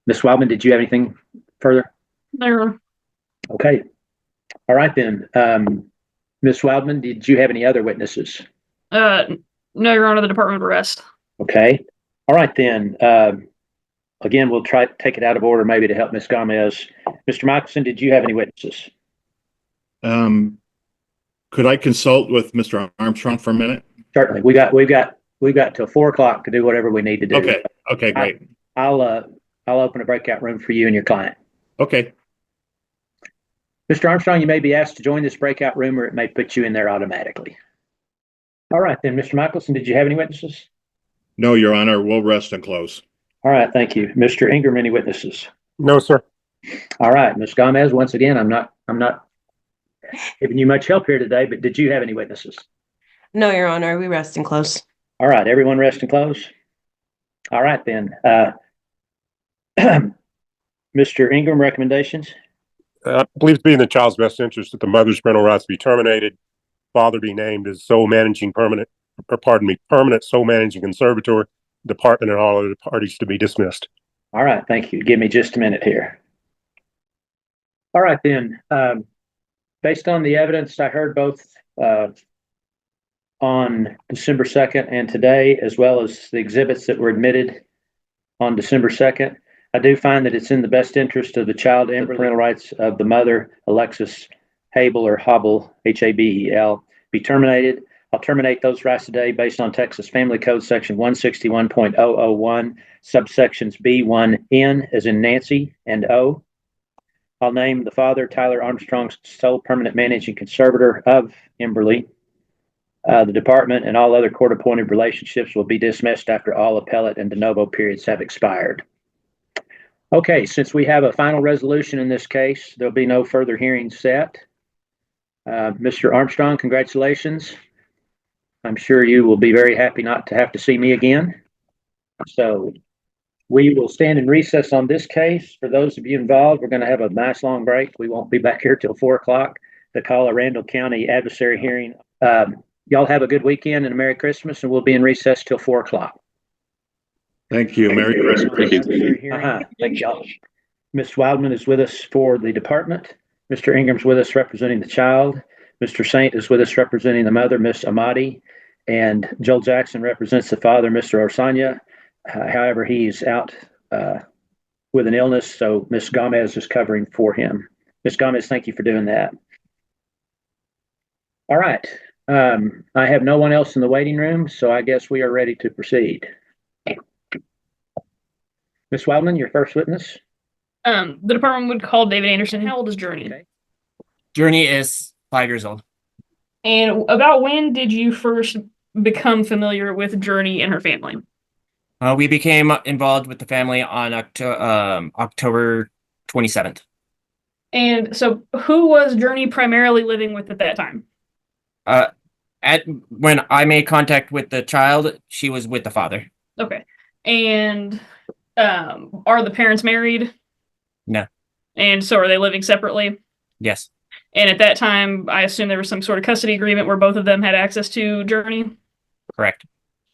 Ms. Wildman, did you have anything further? No. Okay. All right, then. Ms. Wildman, did you have any other witnesses? No, Your Honor, the Department of Arrest. Okay. All right, then. Again, we'll try to take it out of order maybe to help Ms. Gomez. Mr. Michelson, did you have any witnesses? Could I consult with Mr. Armstrong for a minute? Certainly. We've got till 4 o'clock to do whatever we need to do. Okay. Okay, great. I'll open a breakout room for you and your client. Okay. Mr. Armstrong, you may be asked to join this breakout room or it may put you in there automatically. All right, then. Mr. Michelson, did you have any witnesses? No, Your Honor. We'll rest and close. All right, thank you. Mr. Ingram, any witnesses? No, sir. All right, Ms. Gomez, once again, I'm not giving you much help here today, but did you have any witnesses? No, Your Honor. We rest and close. All right, everyone rest and close. All right, then. Mr. Ingram, recommendations? I believe to be in the child's best interest that the mother's parental rights be terminated, father be named as permanent sole managing conservator, department and all other parties to be dismissed. All right, thank you. Give me just a minute here. All right, then. Based on the evidence I heard both on December 2nd and today, as well as the exhibits that were admitted on December 2nd, I do find that it's in the best interest of the child and parental rights of the mother, Alexis Habel or Hobel, Habel, be terminated. I'll terminate those rights today based on Texas Family Code Section 161.001, subsections B1N, as in Nancy, and O. I'll name the father, Tyler Armstrong, sole permanent managing conservator of Emberley. The department and all other court-appointed relationships will be dismissed after all appellate and de novo periods have expired. Okay, since we have a final resolution in this case, there'll be no further hearings set. Mr. Armstrong, congratulations. I'm sure you will be very happy not to have to see me again. So we will stand in recess on this case. For those of you involved, we're going to have a nice long break. We won't be back here till 4 o'clock to call a Randall County adversary hearing. Y'all have a good weekend and a Merry Christmas, and we'll be in recess till 4 o'clock. Thank you. Merry Christmas. Thank y'all. Ms. Wildman is with us for the department. Mr. Ingram's with us representing the child. Mr. Saint is with us representing the mother, Miss Amati, and Joel Jackson represents the father, Mr. Orsanya. However, he's out with an illness, so Miss Gomez is covering for him. Miss Gomez, thank you for doing that. All right. I have no one else in the waiting room, so I guess we are ready to proceed. Ms. Wildman, your first witness. The department would call David Anderson. How old is Journey? Okay. Journey is 5 years old. And about when did you first become familiar with Journey and her family? We became involved with the family on October 27th. And so who was Journey primarily living with at that time? When I made contact with the child, she was with the father. Okay. And are the parents married? No. And so are they living separately? Yes. And at that time, I assume there was some sort of custody agreement where both of them had access to Journey? Correct.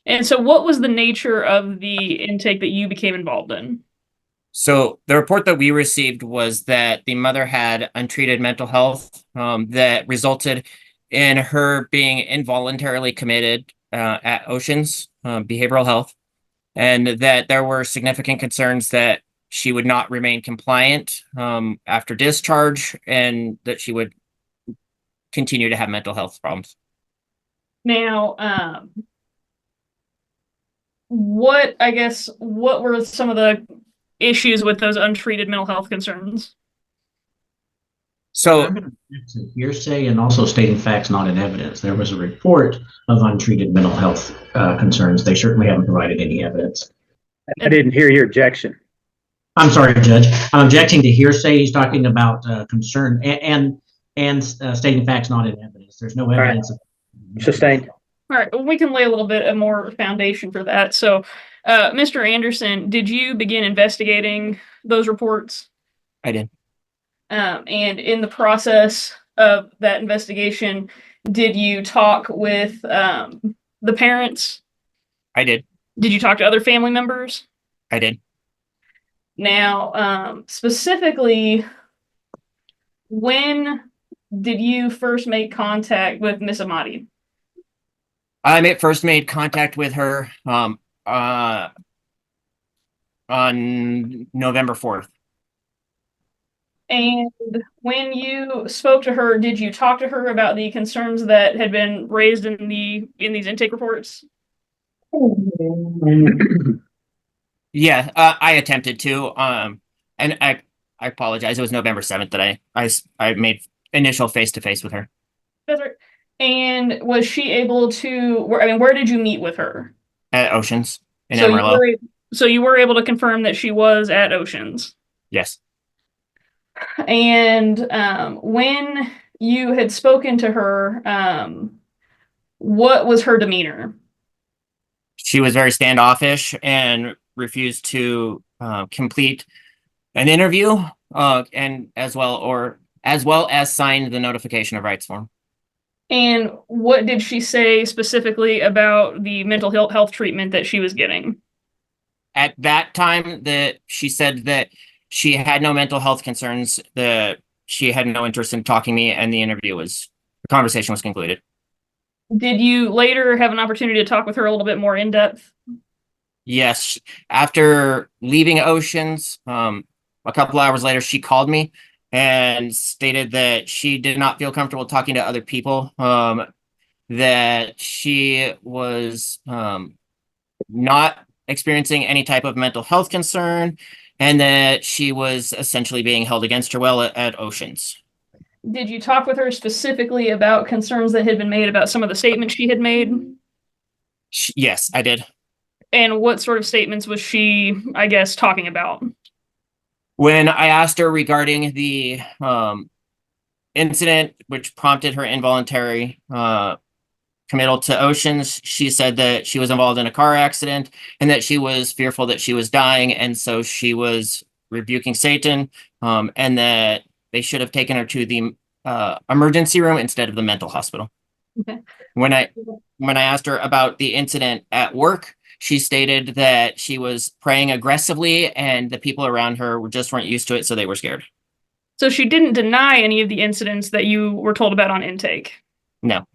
And so what was the nature of the intake that you became involved in? So the report that we received was that the mother had untreated mental health that resulted in her being involuntarily committed at Oceans Behavioral Health, and that there were significant concerns that she would not remain compliant after discharge, and that she would continue to have mental health problems. Now, what were some of the issues with those untreated mental health concerns? So I'm going to hearsay and also stating facts not in evidence. There was a report of untreated mental health concerns. They certainly haven't provided any evidence. I didn't hear your objection. I'm sorry, Judge. I'm objecting to hearsay. He's talking about concern and stating facts not in evidence. There's no evidence. Right. Sustained. All right, we can lay a little bit of more foundation for that. So, Mr. Anderson, did you begin investigating those reports? I did. And in the process of that investigation, did you talk with the parents? I did. Did you talk to other family members? I did. Now, specifically, when did you first make contact with Miss Amati? I first made contact with her on November 4th. And when you spoke to her, did you talk to her about the concerns that had been raised in these intake reports? Yeah, I attempted to. And I apologize. It was November 7th that I made initial face-to-face with her. That's right. And was she able to? Where did you meet with her? At Oceans in Amarillo. So you were able to confirm that she was at Oceans. Yes. And when you had spoken to her, what was her demeanor? She was very standoffish and refused to complete an interview, and as well as sign the notification of rights form. And what did she say specifically about the mental health treatment that she was getting? at that time that she said that she had no mental health concerns, that she had no interest in talking to me, and the conversation was concluded. Did you later have an opportunity to talk with her a little bit more in depth? Yes. After leaving Oceans, a couple hours later, she called me and stated that she did not feel comfortable talking to other people, that she was not experiencing any type of mental health concern, and that she was essentially being held against her will at Oceans. Did you talk with her specifically about concerns that had been made about some of the statements she had made? Yes, I did. And what sort of statements was she, I guess, talking about? When I asked her regarding the incident which prompted her involuntary committal to Oceans, she said that she was involved in a car accident and that she was fearful that she was dying, and so she was rebuking Satan, and that they should have taken her to the emergency room instead of the mental hospital. Okay. When I asked her about the incident at work, she stated that she was praying aggressively and the people around her weren't used to it, so they were scared. So she didn't deny any of the incidents that you were told about on intake? No.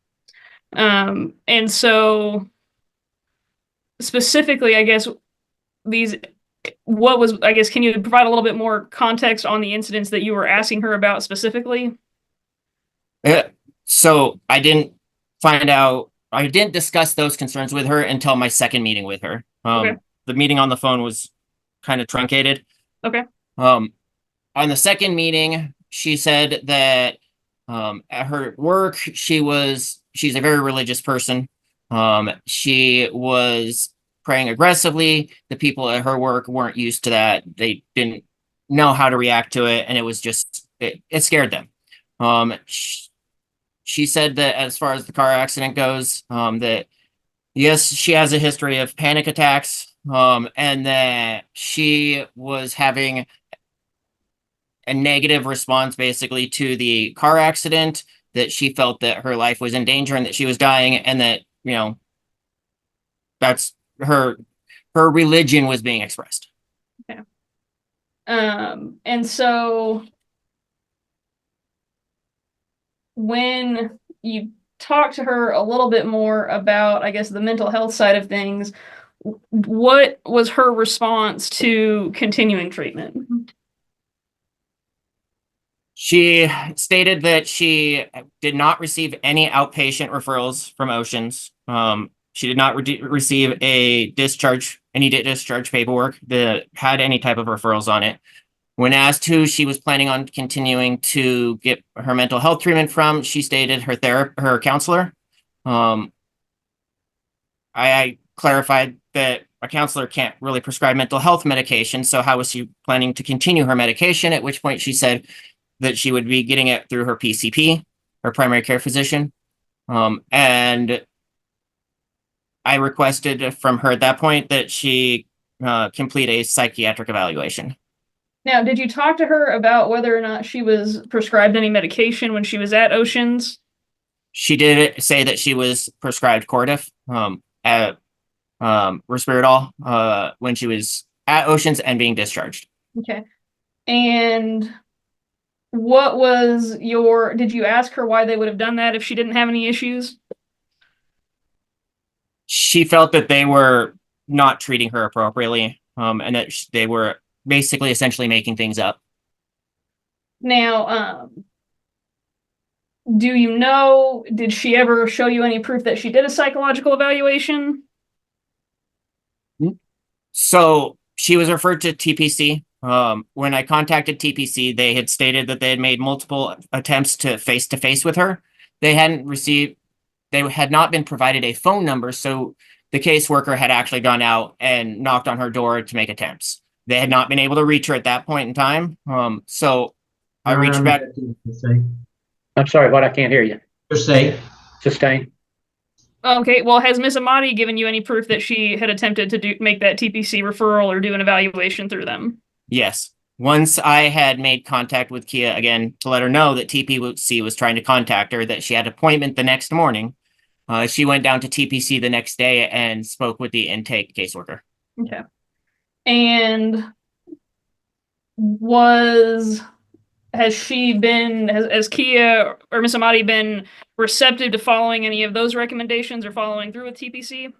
And so specifically, I guess, can you provide a little bit more context on the incidents that you were asking her about specifically? So I didn't discuss those concerns with her until my second meeting with her. Okay. The meeting on the phone was kind of truncated. Okay. On the second meeting, she said that at her work, she's a very religious person. She was praying aggressively. The people at her work weren't used to that. They didn't know how to react to it, and it was just, it scared them. She said that as far as the car accident goes, that yes, she has a history of panic attacks, and that she was having a negative response basically to the car accident, that she felt that her life was in danger and that she was dying, and that, that's her religion was being expressed. Okay. And so when you talk to her a little bit more about, I guess, the mental health side of things, what was her response to continuing treatment? She stated that she did not receive any outpatient referrals from Oceans. She did not receive any discharge paperwork that had any type of referrals on it. When asked who she was planning on continuing to get her mental health treatment from, she stated her counselor. I clarified that a counselor can't really prescribe mental health medication, so how was she planning to continue her medication? At which point she said that she would be getting it through her PCP, her primary care physician. And I requested from her at that point that she complete a psychiatric evaluation. Now, did you talk to her about whether or not she was prescribed any medication when she was at Oceans? She did say that she was prescribed Cordiff, Risperdal, when she was at Oceans and being discharged. Okay. And did you ask her why they would have done that if she didn't have any issues? She felt that they were not treating her appropriately, and that they were basically essentially making things up. Now, did she ever show you any proof that she did a psychological evaluation? So she was referred to TPC. When I contacted TPC, they had stated that they had made multiple attempts to face with her. They had not been provided a phone number, so the caseworker had actually gone out and knocked on her door to make attempts. They had not been able to reach her at that point in time. So I reached back. I'm sorry, what? I can't hear you. Sustain. Okay, well, has Ms. Amati given you any proof that she had attempted to make that TPC referral or do an evaluation through them? Yes. Once I had made contact with Kia again to let her know that TPC was trying to contact her, that she had an appointment the next morning, she went down to TPC the next day and spoke with the intake caseworker. Okay. And has Kia or Miss Amati been receptive to following any of those recommendations or following through with TPC?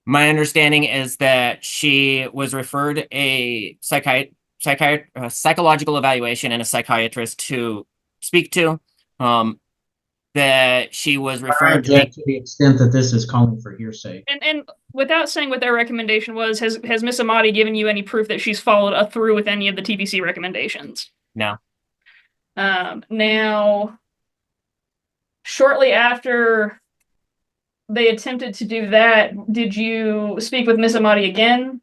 My understanding is that she was referred a psychological evaluation and a psychiatrist to speak to. That she was I referred object to the extent that this is calling for hearsay. And without saying what their recommendation was, has Miss Amati given you any proof that she's followed through with any of the TPC recommendations? No. Now, shortly after they attempted to do that, did you speak with Miss Amati again?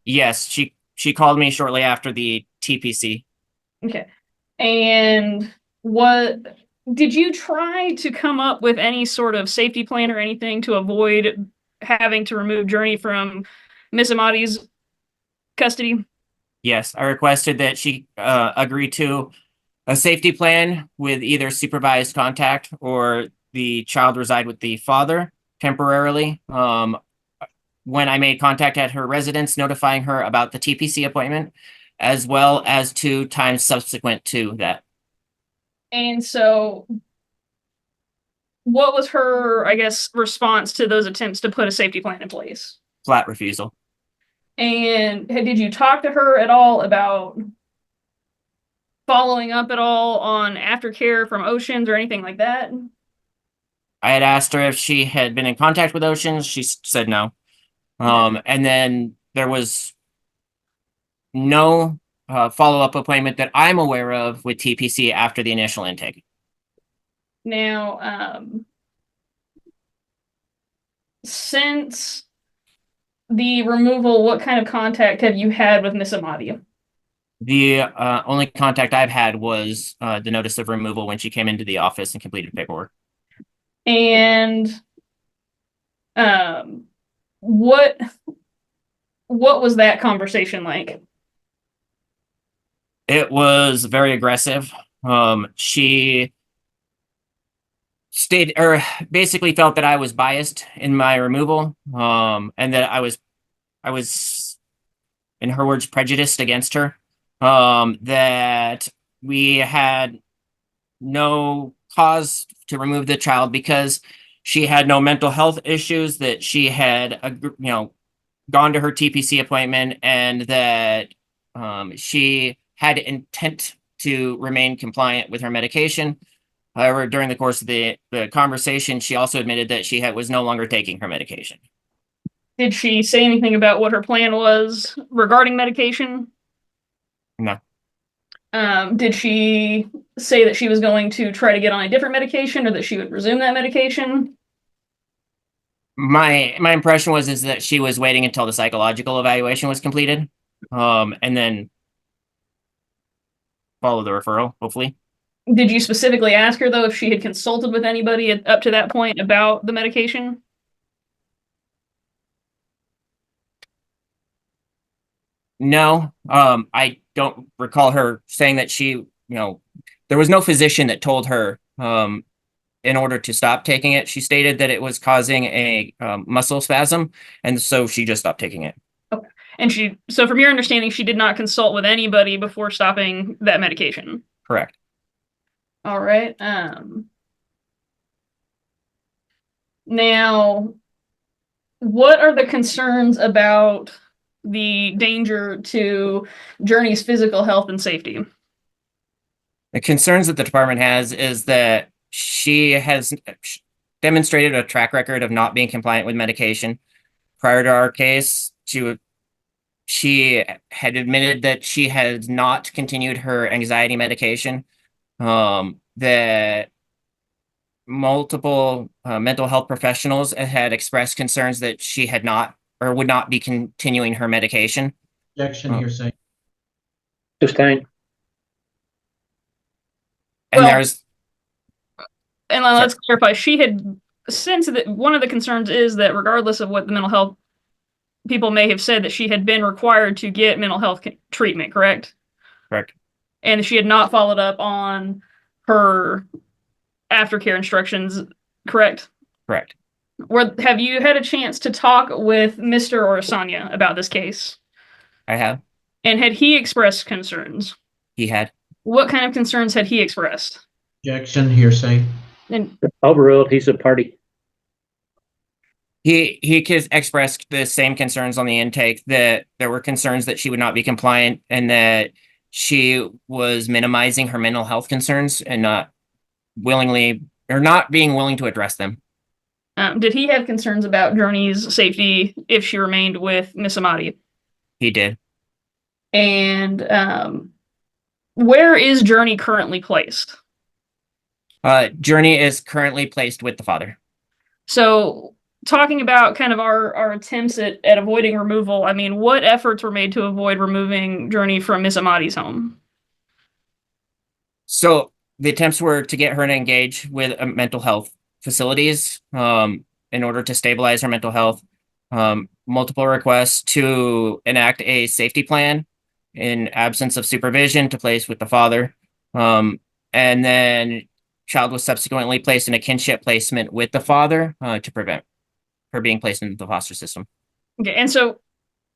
Yes, she called me shortly after the TPC. Okay. And what did you try to come up with any sort of safety plan or anything to avoid having to remove Journey from Miss Amati's custody? Yes, I requested that she agree to a safety plan with either supervised contact or the child reside with the father temporarily. When I made contact at her residence, notifying her about the TPC appointment, as well as 2 times subsequent to that. And so, what was her, I guess, response to those attempts to put a safety plan in place? Flat refusal. And did you talk to her at all about following up at all on aftercare from Oceans or anything like that? I had asked her if she had been in contact with Oceans. She said no. And then there was no follow-up appointment that I'm aware of with TPC after the initial intake. Now, since the removal, what kind of contact have you had with Miss Amati? The only contact I've had was the notice of removal when she came into the office and completed paperwork. And what was that conversation like? It was very aggressive. She stated or basically felt that I was biased in my removal, and that I was, in her words, prejudiced against her. That we had no cause to remove the child because she had no mental health issues, that she had, gone to her TPC appointment, and that she had intent to remain compliant with her medication. However, during the course of the conversation, she also admitted that she was no longer taking her medication. Did she say anything about what her plan was regarding medication? No. Did she say that she was going to try to get on a different medication or that she would resume that medication? My impression is that she was waiting until the psychological evaluation was completed, and then follow the referral, hopefully. Did you specifically ask her, though, if she had consulted with anybody up to that point about the medication? No, I don't recall her saying that she, there was no physician that told her in order to stop taking it. She stated that it was causing a muscle spasm, and so she just stopped taking it. Okay. And so from your understanding, she did not consult with anybody before stopping that medication? Correct. All right. Now, what are the concerns about the danger to Journey's physical health and safety? The concerns that the department has is that she has demonstrated a track record of not being compliant with medication. Prior to our case, she had admitted that she had not continued her anxiety medication, that multiple mental health professionals had expressed concerns that she had not or would not be continuing her medication. Objection, hearsay. Sustained. And Well, and let's clarify, she had since that one of the concerns is that regardless of what the mental health people may have said, that she had been required to get mental health treatment, correct? Correct. And she had not followed up on her aftercare instructions, correct? Correct. Have you had a chance to talk with Mr. Orsanya about this case? I have. And had he expressed concerns? He had. What kind of concerns had he expressed? Objection, hearsay. And Overruled. He's a party. He expressed the same concerns on the intake, that there were concerns that she would not be compliant and that she was minimizing her mental health concerns and not being willing to address them. Did he have concerns about Journey's safety if she remained with Miss Amati? He did. And where is Journey currently placed? Journey is currently placed with the father. So, talking about kind of our attempts at avoiding removal, I mean, what efforts were made to avoid removing Journey from Miss Amati's home? So the attempts were to get her to engage with mental health facilities in order to stabilize her mental health. Multiple requests to enact a safety plan in absence of supervision to place with the father. And then child was subsequently placed in a kinship placement with the father to prevent her being placed into the foster system. Okay, and so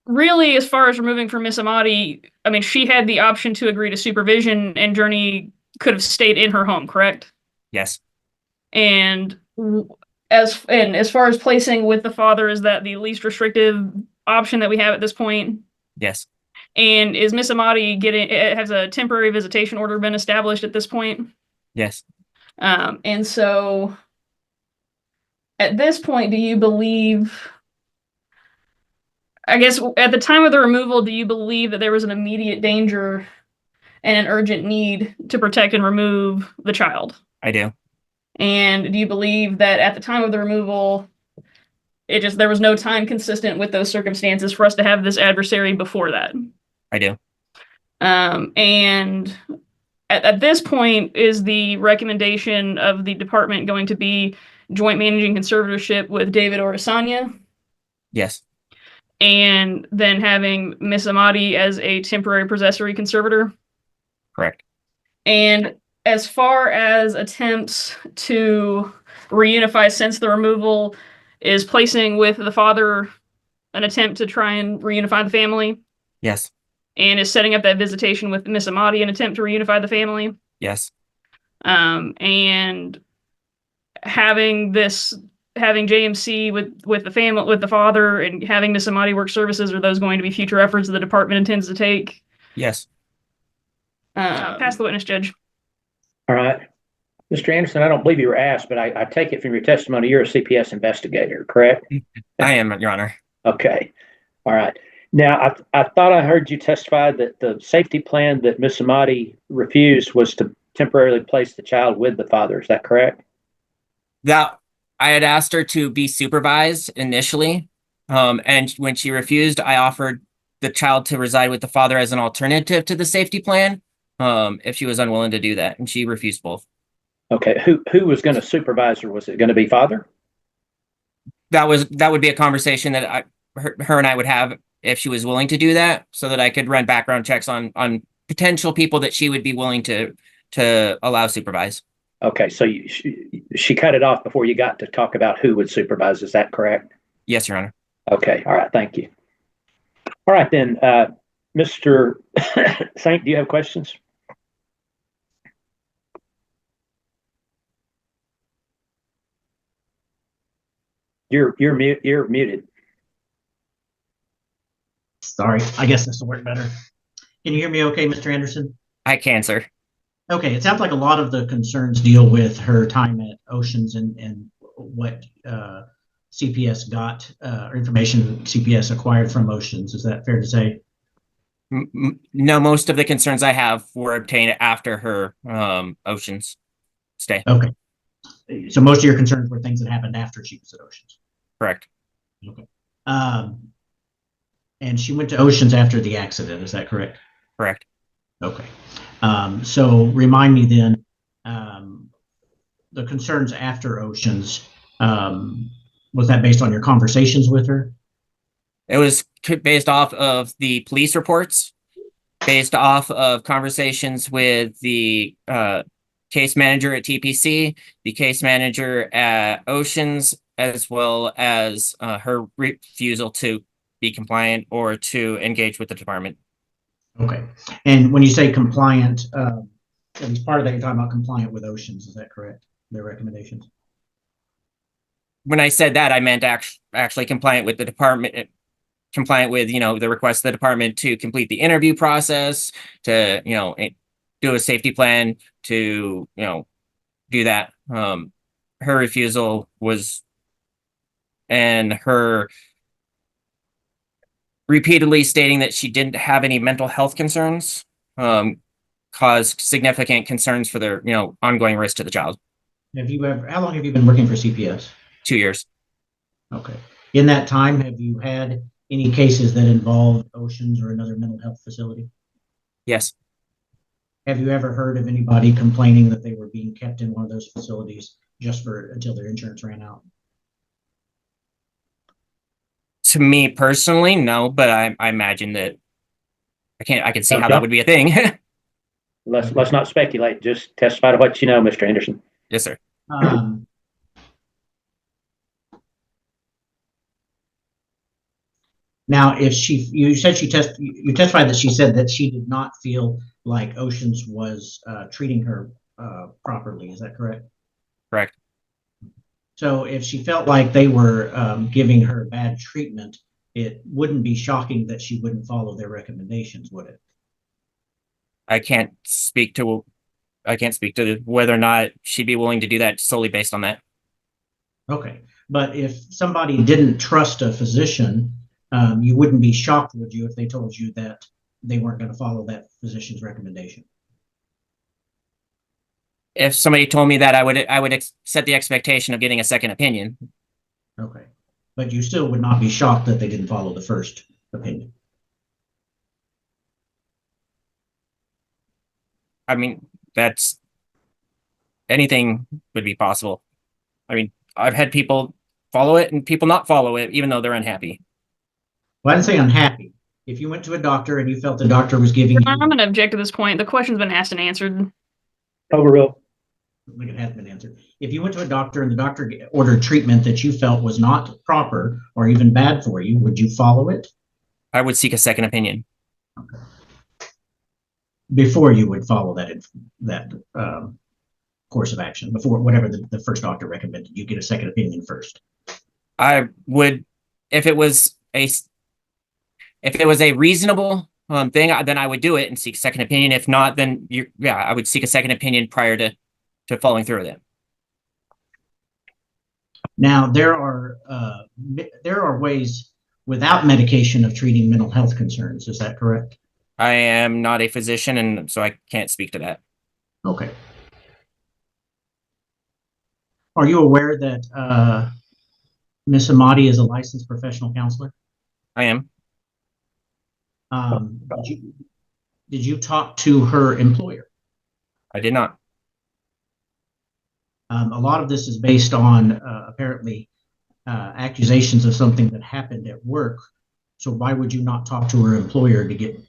really, as far as removing from Miss Amati, I mean, she had the option to agree to supervision, and Journey could have stayed in her home, correct? Yes. And as far as placing with the father, is that the least restrictive option that we have at this point? Yes. And is Miss Amati has a temporary visitation order been established at this point? Yes. And so at this point, do you believe, I guess at the time of the removal, do you believe that there was an immediate danger and an urgent need to protect and remove the child? I do. And do you believe that at the time of the removal, there was no time consistent with those circumstances for us to have this adversary before that? I do. And at this point, is the recommendation of the department going to be joint managing conservatorship with David Orsanya? Yes. And then having Miss Amati as a temporary possessory conservator? Correct. And as far as attempts to reunify since the removal, is placing with the father an attempt to try and reunify the family? Yes. And is setting up that visitation with Miss Amati an attempt to reunify the family? Yes. And having JMC with the family, with the father, and having Miss Amati work services, are those going to be future efforts the department intends to take? Yes. Pass the witness, Judge. All right. Mr. Anderson, I don't believe you were asked, but I take it from your testimony you're a CPS investigator, correct? I am, Your Honor. Okay. All right. Now, I thought I heard you testify that the safety plan that Miss Amati refused was to temporarily place the child with the father. Is that correct? That I had asked her to be supervised initially, and when she refused, I offered the child to reside with the father as an alternative to the safety plan, if she was unwilling to do that, and she refused both. Okay. Who was going to supervise her? Was it going to be father? That would be a conversation that her and I would have if she was willing to do that, so that I could run background checks on potential people that she would be willing to allow supervise. Okay, so she cut it off before you got to talk about who would supervise. Is that correct? Yes, Your Honor. Okay, all right, thank you. All right then, Mr. Saint, do you have questions? You're muted. Sorry, I guess this will work better. Can you hear me okay, Mr. Anderson? I can, sir. Okay, it sounds like a lot of the concerns deal with her time at Oceans and what CPS got, or information CPS acquired from Oceans. Is that fair to say? No, most of the concerns I have were obtained after her Oceans stay. Okay. So most of your concerns were things that happened after she was at Oceans. Correct. Okay. And she went to Oceans after the accident. Is that correct? Correct. Okay. So remind me then, the concerns after Oceans, was that based on your conversations with her? It was based off of the police reports, based off of conversations with the case manager at TPC, the case manager at Oceans, as well as her refusal to be compliant or to engage with the department. Okay. And when you say compliant, at least part of that, you're talking about compliant with Oceans, is that correct? Their recommendations? When I said that, I meant actually compliant with the department, compliant with, the request of the department to complete the interview process, to, do a safety plan, to, do that. Her refusal was, and her repeatedly stating that she didn't have any mental health concerns, caused significant concerns for their, ongoing risk to the child. How long have you been working for CPS? 2 years. Okay. In that time, have you had any cases that involved Oceans or another mental health facility? Yes. Have you ever heard of anybody complaining that they were being kept in one of those facilities just until their insurance ran out? To me personally, no, but I imagine that I can see how that would be a thing. Let's not speculate. Just testify to what you know, Mr. Anderson. Yes, sir. Now, if you testified that she said that she did not feel like Oceans was treating her properly. Is that correct? Correct. So if she felt like they were giving her bad treatment, it wouldn't be shocking that she wouldn't follow their recommendations, would it? I can't speak to whether or not she'd be willing to do that solely based on that. Okay. But if somebody didn't trust a physician, you wouldn't be shocked, would you, if they told you that they weren't going to follow that physician's recommendation? If somebody told me that, I would set the expectation of getting a second opinion. Okay. But you still would not be shocked that they didn't follow the first opinion. I mean, anything would be possible. I mean, I've had people follow it and people not follow it, even though they're unhappy. Well, I didn't say unhappy. If you went to a doctor and you felt the doctor was giving you... I'm going to object to this point. The question's been asked and answered. Overruled. Like it has been answered. If you went to a doctor and the doctor ordered treatment that you felt was not proper or even bad for you, would you follow it? I would seek a second opinion. Okay. Before you would follow that course of action, before whatever the first doctor recommended, you get a second opinion first. I would, if it was a reasonable thing, then I would do it and seek a second opinion. If not, then I would seek a second opinion prior to following through with it. Now, there are ways without medication of treating mental health concerns. Is that correct? I am not a physician, and so I can't speak to that. Okay. Are you aware that Ms. Amati is a licensed professional counselor? I am. Did you talk to her employer? I did not. A lot of this is based on apparently accusations of something that happened at work. So why would you not talk to her employer to get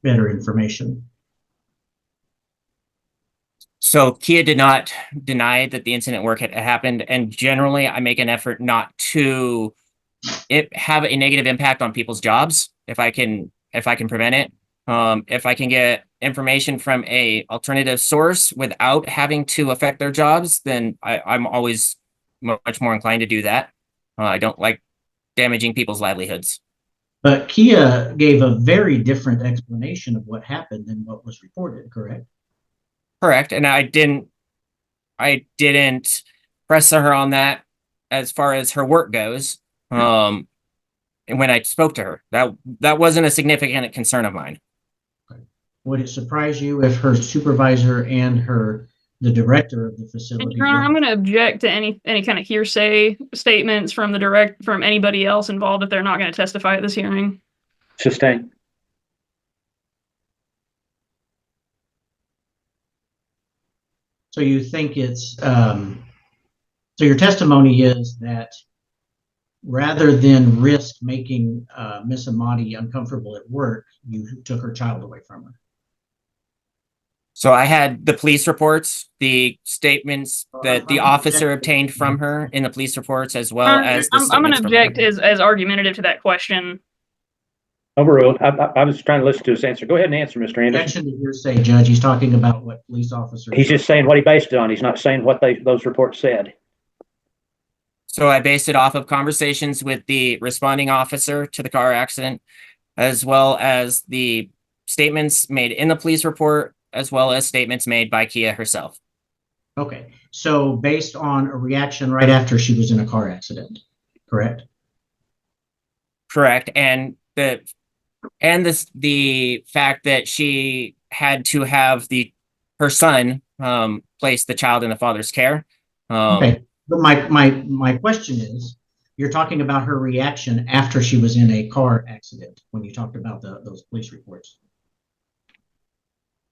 better information? So Kia did not deny that the incident at work had happened, and generally I make an effort not to have a negative impact on people's jobs if I can prevent it. If I can get information from a alternative source without having to affect their jobs, then I'm always much more inclined to do that. I don't like damaging people's livelihoods. But Kia gave a very different explanation of what happened than what was reported, correct? Correct. And I didn't press her on that as far as her work goes. And when I spoke to her, that wasn't a significant concern of mine. Would it surprise you if her supervisor and the director of the facility? Your Honor, I'm going to object to any kind of hearsay statements from anybody else involved if they're not going to testify at this hearing. Sustained. So you think it's so your testimony is that rather than risk making Miss Amati uncomfortable at work, you took her child away from her. So I had the police reports, the statements that the officer obtained from her in the police reports, as well as the I'm going to statements from her. object as argumentative to that question. Overruled. I was trying to listen to his answer. Go ahead and answer, Mr. Anderson. Objection to hearsay, Judge. He's talking about what police officers. He's just saying what he based it on. He's not saying what those reports said. So I based it off of conversations with the responding officer to the car accident, as well as the statements made in the police report, as well as statements made by Kia herself. Okay, so based on a reaction right after she was in a car accident, correct? Correct, and the fact that she had to have her son place the child in the father's care. Okay, but my question is, you're talking about her reaction after she was in a car accident when you talked about those police reports.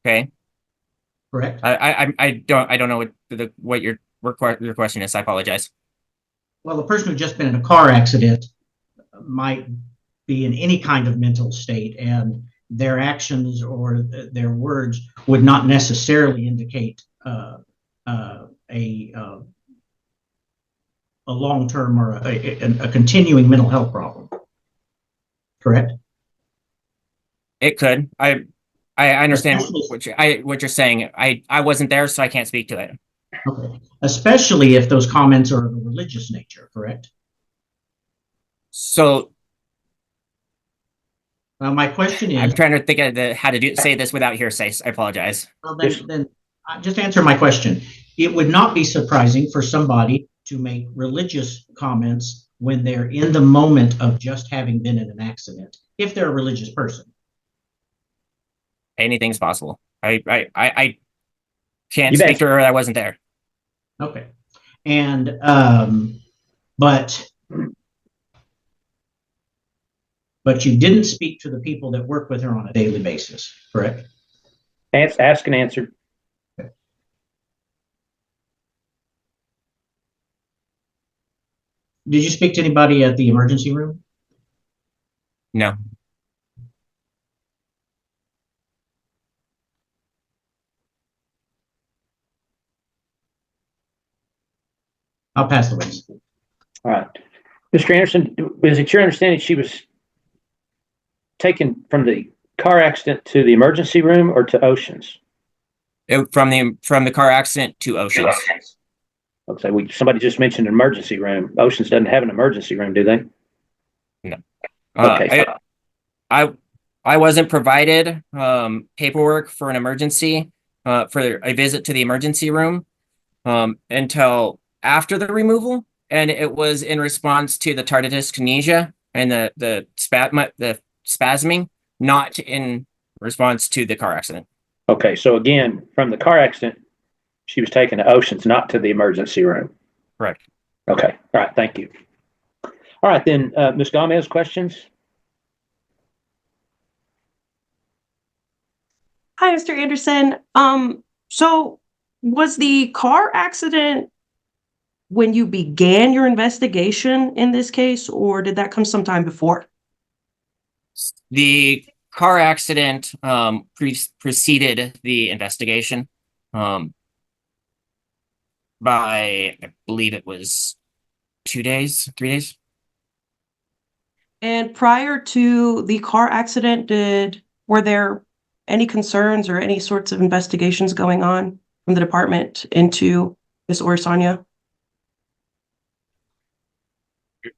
Okay. Correct. I don't know what your question is. I apologize. Well, the person who just been in a car accident might be in any kind of mental state, and their actions or their words would not necessarily indicate a long-term or a continuing mental health problem. Correct. It could. I understand what you're saying. I wasn't there, so I can't speak to it. Okay. Especially if those comments are of a religious nature, correct? So my question is, I'm trying to think of how to say this without hearsay. I apologize. Well, then just answer my question. It would not be surprising for somebody to make religious comments when they're in the moment of just having been in an accident, if they're a religious person. Anything's possible. I can't speak to her. I wasn't there. Okay. And but you didn't speak to the people that work with her on a daily basis, correct? Ask and answer. Okay. Did you speak to anybody at the emergency room? No. I'll pass the witness. All right. Mr. Anderson, is it your understanding she was taken from the car accident to the emergency room or to Oceans? From the car accident to Oceans. Okay, somebody just mentioned an emergency room. Oceans doesn't have an emergency room, do they? No. Okay. I wasn't provided paperwork for an emergency for a visit to the emergency room until after the removal, and it was in response to the tardive dyskinesia and the spasming, not in response to the car accident. Okay, so again, from the car accident, she was taken to Oceans, not to the emergency room. Correct. Okay. All right. Thank you. All right, then, Ms. Gomez, questions? Hi, Mr. Anderson. So was the car accident when you began your investigation in this case, or did that come sometime before? The car accident preceded the investigation by, I believe it was 2 days, 3 days. And prior to the car accident, were there any concerns or any sorts of investigations going on from the department into Ms. Orsanya?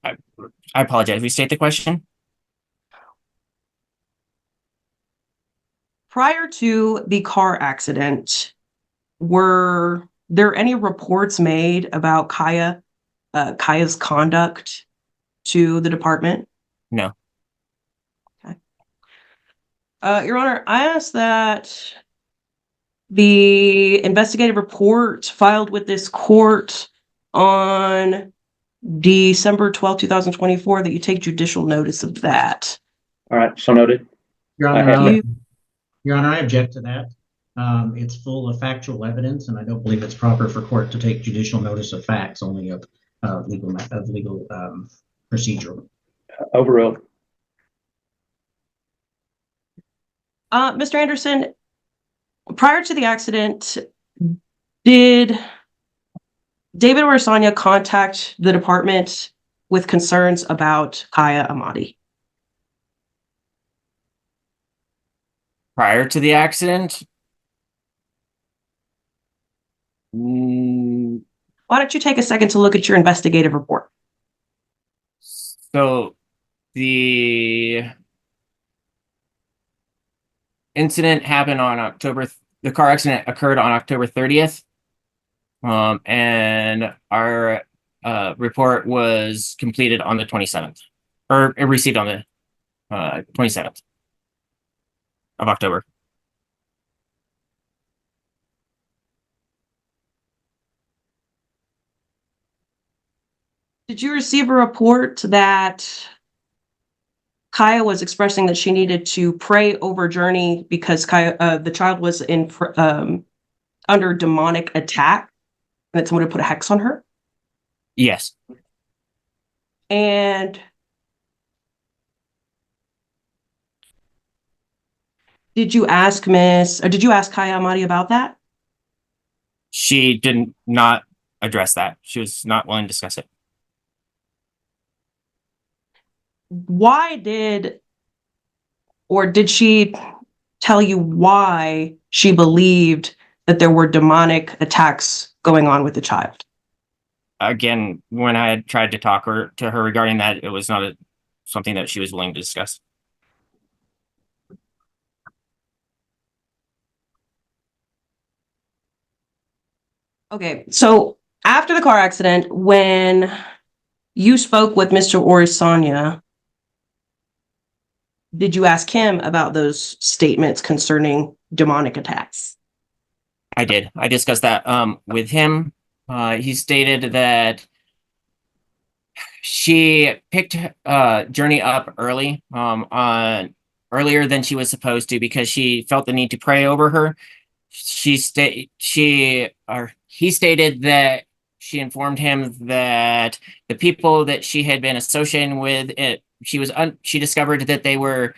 I apologize. Restate the question. Prior to the car accident, were there any reports made about Kaya's conduct to the department? No. Okay. Your Honor, I asked that the investigative report filed with this court on December 12, 2024, that you take judicial notice of that. All right, so noted. Your Honor, I object to that. It's full of factual evidence, and I don't believe it's proper for court to take judicial notice of facts, only of legal procedure. Overruled. Mr. Anderson, Prior to the accident, did David or Sonia contact the department with concerns about Kaya Amadi? Prior to the accident, Why don't you take a second to look at your investigative report? so the incident happened on the car accident occurred on October 30th. And our report was completed on the 27th, or received on the 27th of October. Did you receive a report that Kaya was expressing that she needed to pray over Journey because the child was under demonic attack, and that someone had put a hex on her? Yes. And did you ask Kaya Amadi about that? She did not address that. She was not willing to discuss it. Why did she tell you why she believed that there were demonic attacks going on with the child? Again, when I had tried to talk to her regarding that, it was not something that she was willing to discuss. Okay, so after the car accident, when you spoke with Mr. Orisanya, did you ask him about those statements concerning demonic attacks? I did. I discussed that with him. He stated that she picked Journey up early, earlier than she was supposed to, because she felt the need to pray over her. He stated that she informed him that the people that she had been associating with, she discovered that they were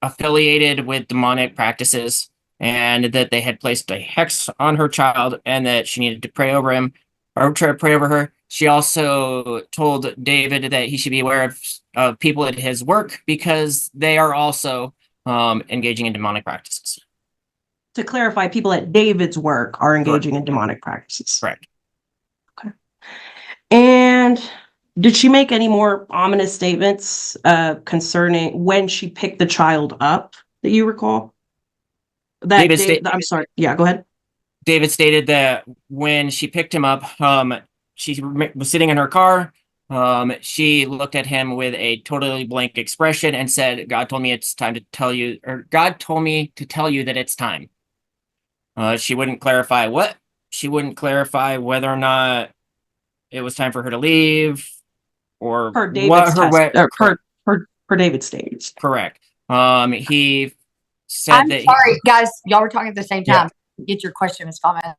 affiliated with demonic practices, and that they had placed a hex on her child, and that she needed to pray over him, or try to pray over her. She also told David that he should be aware of people at his work, because they are also engaging in demonic practices. To clarify, people at David's work are engaging in demonic practices. Correct. Okay. And did she make any more ominous statements concerning when she picked the child up that you recall? I'm sorry. Yeah, go ahead. David stated that when she picked him up, she was sitting in her car. She looked at him with a totally blank expression and said, God told me it's time to tell you, or God told me to tell you that it's time. She wouldn't clarify what. She wouldn't clarify whether or not it was time for her to leave, or per David's per David's statements. Correct. He said I'm sorry, guys, y'all were talking at the same time. Yeah. Get your question, Ms. Gomez.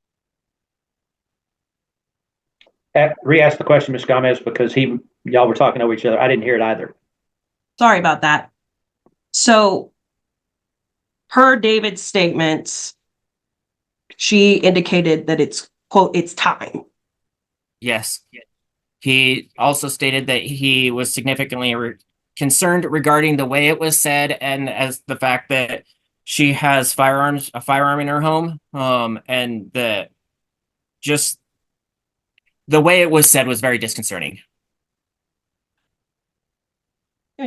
Re-ask the question, Ms. Gomez, because y'all were talking over each other. I didn't hear it either. Sorry about that. So, per David's statements, she indicated that it's, quote, it's time. Yes. He also stated that he was significantly concerned regarding the way it was said, and as the fact that she has a firearm in her home, and that just the way it was said was very disconcerting.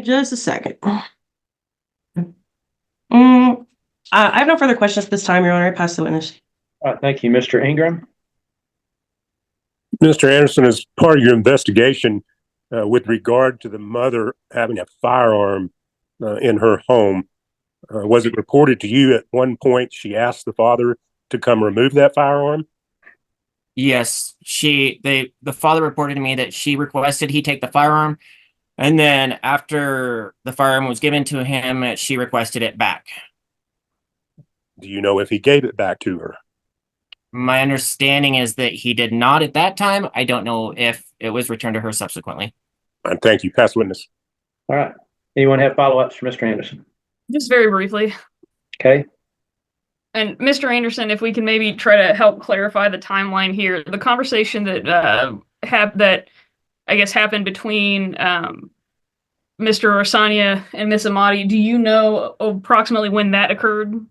Just a second. I have no further questions at this time, Your Honor. I pass the witness. Thank you, Mr. Ingram. Mr. Anderson, as part of your investigation with regard to the mother having a firearm in her home, was it reported to you at one point she asked the father to come remove that firearm? Yes, the father reported to me that she requested he take the firearm, and then after the firearm was given to him, she requested it back. Do you know if he gave it back to her? My understanding is that he did not at that time. I don't know if it was returned to her subsequently. Thank you. Pass witness. All right. Anyone have follow-ups for Mr. Anderson? Just very briefly. Okay. And Mr. Anderson, if we can maybe try to help clarify the timeline here, the conversation that happened between Mr. Orsania and Miss Amati, do you know approximately when that occurred?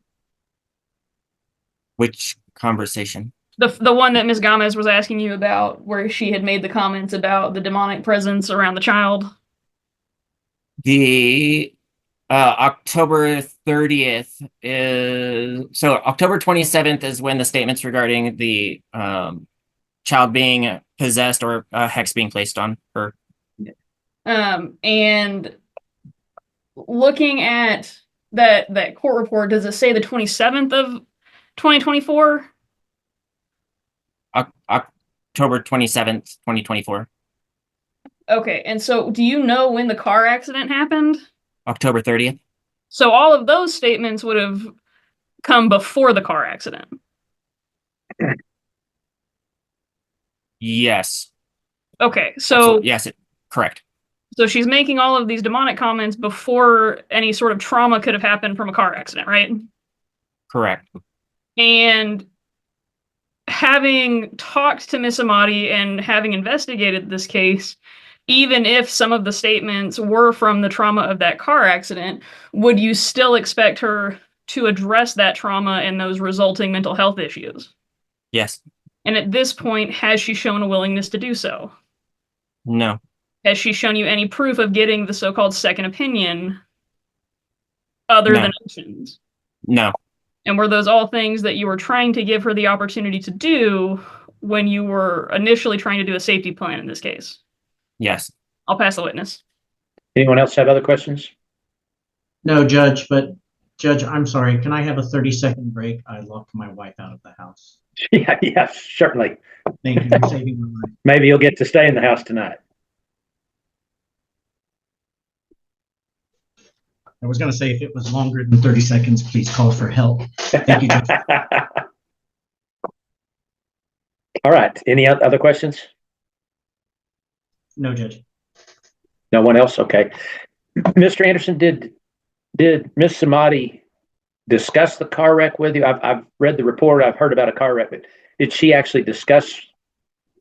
Which conversation? The one that Ms. Gomez was asking you about, where she had made the comments about the demonic presence around the child. The October 30th is October 27th is when the statements regarding the child being possessed or a hex being placed on her. And looking at that court report, does it say the 27th of 2024? October 27th, 2024. Okay, and so do you know when the car accident happened? October 30th. So all of those statements would have come before the car accident. Yes. Okay, so yes, correct. So she's making all of these demonic comments before any sort of trauma could have happened from a car accident, right? Correct. And having talked to Miss Amati and having investigated this case, even if some of the statements were from the trauma of that car accident, would you still expect her to address that trauma and those resulting mental health issues? Yes. And at this point, has she shown a willingness to do so? No. Has she shown you any proof of getting the so-called second opinion other than options? No. And were those all things that you were trying to give her the opportunity to do when you were initially trying to do a safety plan in this case? Yes. I'll pass the witness. Anyone else have other questions? No, Judge, but Judge, I'm sorry. Can I have a 30-second break? I locked my wife out of the house. Yeah, certainly. Thank you for saving my life. Maybe you'll get to stay in the house tonight. I was going to say, if it was longer than 30 seconds, please call for help. Thank you, Judge. All right. Any other questions? No, Judge. No one else? Okay. Mr. Anderson, did Miss Samadi discuss the car wreck with you? I've read the report. I've heard about a car wreck, but did she actually discuss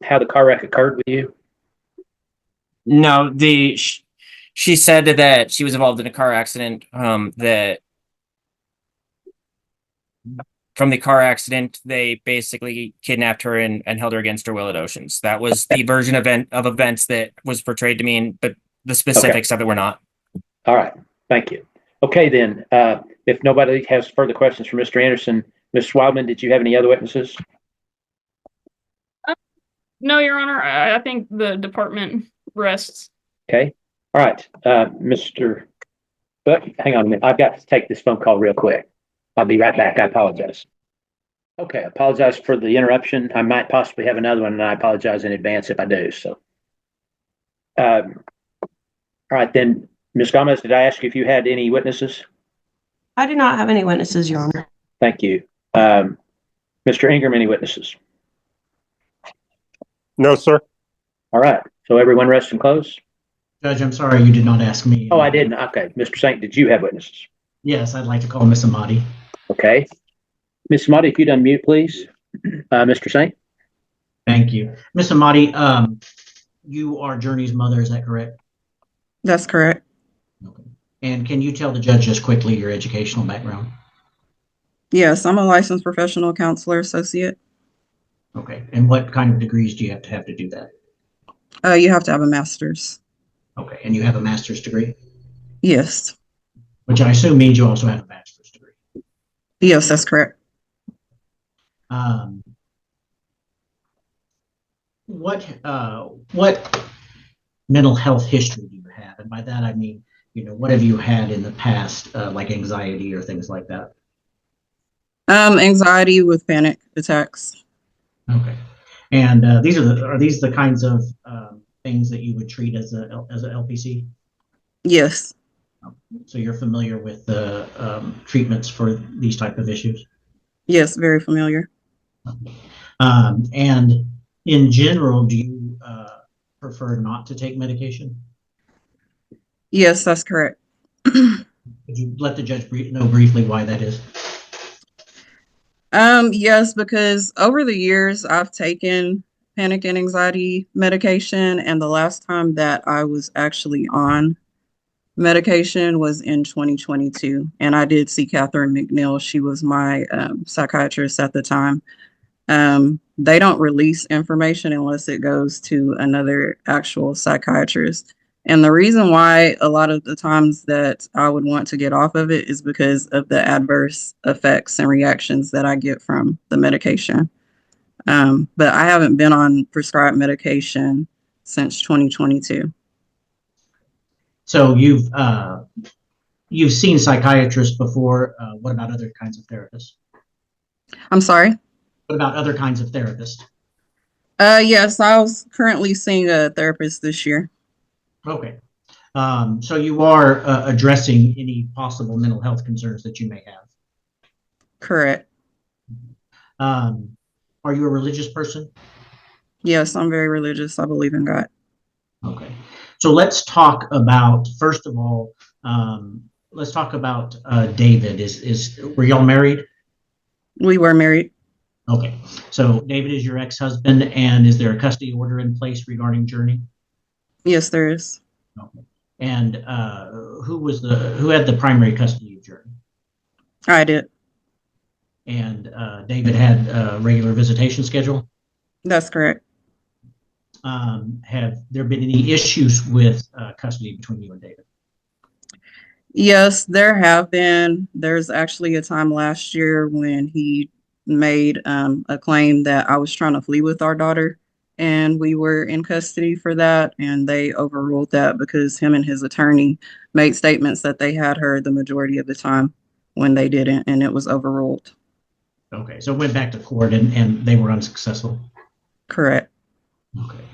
how the car wreck occurred with you? No, she said that she was involved in a car accident, that from the car accident, they basically kidnapped her and held her against her will at Oceans. That was the version of events that was portrayed to me, but the specifics of it were not. All right. Thank you. Okay, then, if nobody has further questions for Mr. Anderson, Ms. Wildman, did you have any other witnesses? No, Your Honor. I think the department rests. Okay. All right. Mr. Buck, hang on a minute. I've got to take this phone call real quick. I'll be right back. I apologize. Okay. I apologize for the interruption. I might possibly have another one, and I apologize in advance if I do. So, all right, then, Ms. Gomez, did I ask you if you had any witnesses? I do not have any witnesses, Your Honor. Thank you. Mr. Ingram, any witnesses? No, sir. All right. So everyone rest and close? Judge, I'm sorry you did not ask me. Oh, I didn't. Okay. Mr. Saint, did you have witnesses? Yes, I'd like to call Miss Amati. Okay. Miss Amati, if you'd unmute, please. Mr. Saint? Thank you. Miss Amati, you are Journey's mother, is that correct? That's correct. Okay. And can you tell the judge just quickly your educational background? Yes, I'm a licensed professional counselor associate. Okay. And what kind of degrees do you have to do that? You have to have a master's. Okay. And you have a master's degree? Yes. Which I assume means you also have a bachelor's degree. Yes, that's correct. What mental health history do you have? And by that, I mean, what have you had in the past, like anxiety or things like that? Anxiety with panic attacks. Okay. And are these the kinds of things that you would treat as a LPC? Yes. So you're familiar with the treatments for these type of issues? Yes, very familiar. And in general, do you prefer not to take medication? Yes, that's correct. Could you let the judge know briefly why that is? Yes, because over the years I've taken panic and anxiety medication, and the last time that I was actually on medication was in 2022, and I did see Catherine McNeil. She was my psychiatrist at the time. They don't release information unless it goes to another actual psychiatrist. And the reason why a lot of the times that I would want to get off of it is because of the adverse effects and reactions that I get from the medication. But I haven't been on prescribed medication since 2022. So you've seen psychiatrists before. What about other kinds of therapists? I'm sorry? What about other kinds of therapists? Yes, I was currently seeing a therapist this year. Okay. So you are addressing any possible mental health concerns that you may have. Correct. Are you a religious person? Yes, I'm very religious. I believe in God. Okay. So let's talk about, first of all, let's talk about David. Were y'all married? We were married. Okay. So David is your ex-husband, and is there a custody order in place regarding Journey? Yes, there is. Okay. And who had the primary custody of Journey? I did. And David had a regular visitation schedule? That's correct. Have there been any issues with custody between you and David? Yes, there have been. There's actually a time last year when he made a claim that I was trying to flee with our daughter, and we were in custody for that, and they overruled that because him and his attorney made statements that they had her the majority of the time when they didn't, and it was overruled. Okay, so it went back to court and they were unsuccessful? Correct. Okay.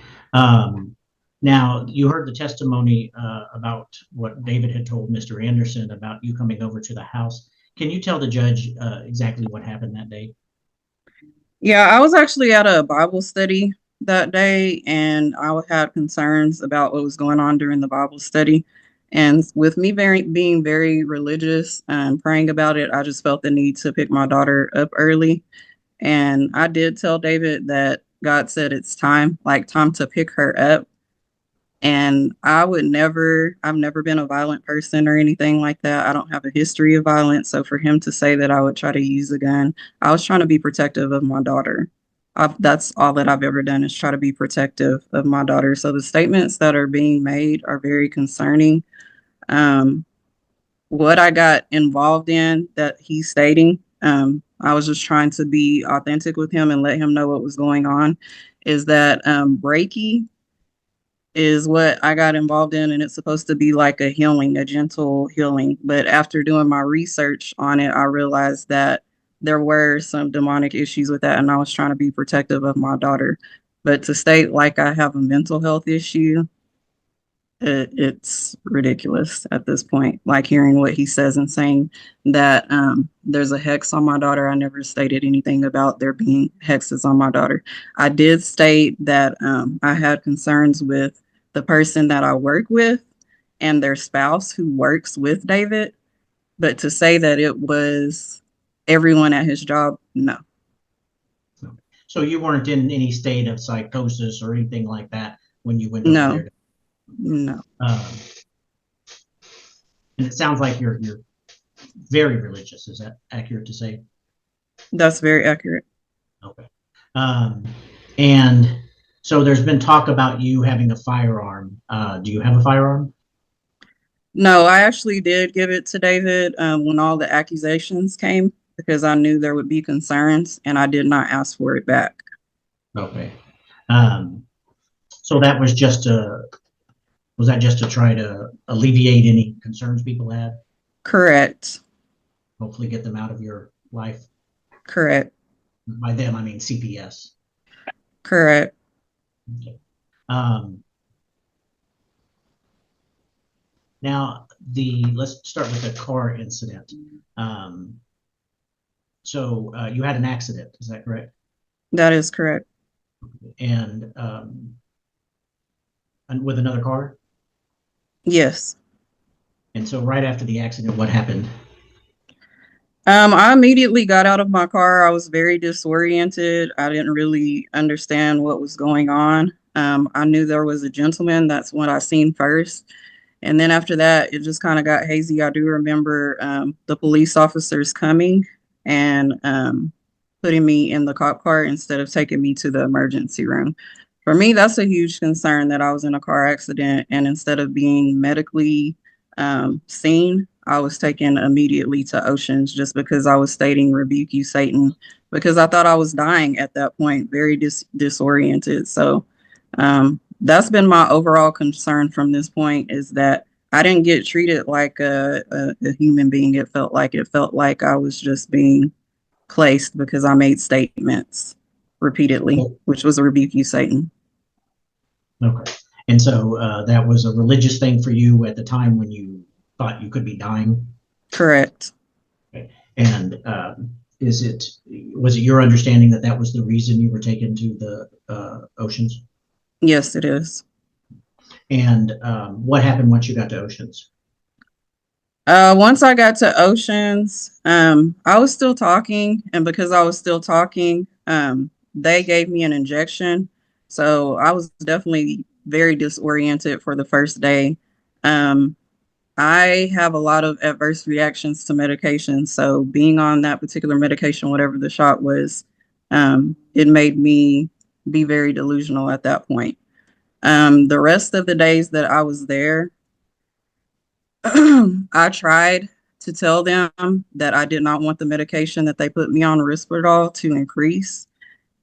Now, you heard the testimony about what David had told Mr. Anderson about you coming over to the house. Can you tell the judge exactly what happened that day? Yeah, I was actually at a Bible study that day, and I had concerns about what was going on during the Bible study. And with me being very religious and praying about it, I just felt the need to pick my daughter up early. And I did tell David that God said it's time to pick her up. And I've never been a violent person or anything like that. I don't have a history of violence. So for him to say that I would try to use a gun, I was trying to be protective of my daughter. That's all that I've ever done is try to be protective of my daughter. So the statements that are being made are very concerning. What I got involved in that he's stating, I was just trying to be authentic with him and let him know what was going on, is that Reiki is what I got involved in, and it's supposed to be like a healing, a gentle healing. But after doing my research on it, I realized that there were some demonic issues with that, and I was trying to be protective of my daughter. But to state like I have a mental health issue, it's ridiculous at this point. Like hearing what he says and saying that there's a hex on my daughter. I never stated anything about there being hexes on my daughter. I did state that I had concerns with the person that I work with and their spouse who works with David. But to say that it was everyone at his job, no. So you weren't in any state of psychosis or anything like that when you went over No. there? No. And it sounds like you're very religious. Is that accurate to say? That's very accurate. Okay. And so there's been talk about you having a firearm. Do you have a firearm? No, I actually did give it to David when all the accusations came because I knew there would be concerns, and I did not ask for it back. Okay. So that was just to try to alleviate any concerns people had? Correct. Hopefully get them out of your life? Correct. By them, I mean CPS. Correct. Okay. Now, let's start with the car incident. So you had an accident, is that correct? That is correct. And with another car? Yes. And so right after the accident, what happened? I immediately got out of my car. I was very disoriented. I didn't really understand what was going on. I knew there was a gentleman. That's what I seen first. And then after that, it just kind of got hazy. I do remember the police officers coming and putting me in the cop car instead of taking me to the emergency room. For me, that's a huge concern that I was in a car accident, and instead of being medically seen, I was taken immediately to Oceans just because I was stating "rebuke you, Satan," because I thought I was dying at that point, very disoriented. So that's been my overall concern from this point, is that I didn't get treated like a human being. It felt like I was just being placed because I made statements repeatedly, which was a "rebuke you, Satan." Okay. And so that was a religious thing for you at the time when you thought you could be dying? Correct. Okay. And was it your understanding that that was the reason you were taken to the Oceans? Yes, it is. And what happened once you got to Oceans? Once I got to Oceans, I was still talking, and because I was still talking, they gave me an injection. So I was definitely very disoriented for the first day. I have a lot of adverse reactions to medication. So being on that particular medication, whatever the shot was, it made me be very delusional at that point. The rest of the days that I was there, I tried to tell them that I did not want the medication that they put me on, Risperdal, to increase.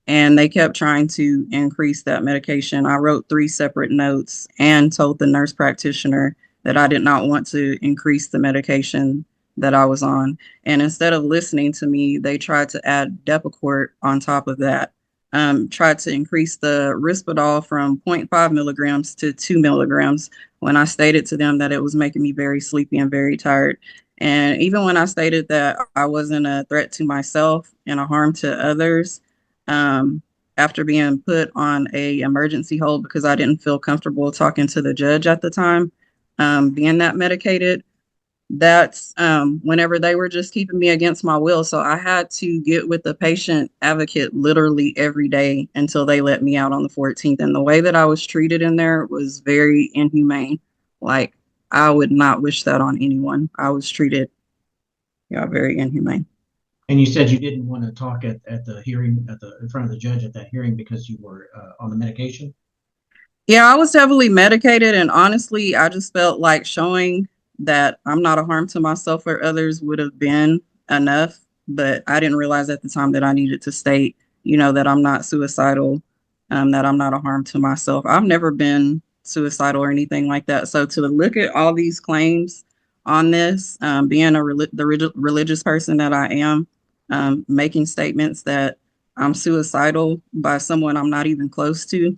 And they kept trying to increase that medication. I wrote 3 separate notes and told the nurse practitioner that I did not want to increase the medication that I was on. And instead of listening to me, they tried to add Depakote on top of that. Tried to increase the Risperdal from 0.5 milligrams to 2 milligrams when I stated to them that it was making me very sleepy and very tired. And even when I stated that I wasn't a threat to myself and a harm to others, after being put on a emergency hold because I didn't feel comfortable talking to the judge at the time, being that medicated, that's whenever they were just keeping me against my will. So I had to get with the patient advocate literally every day until they let me out on the 14th. And the way that I was treated in there was very inhumane. Like, I would not wish that on anyone. I was treated, very inhumane. And you said you didn't want to talk at the hearing in front of the judge at that hearing because you were on the medication? Yeah, I was heavily medicated, and honestly, I just felt like showing that I'm not a harm to myself or others would have been enough, but I didn't realize at the time that I needed to state, that I'm not suicidal, that I'm not a harm to myself. I've never been suicidal or anything like that. So to look at all these claims on this, being the religious person that I am, making statements that I'm suicidal by someone I'm not even close to,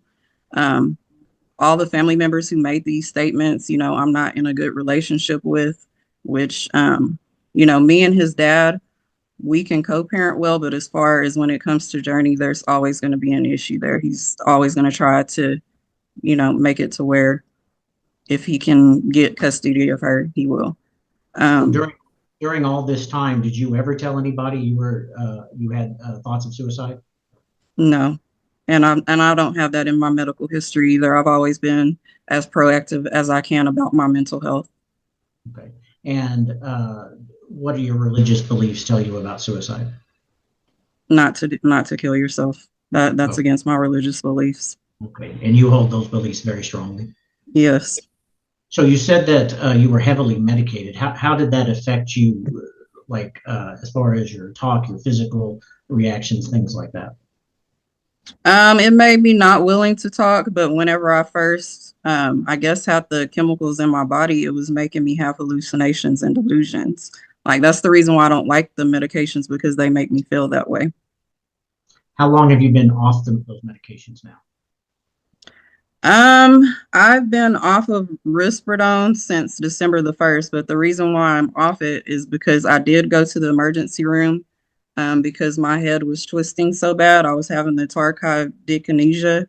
all the family members who made these statements, I'm not in a good relationship with, which, me and his dad, we can co-parent well, but as far as when it comes to Journey, there's always going to be an issue there. He's always going to try to, make it to where if he can get custody of her, he will. During all this time, did you ever tell anybody you had thoughts of suicide? No. And I don't have that in my medical history either. I've always been as proactive as I can about my mental health. Okay. And what do your religious beliefs tell you about suicide? Not to kill yourself. That's against my religious beliefs. Okay. And you hold those beliefs very strongly? Yes. So you said that you were heavily medicated. How did that affect you, like as far as your talk, your physical reactions, things like that? It made me not willing to talk, but whenever I first, I guess, had the chemicals in my body, it was making me have hallucinations and delusions. Like, that's the reason why I don't like the medications, because they make me feel that way. How long have you been off those medications now? I've been off of Risperdal since December the 1st, but the reason why I'm off it is because I did go to the emergency room because my head was twisting so bad. I was having the tardive dyskinesia.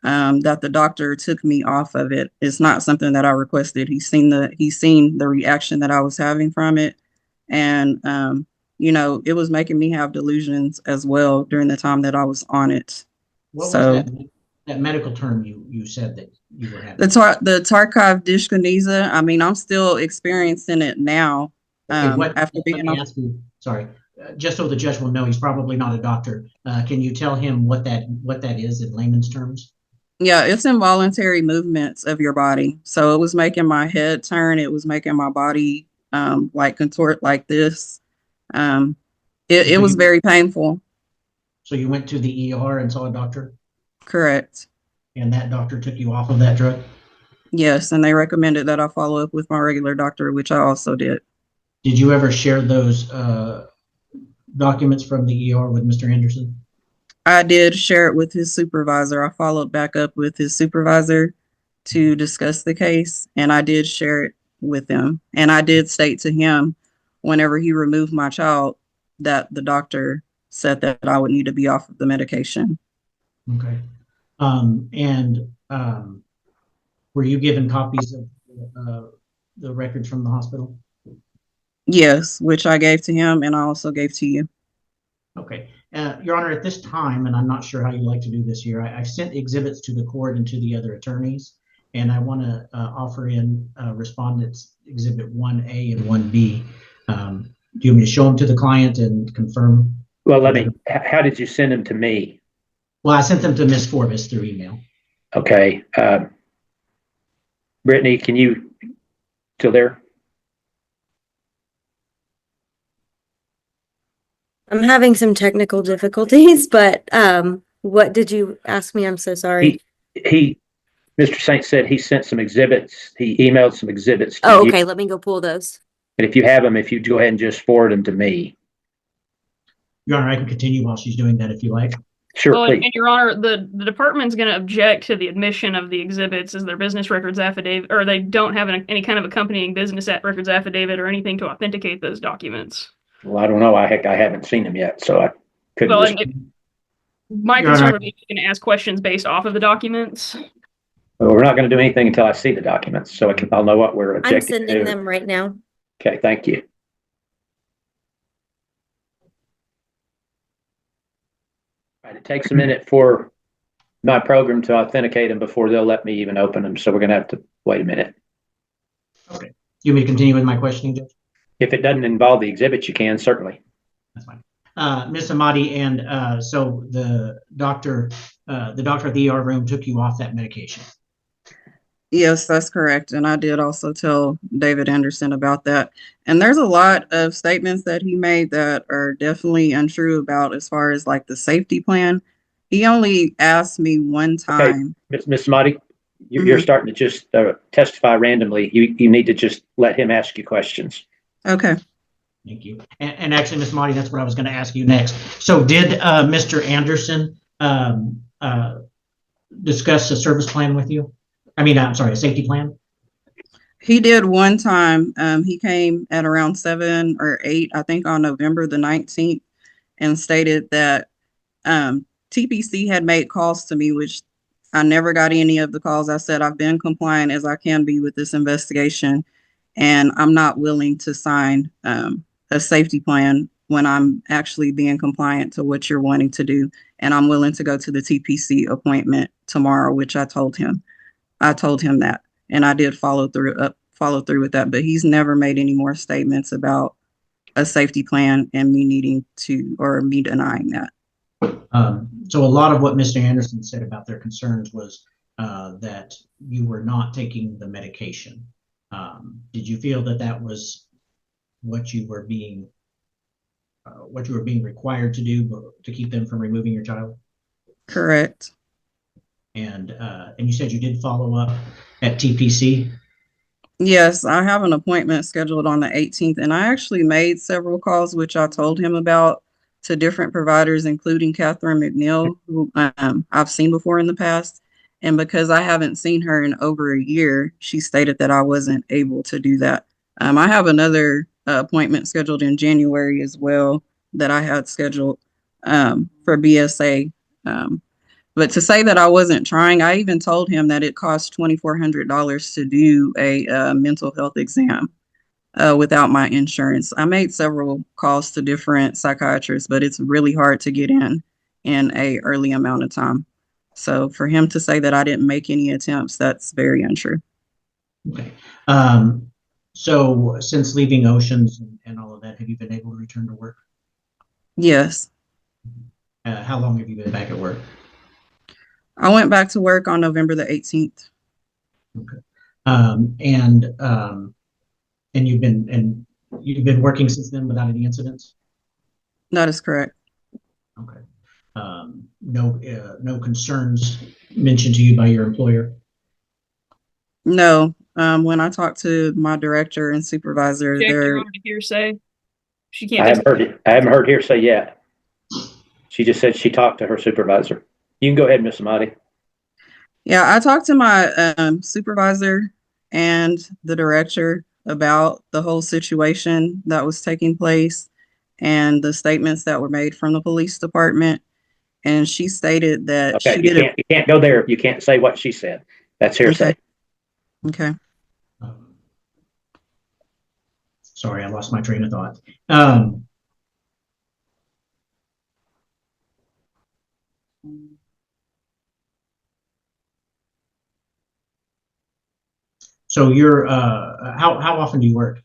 that the doctor took me off of it. It's not something that I requested. He's seen the reaction that I was having from it. And, you know, it was making me have delusions as well during the time that I was on it. What So was that medical term you said that you were having? the Tarkov dyskinesia, I mean, I'm still experiencing it now. Okay, After being let me ask you, sorry, just so the judge will know, he's probably not a doctor. Can you tell him what that is in layman's terms? Yeah, it's involuntary movements of your body. So it was making my head turn. It was making my body like contort like this. It was very painful. So you went to the ER and saw a doctor? Correct. And that doctor took you off of that drug? Yes, and they recommended that I follow up with my regular doctor, which I also did. Did you ever share those documents from the ER with Mr. Anderson? I did share it with his supervisor. I followed back up with his supervisor to discuss the case, and I did share it with him. And I did state to him whenever he removed my child that the doctor said that I would need to be off of the medication. Okay. Were you given copies of the records from the hospital? Yes, which I gave to him and I also gave to you. Okay. Your Honor, at this time, and I'm not sure how you like to do this here, I've sent exhibits to the court and to the other attorneys, and I want to offer in respondents exhibit 1A and 1B. Do you want me to show them to the client and confirm? Well, how did you send them to me? Well, I sent them to Ms. Forbes through email. Okay. Brittany, can you still there? I'm having some technical difficulties, but what did you ask me? I'm so sorry. Mr. Saint said he sent some exhibits. He emailed some exhibits to Oh, you. okay. Let me go pull those. And if you have them, if you go ahead and just forward them to me. Your Honor, I can continue while she's doing that if you like. Sure, Well, please. and Your Honor, the department's going to object to the admission of the exhibits as their business records affidavit, or they don't have any kind of accompanying business records affidavit or anything to authenticate those documents. Well, I don't know. I haven't seen them yet, so I couldn't. Well, my Your concern Honor. would be going to ask questions based off of the documents. Well, we're not going to do anything until I see the documents, so I'll know what we're I'm objecting sending to. them right now. Okay, thank you. All right, it takes a minute for my program to authenticate them before they'll let me even open them, so we're going to have to wait a minute. Okay. You may continue with my questioning, Judge? If it doesn't involve the exhibits, you can, certainly. That's fine. Ms. Amati, and so the doctor at the ER room took you off that medication. Yes, that's correct. And I did also tell David Anderson about that. And there's a lot of statements that he made that are definitely untrue about as far as like the safety plan. He only asked me one time. Okay, Ms. Amati, you're starting to just testify randomly. You need to just let him ask you questions. Okay. Thank you. And actually, Ms. Amati, that's what I was going to ask you next. So did Mr. Anderson discuss a service plan with you? I mean, I'm sorry, a safety plan? He did one time. He came at around 7 or 8, I think on November the 19th, and stated that TPC had made calls to me, which I never got any of the calls. I said, I've been compliant as I can be with this investigation, and I'm not willing to sign a safety plan when I'm actually being compliant to what you're wanting to do. And I'm willing to go to the TPC appointment tomorrow, which I told him. I told him that, and I did follow through with that, but he's never made any more statements about a safety plan and me needing to, or me denying that. So a lot of what Mr. Anderson said about their concerns was that you were not taking the medication. Did you feel that that was what you were being required to do to keep them from removing your child? Correct. And you said you did follow up at TPC? Yes, I have an appointment scheduled on the 18th, and I actually made several calls, which I told him about, to different providers, including Catherine McNeil, who I've seen before in the past. And because I haven't seen her in over a year, she stated that I wasn't able to do that. I have another appointment scheduled in January as well that I had scheduled for BSA. But to say that I wasn't trying, I even told him that it cost $2,400 to do a mental health exam without my insurance. I made several calls to different psychiatrists, but it's really hard to get in a early amount of time. So for him to say that I didn't make any attempts, that's very untrue. Okay. So since leaving Oceans and all of that, have you been able to return to work? Yes. How long have you been back at work? I went back to work on November the 18th. Okay. And you've been working since then without any incidents? That is correct. Okay. No concerns mentioned to you by your employer? No. When I talked to my director and supervisor, Check they're your honor to hearsay. She I can't. haven't heard it. I haven't heard hearsay yet. She just said she talked to her supervisor. You can go ahead, Miss Amati. Yeah, I talked to my supervisor and the director about the whole situation that was taking place and the statements that were made from the police department. And she stated that Okay, she you did can't go there. You can't say what she said. That's hearsay. Okay. Sorry, I lost my train of thought. So you're how often do you work?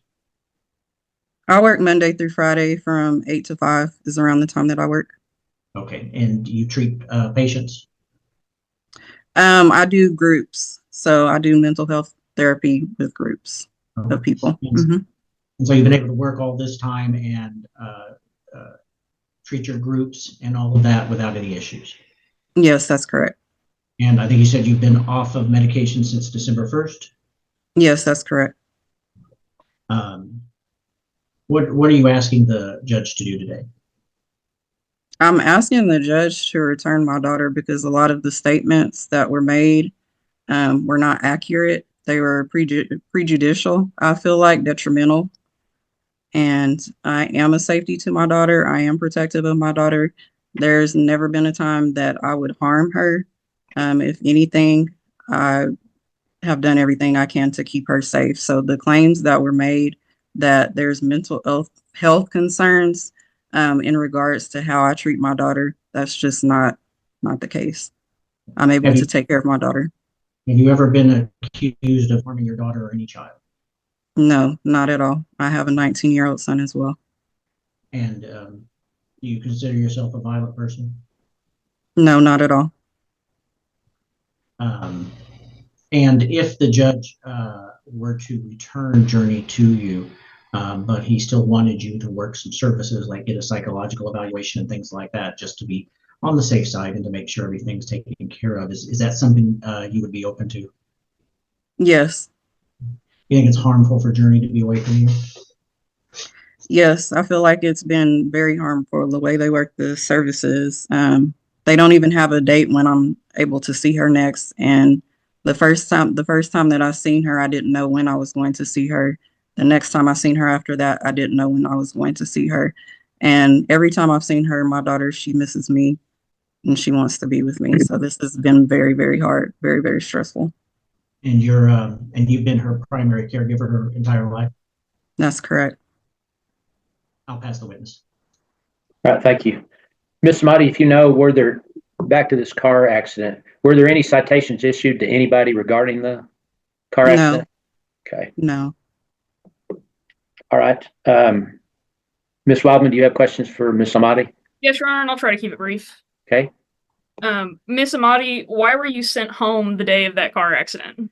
I work Monday through Friday from 8 to 5 is around the time that I work. Okay, and you treat patients? I do groups. So I do mental health therapy with groups of people. And so you've been able to work all this time and treat your groups and all of that without any issues? Yes, that's correct. And I think you said you've been off of medication since December 1st? Yes, that's correct. What are you asking the judge to do today? I'm asking the judge to return my daughter because a lot of the statements that were made were not accurate. They were prejudicial, I feel like detrimental. And I am a safety to my daughter. I am protective of my daughter. There's never been a time that I would harm her. If anything, I have done everything I can to keep her safe. So the claims that were made that there's mental health concerns in regards to how I treat my daughter, that's just not the case. I'm able to take care of my daughter. Have you ever been accused of harming your daughter or any child? No, not at all. I have a 19-year-old son as well. And do you consider yourself a violent person? No, not at all. And if the judge were to return Journey to you, but he still wanted you to work some services like get a psychological evaluation and things like that, just to be on the safe side and to make sure everything's taken care of, is that something you would be open to? Yes. You think it's harmful for Journey to be away from you? Yes, I feel like it's been very harmful the way they work the services. They don't even have a date when I'm able to see her next. And the first time that I seen her, I didn't know when I was going to see her. The next time I seen her after that, I didn't know when I was going to see her. And every time I've seen her, my daughter, she misses me and she wants to be with me. So this has been very, very hard, very, very stressful. And you've been her primary caregiver her entire life? That's correct. I'll pass the witness. All right, thank you. Miss Amati, if you know, back to this car accident, were there any citations issued to anybody regarding the car accident? Okay. No. All right. Ms. Wildman, do you have questions for Miss Amati? Yes, Your Honor, and I'll try to keep it brief. Okay. Miss Amati, why were you sent home the day of that car accident?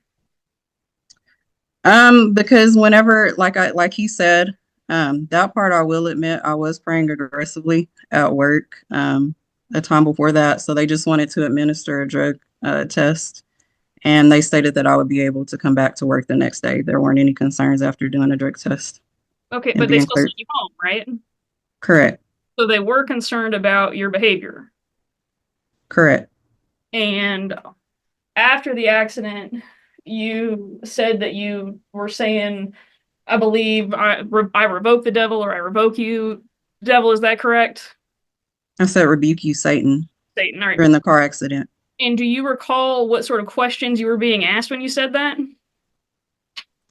Because whenever, like he said, that part I will admit, I was praying aggressively at work a time before that. So they just wanted to administer a drug test. And they stated that I would be able to come back to work the next day. There weren't any concerns after doing a drug test. Okay, but they still sent you home, right? Correct. So they were concerned about your behavior. Correct. And after the accident, you said that you were saying, I believe I revoke the devil or I revoke you. Devil, is that correct? I said rebuke you, Satan. Satan, all right. During the car accident. And do you recall what sort of questions you were being asked when you said that?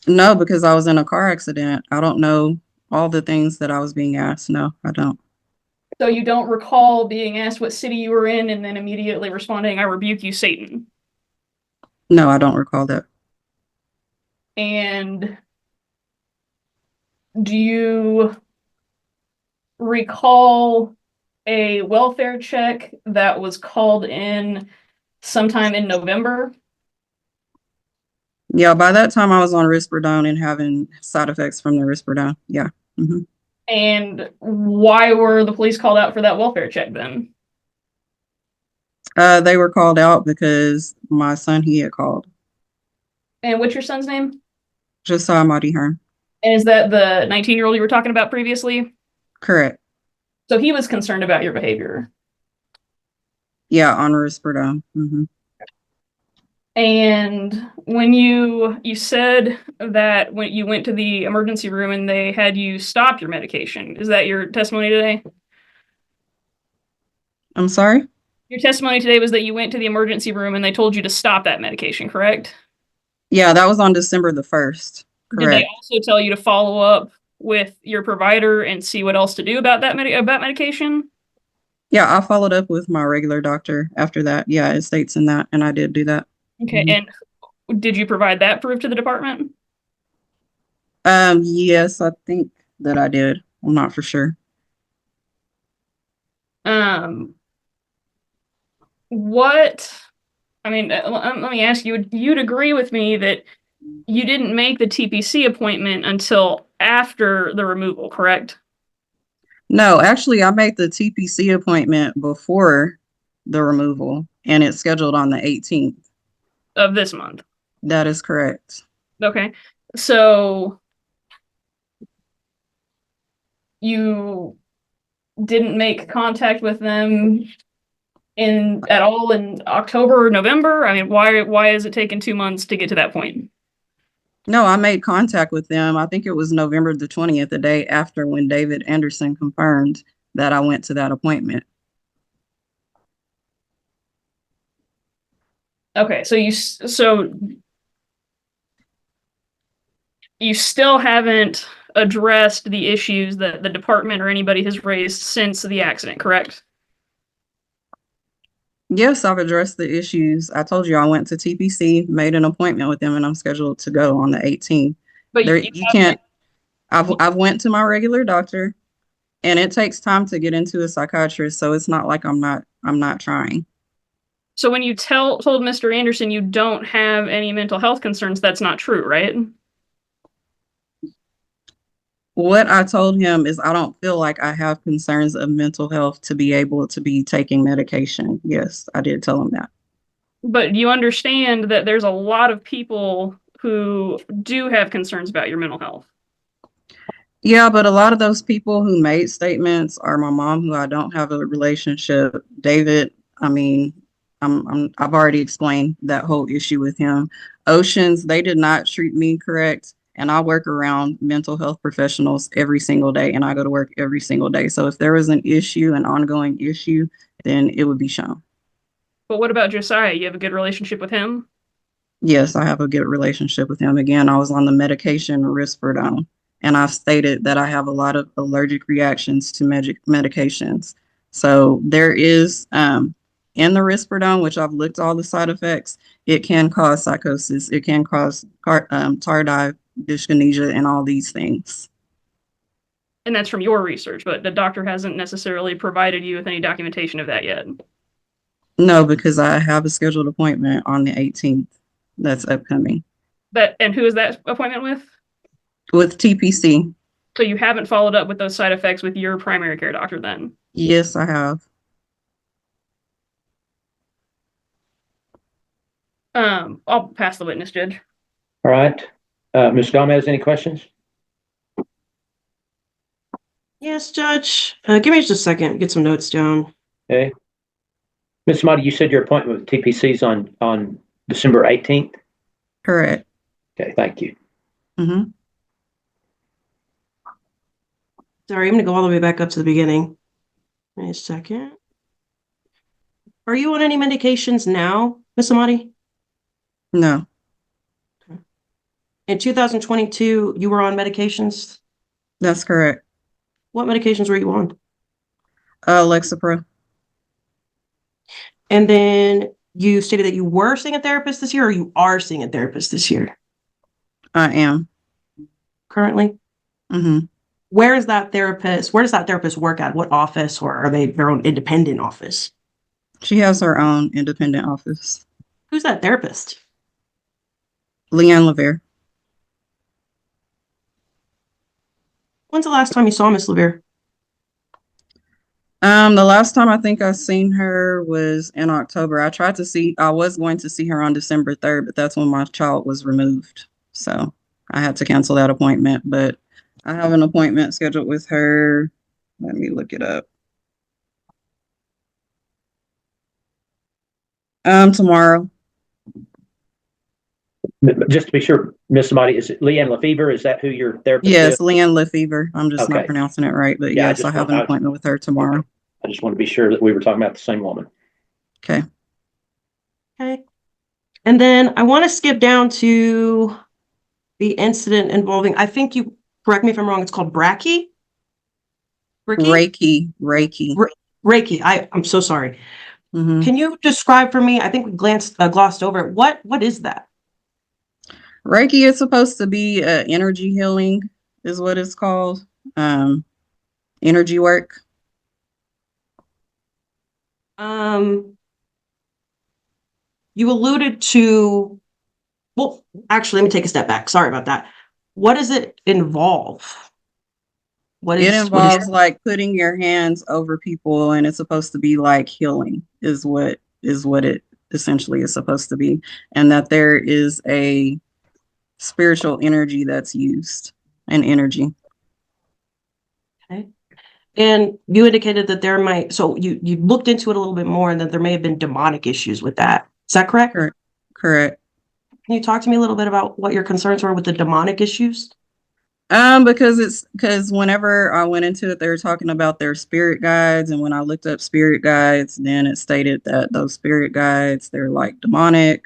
No, because I was in a car accident. I don't know all the things that I was being asked. No, I don't. So you don't recall being asked what city you were in and then immediately responding, I rebuke you, Satan. No, I don't recall that. And do you recall a welfare check that was called in sometime in November? Yeah, by that time I was on risperidone and having side effects from the risperidone. Yeah. hmm And why were the police called out for that welfare check then? They were called out because my son, he had called. And what's your son's name? Josiah Marty Hearn. And is that the 19-year-old you were talking about previously? Correct. So he was concerned about your behavior. Yeah, on risperidone. And when you said that when you went to the emergency room and they had you stop your medication, is that your testimony today? I'm sorry? Your testimony today was that you went to the emergency room and they told you to stop that medication, correct? Yeah, that was on December the 1st. Did they Correct. also tell you to follow up with your provider and see what else to do about that medication? Yeah, I followed up with my regular doctor after that. Yeah, it states in that, and I did do that. Okay, and did you provide that proof to the department? Yes, I think that I did. I'm not for sure. What, I mean, let me ask you, you'd agree with me that you didn't make the TPC appointment until after the removal, correct? No, actually, I made the TPC appointment before the removal, and it's scheduled on the 18th. Of this month. That is correct. Okay, so you didn't make contact with them at all in October or November? I mean, why is it taking 2 months to get to that point? No, I made contact with them. I think it was November the 20th, the day after when David Anderson confirmed that I went to that appointment. Okay, so you still haven't addressed the issues that the department or anybody has raised since the accident, correct? Yes, I've addressed the issues. I told you I went to TPC, made an appointment with them, and I'm scheduled to go on the 18th. But There, you can't. I've went to my regular doctor, and it takes time to get into a psychiatrist, so it's not like I'm not trying. So when you told Mr. Anderson you don't have any mental health concerns, that's not true, right? What I told him is I don't feel like I have concerns of mental health to be able to be taking medication. Yes, I did tell him that. But you understand that there's a lot of people who do have concerns about your mental health. Yeah, but a lot of those people who made statements are my mom, who I don't have a relationship. David, I mean, I've already explained that whole issue with him. Oceans, they did not treat me correct, and I work around mental health professionals every single day, and I go to work every single day. So if there was an issue, an ongoing issue, then it would be shown. But what about Josiah? You have a good relationship with him? Yes, I have a good relationship with him. Again, I was on the medication risperidone, and I've stated that I have a lot of allergic reactions to medications. So there is, in the risperidone, which I've looked all the side effects, it can cause psychosis. It can cause tardive dyskinesia and all these things. And that's from your research, but the doctor hasn't necessarily provided you with any documentation of that yet. No, because I have a scheduled appointment on the 18th. That's upcoming. And who is that appointment with? With TPC. So you haven't followed up with those side effects with your primary care doctor then? Yes, I have. I'll pass the witness, Judge. All right. Ms. Gomez, any questions? Yes, Judge. Give me just a second. Get some notes down. Okay. Ms. Marty, you said your appointment with TPC's on December 18th? Correct. Okay, thank you. Sorry, I'm going to go all the way back up to the beginning. Wait a second. Are you on any medications now, Miss Amati? No. In 2022, you were on medications? That's correct. What medications were you on? Lexapro. And then you stated that you were seeing a therapist this year, or you are seeing a therapist this year? I am. Currently? Mm-hmm. Where does that therapist work at? What office, or are they their own independent office? She has her own independent office. Who's that therapist? Leanne Levere. When's the last time you saw Miss Levere? The last time I think I seen her was in October. I was going to see her on December 3rd, but that's when my child was removed. So I had to cancel that appointment, but I have an appointment scheduled with her. Let me look it up. Tomorrow. Just to be sure, Miss Amati, is it Leanne Lefevre? Is that who your therapist Yes, is? Leanne Lefevre. I'm just Okay. not pronouncing it right, but Yeah, yes, I have an appointment with her tomorrow. I just want to be sure that we were talking about the same woman. Okay. Okay. And then I want to skip down to the incident involving, I think you, correct me if I'm wrong, it's called Bracky? Reiki. Reiki. I'm so sorry. Mm-hmm. Can you describe for me? I think we glossed over it. What is that? Reiki is supposed to be energy healing, is what it's called. Energy work. You alluded to, well, actually, let me take a step back. Sorry about that. What does it involve? It involves like putting your hands over people, and it's supposed to be like healing is what it essentially is supposed to be. And that there is a spiritual energy that's used, an energy. Okay. And you indicated that there might, so you looked into it a little bit more and that there may have been demonic issues with that. Is that correct? Correct. Can you talk to me a little bit about what your concerns were with the demonic issues? Because whenever I went into it, they were talking about their spirit guides, and when I looked up spirit guides, then it stated that those spirit guides, they're like demonic.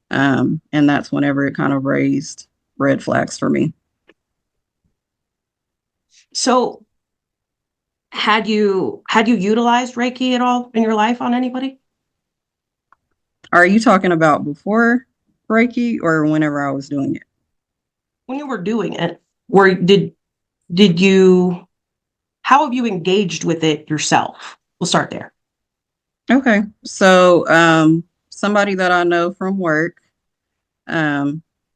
And that's whenever it kind of raised red flags for me. So had you utilized Reiki at all in your life on anybody? Are you talking about before Reiki or whenever I was doing it? When you were doing it, how have you engaged with it yourself? We'll start there. Okay. So somebody that I know from work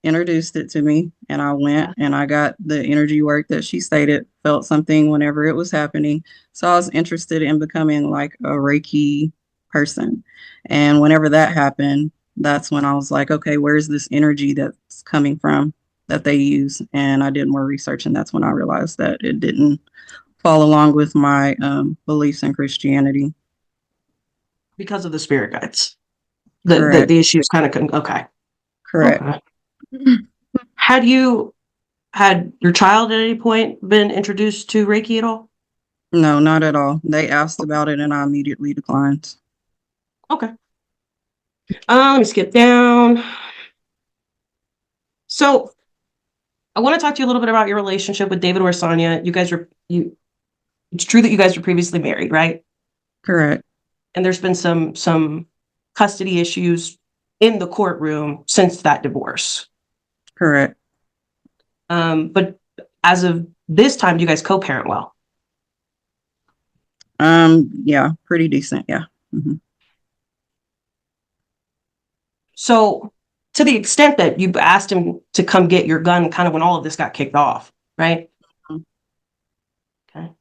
introduced it to me, and I went and I got the energy work that she stated, felt something whenever it was happening. So I was interested in becoming like a Reiki person. And whenever that happened, that's when I was like, okay, where's this energy that's coming from that they use? And I did more research, and that's when I realized that it didn't fall along with my beliefs in Christianity. Because of the spirit guides. The issues kind of, okay. Correct. Okay. Had your child at any point been introduced to Reiki at all? No, not at all. They asked about it and I immediately declined. Okay. Let me skip down. So I want to talk to you a little bit about your relationship with David or Sonia. It's true that you guys were previously married, right? Correct. And there's been some custody issues in the courtroom since that divorce. Correct. But as of this time, do you guys co-parent well? Yeah, pretty decent. Yeah. Mm-hmm. So to the extent that you asked him to come get your gun kind of when all of this got kicked off, right? Mm-hmm. Okay.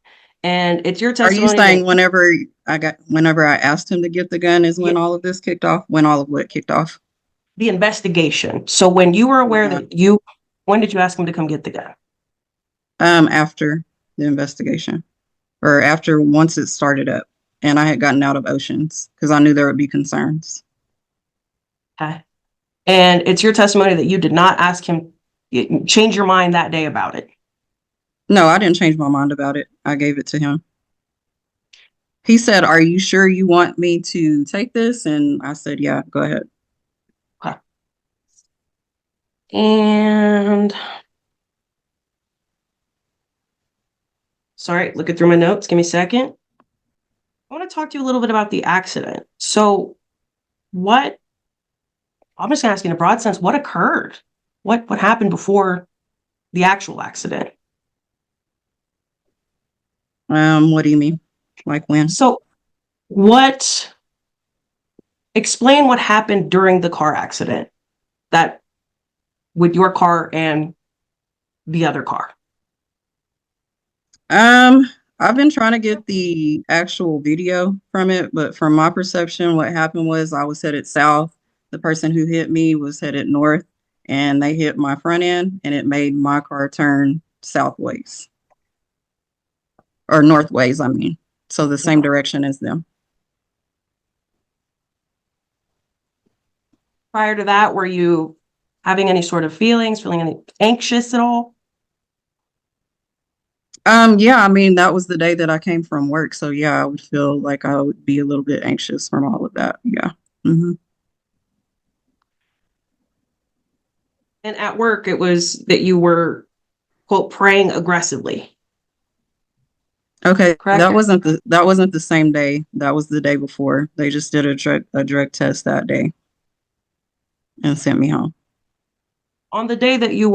And it's your testimony. Are you saying whenever I asked him to get the gun is when all of this kicked off? When all of what kicked off? The investigation. So when you were aware that when did you ask him to come get the gun? After the investigation, or once it started up and I had gotten out of Oceans because I knew there would be concerns. Okay. And it's your testimony that you did not ask him, change your mind that day about it. No, I didn't change my mind about it. I gave it to him. He said, "Are you sure you want me to take this?" And I said, "Yeah, go ahead." Okay. And sorry, looking through my notes. Give me a second. I want to talk to you a little bit about the accident. So I'm just gonna ask you in a broad sense, what occurred? What happened before the actual accident? What do you mean? Like when? So explain what happened during the car accident that with your car and the other car. I've been trying to get the actual video from it, but from my perception, what happened was I was headed south. The person who hit me was headed north, and they hit my front end, and it made my car turn southways. Or northways, I mean. So the same direction as them. Prior to that, were you having any sort of feelings, feeling any anxious at all? Yeah, I mean, that was the day that I came from work. So yeah, I would feel like I would be a little bit anxious from all of that. Yeah. Mm-hmm. And at work, it was that you were, quote, praying aggressively. Okay, correct? that wasn't the same day. That was the day before. They just did a drug test that day and sent me home. On the day that you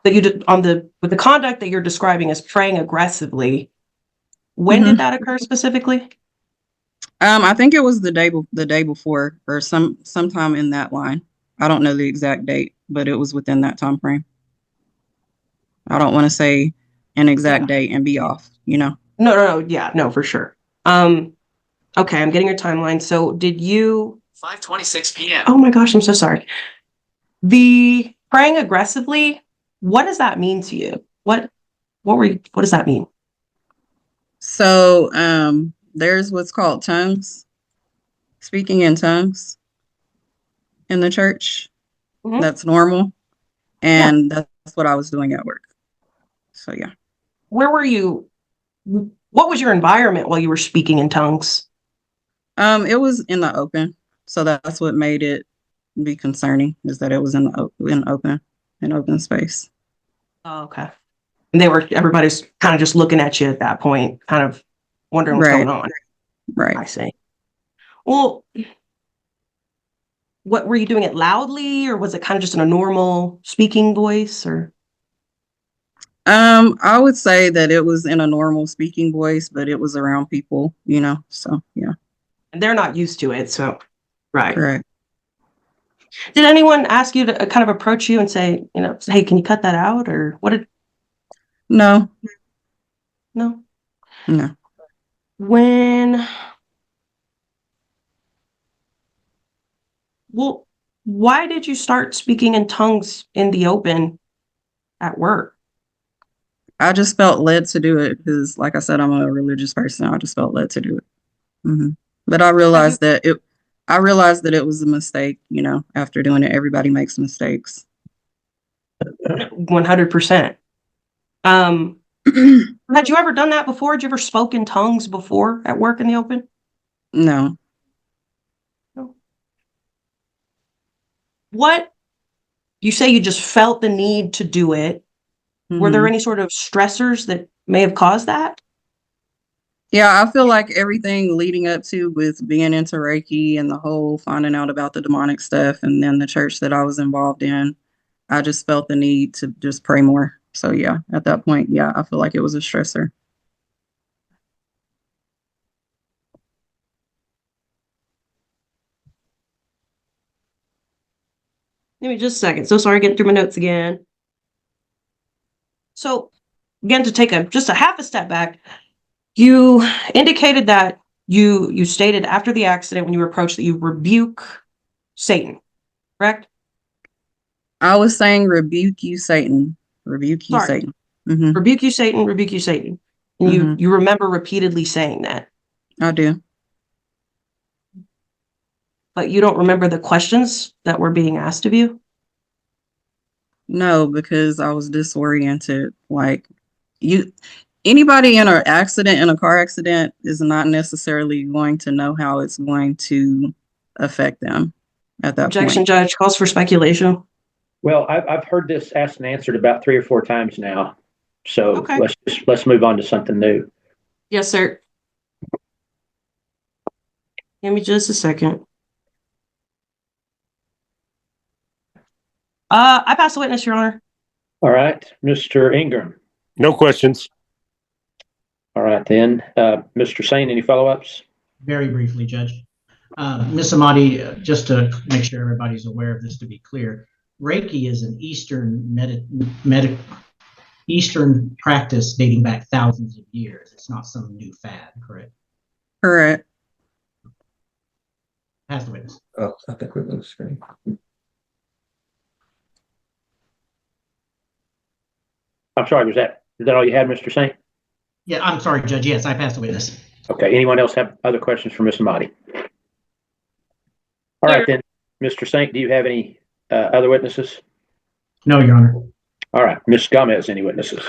did with the conduct that you're describing as praying aggressively, when did that occur specifically? I think it was the day before or sometime in that line. I don't know the exact date, but it was within that time frame. I don't want to say an exact date and be off, you know. No, yeah, no, for sure. Okay, I'm getting your timeline. So did you 5:26 p.m. Oh my gosh, I'm so sorry. The praying aggressively, what does that mean to you? What does that mean? So there's what's called tongues, speaking in tongues in the church. That's normal. And that's what I was doing at work. So yeah. Where were you? What was your environment while you were speaking in tongues? It was in the open. So that's what made it be concerning, is that it was in open space. Oh, okay. And everybody's kind of just looking at you at that point, kind of wondering what's going on. Right. I see. Well, what were you doing it loudly, or was it kind of just in a normal speaking voice, or? I would say that it was in a normal speaking voice, but it was around people, you know, so yeah. And they're not used to it, so right. Correct. Did anyone ask you to kind of approach you and say, hey, can you cut that out, or what did? No. No. No. Well, why did you start speaking in tongues in the open at work? I just felt led to do it because, like I said, I'm a religious person. I just felt led to do it. But I realized that it was a mistake, you know, after doing it. Everybody makes mistakes. 100%. Had you ever done that before? Had you ever spoken tongues before at work in the open? No. What you say you just felt the need to do it. Were there any sort of stressors that may have caused that? Yeah, I feel like everything leading up to with being into Reiki and the whole finding out about the demonic stuff and then the church that I was involved in, I just felt the need to just pray more. So yeah, at that point, yeah, I feel like it was a stressor. Give me just a second. So sorry, getting through my notes again. So again, to take just a half a step back, you indicated that you stated after the accident when you were approached that you rebuke Satan, correct? I was saying rebuke you, Satan. Rebuke you, Satan. Rebuke you, Satan, rebuke you, Satan. And you remember repeatedly saying that. I do. But you don't remember the questions that were being asked of you? No, because I was disoriented. Like anybody in an accident, in a car accident, is not necessarily going to know how it's going to affect them at that Objection, point. Judge. Calls for speculation. Well, I've heard this asked and answered about 3 or 4 times now. So Okay. let's move on to something new. Yes, sir. Give me just a second. I pass the witness, Your Honor. All right, Mr. Ingram. No questions. All right, then. Mr. Sain, any follow-ups? Very briefly, Judge. Ms. Amati, just to make sure everybody's aware of this, to be clear, Reiki is an Eastern practice dating back thousands of years. It's not some new fad, correct? Correct. Pass the witness. Oh, I think we're on the screen. I'm sorry, is that all you had, Mr. Sain? Yeah, I'm sorry, Judge. Yes, I passed the witness. Okay, anyone else have other questions for Ms. Amati? All right, then, Mr. Saint, do you have any other witnesses? No, Your Honor. All right, Ms. Gomez, any witnesses?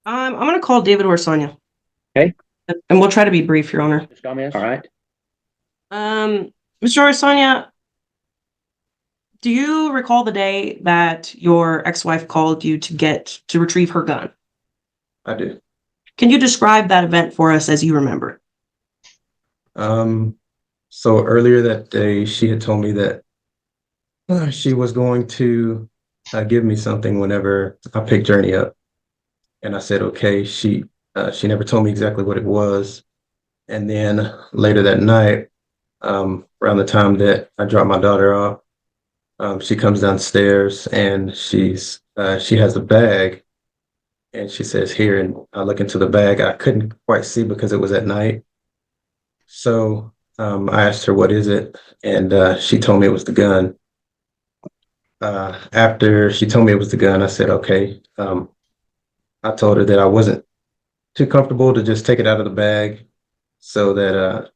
I'm going to call David Orsanya. Okay. And we'll try to be brief, Your Honor. Ms. Gomez? All right. Mr. Orsanya, do you recall the day that your ex-wife called you to retrieve her gun? I do. Can you describe that event for us as you remember? So earlier that day, she had told me that she was going to give me something whenever I picked Journey up. And I said, okay. She never told me exactly what it was. And then later that night, around the time that I dropped my daughter off, she comes downstairs and she has a bag and she says, here, and I look into the bag. I couldn't quite see because it was at night. So I asked her, what is it? And she told me it was the gun. After she told me it was the gun, I said, okay. I told her that I wasn't too comfortable to just take it out of the bag so that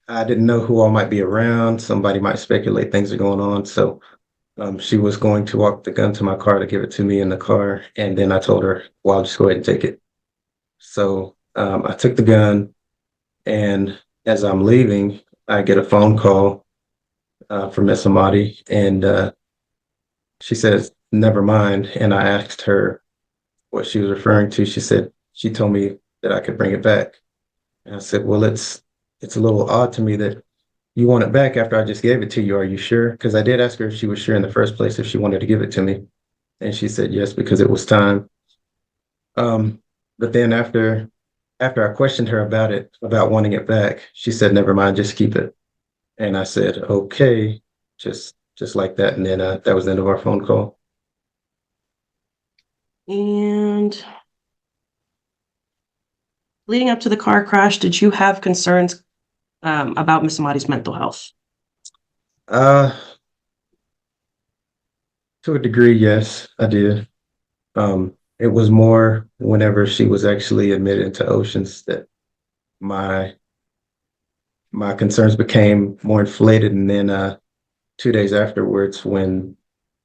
I didn't know who all might be around. Somebody might speculate things are going on. So she was going to walk the gun to my car to give it to me in the car. And then I told her, well, I'll just go ahead and take it. So I took the gun, and as I'm leaving, I get a phone call from Miss Amati, and she says, never mind. And I asked her what she was referring to. She said, she told me that I could bring it back. And I said, well, it's a little odd to me that you want it back after I just gave it to you. Are you sure? Because I did ask her if she was sure in the first place if she wanted to give it to me. And she said yes, because it was time. But then after I questioned her about it, about wanting it back, she said, never mind, just keep it. And I said, okay, just like that. And then that was the end of our phone call. And leading up to the car crash, did you have concerns about Miss Amati's mental health? To a degree, yes, I did. It was more whenever she was actually admitted into Oceans that my concerns became more inflated. And then 2 days afterwards, when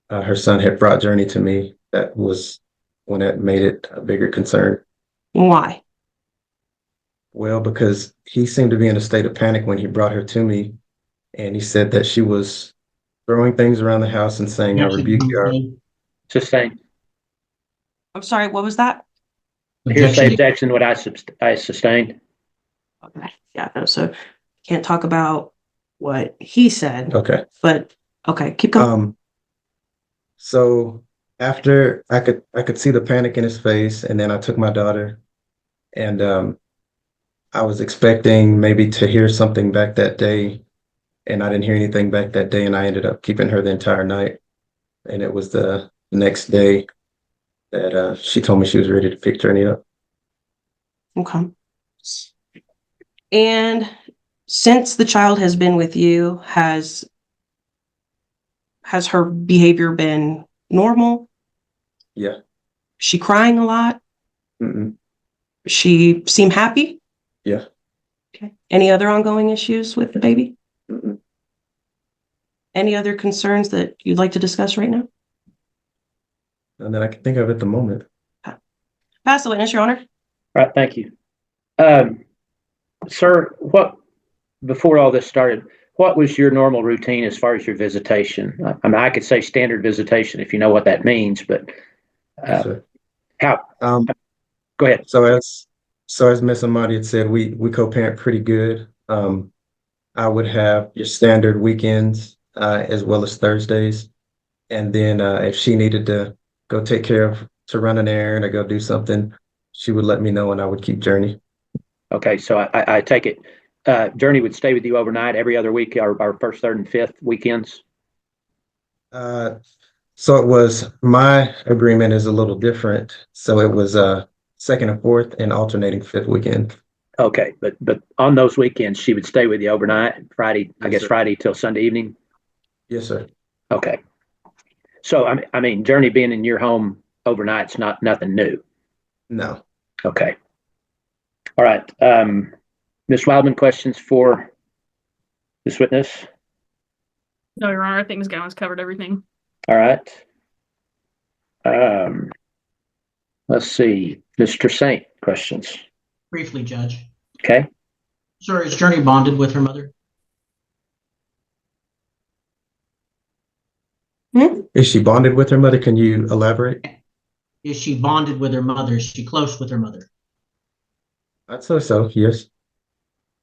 her son had brought Journey to me, that was when it made it a bigger concern. Why? Well, because he seemed to be in a state of panic when he brought her to me, and he said that she was throwing things around the house and saying, I rebuke you. Sustained. I'm sorry, what was that? Hearsay objection, what I sustained. Okay, yeah, no, so can't talk about what he said. Okay. But okay, keep going. So after I could see the panic in his face, and then I took my daughter, and I was expecting maybe to hear something back that day, and I didn't hear anything back that day, and I ended up keeping her the entire night. And it was the next day that she told me she was ready to pick Journey up. Okay. And since the child has been with you, has her behavior been normal? Yeah. She crying a lot? Mm-mm. She seem happy? Yeah. Okay. Any other ongoing issues with the baby? Mm-mm. Any other concerns that you'd like to discuss right now? And that I can think of at the moment. Pass the witness, Your Honor. All right, thank you. Sir, before all this started, what was your normal routine as far as your visitation? I mean, I could say standard visitation if you know what that means, but Yes, sir. how? Go ahead. So as Miss Amadi had said, we co-parent pretty good. I would have your standard weekends as well as Thursdays. And then if she needed to go to run an errand or go do something, she would let me know and I would keep Journey. Okay, so I take it Journey would stay with you overnight every other week, our first, third, and fifth weekends? So it was, my agreement is a little different. So it was second and fourth and alternating fifth weekend. Okay, but on those weekends, she would stay with you overnight, Friday, I guess sir. Friday till Sunday evening? Yes, sir. Okay. So, I mean, Journey being in your home overnight's nothing new? No. Okay. All right. Ms. Wildman, questions for this witness? No, Your Honor, I think Ms. Gowan's covered everything. All right. Let's see. Mr. Saint, questions? Briefly, Judge. Okay. Sir, is Journey bonded with her mother? Is she bonded with her mother? Can you elaborate? Is she bonded with her mother? Is she close with her mother? I'd say so, yes.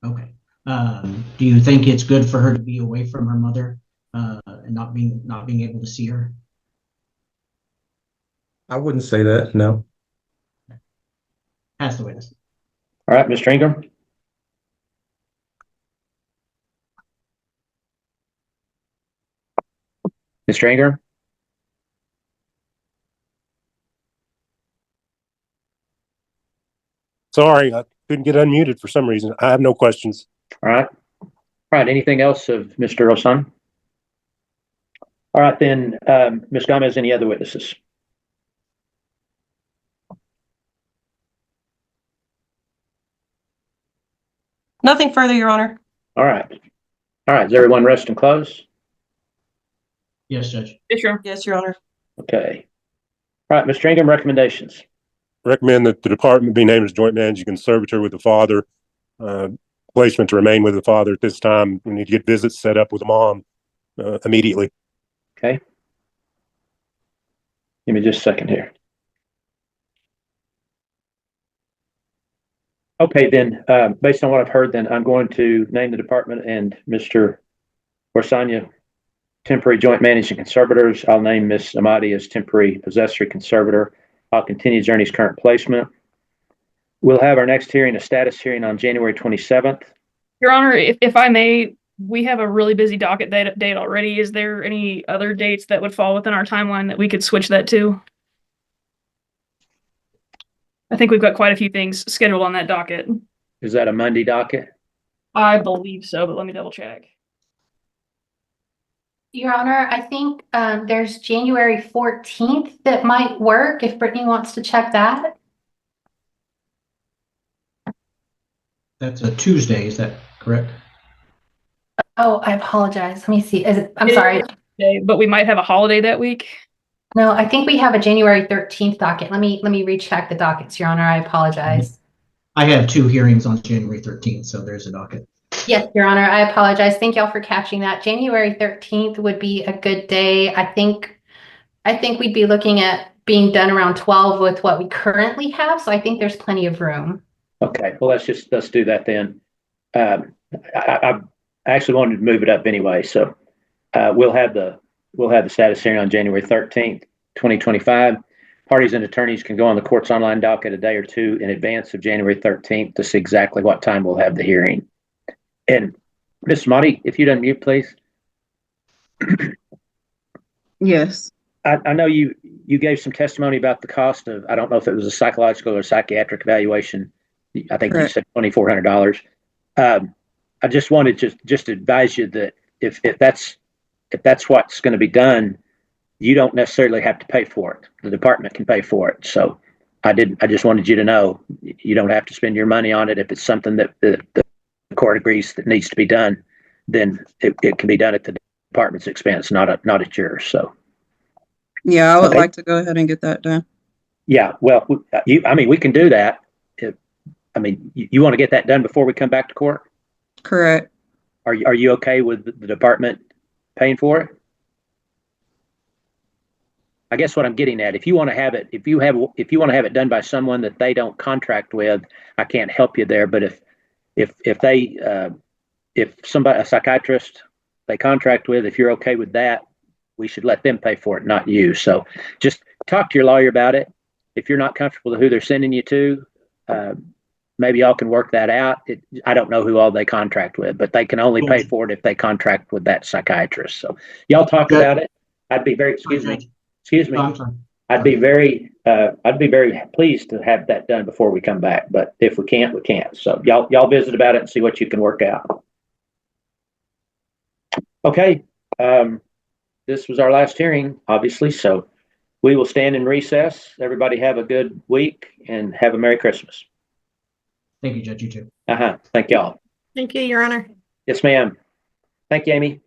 Okay. Do you think it's good for her to be away from her mother and not being able to see her? I wouldn't say that, no. Pass the witness. All right, Mr. Ingram. Mr. Ingram? Sorry, I couldn't get unmuted for some reason. I have no questions. All right. All right. Anything else of Mr. Osan? All right, then, Ms. Gomez, any other witnesses? Nothing further, Your Honor. All right. All right. Does everyone rest and close? Yes, Judge. Yes, Your Honor. Okay. All right, Mr. Ingram, recommendations. Recommend that the department be named as joint managing conservator with the father. Placement to remain with the father at this time. We need to get visits set up with the mom immediately. Okay. Give me just a second here. Okay, then, based on what I've heard, then I'm going to name the department and Mr. Orsanya temporary joint managing conservators. I'll name Ms. Amadi as temporary possessory conservator. I'll continue Journey's current placement. We'll have our next hearing, a status hearing, on January 27th. Your Honor, if I may, we have a really busy docket date already. Is there any other dates that would fall within our timeline that we could switch that to? I think we've got quite a few things scheduled on that docket. Is that a Monday docket? I believe so, but let me double check. Your Honor, I think there's January 14th that might work if Brittany wants to check that. That's a Tuesday, is that correct? Oh, I apologize. Let me see. I'm sorry. But we might have a holiday that week. No, I think we have a January 13th docket. Let me recheck the dockets, Your Honor. I apologize. I have 2 hearings on January 13th, so there's a docket. Yes, Your Honor. I apologize. Thank y'all for catching that. January 13th would be a good day. I think we'd be looking at being done around 12 with what we currently have. So I think there's plenty of room. Okay, well, let's do that then. I actually wanted to move it up anyway, so we'll have the status hearing on January 13th, 2025. Parties and attorneys can go on the court's online docket a day or two in advance of January 13th to see exactly what time we'll have the hearing. And Ms. Monty, if you'd unmute, please. Yes. I know you gave some testimony about the cost of, I don't know if it was a psychological or psychiatric evaluation. I think you said $2,400. I just wanted to just advise you that if that's what's going to be done, you don't necessarily have to pay for it. The department can pay for it. So I just wanted you to know you don't have to spend your money on it. If it's something that the court agrees that needs to be done, then it can be done at the department's expense, not at yours. So yeah, I would like to go ahead and get that done. Yeah, well, we can do that. You want to get that done before we come back to court? Correct. Are you okay with the department paying for it? I guess what I'm getting at, if you want to have it done by someone that they don't contract with, I can't help you there. But if somebody, a psychiatrist they contract with, if you're okay with that, we should let them pay for it, not you. So just talk to your lawyer about it. If you're not comfortable with who they're sending you to, maybe y'all can work that out. I don't know who all they contract with, but they can only pay for it if they contract with that psychiatrist. So y'all talk about it. I'd be very, excuse me. I'd be very pleased to have that done before we come back. But if we can't, we can't. So y'all visit about it and see what you can work out. Okay. This was our last hearing, obviously. So we will stand in recess. Everybody have a good week and have a Merry Christmas. Thank you, Judge. You too. Thank y'all. Thank you, Your Honor. Yes, ma'am. Thank you, Amy.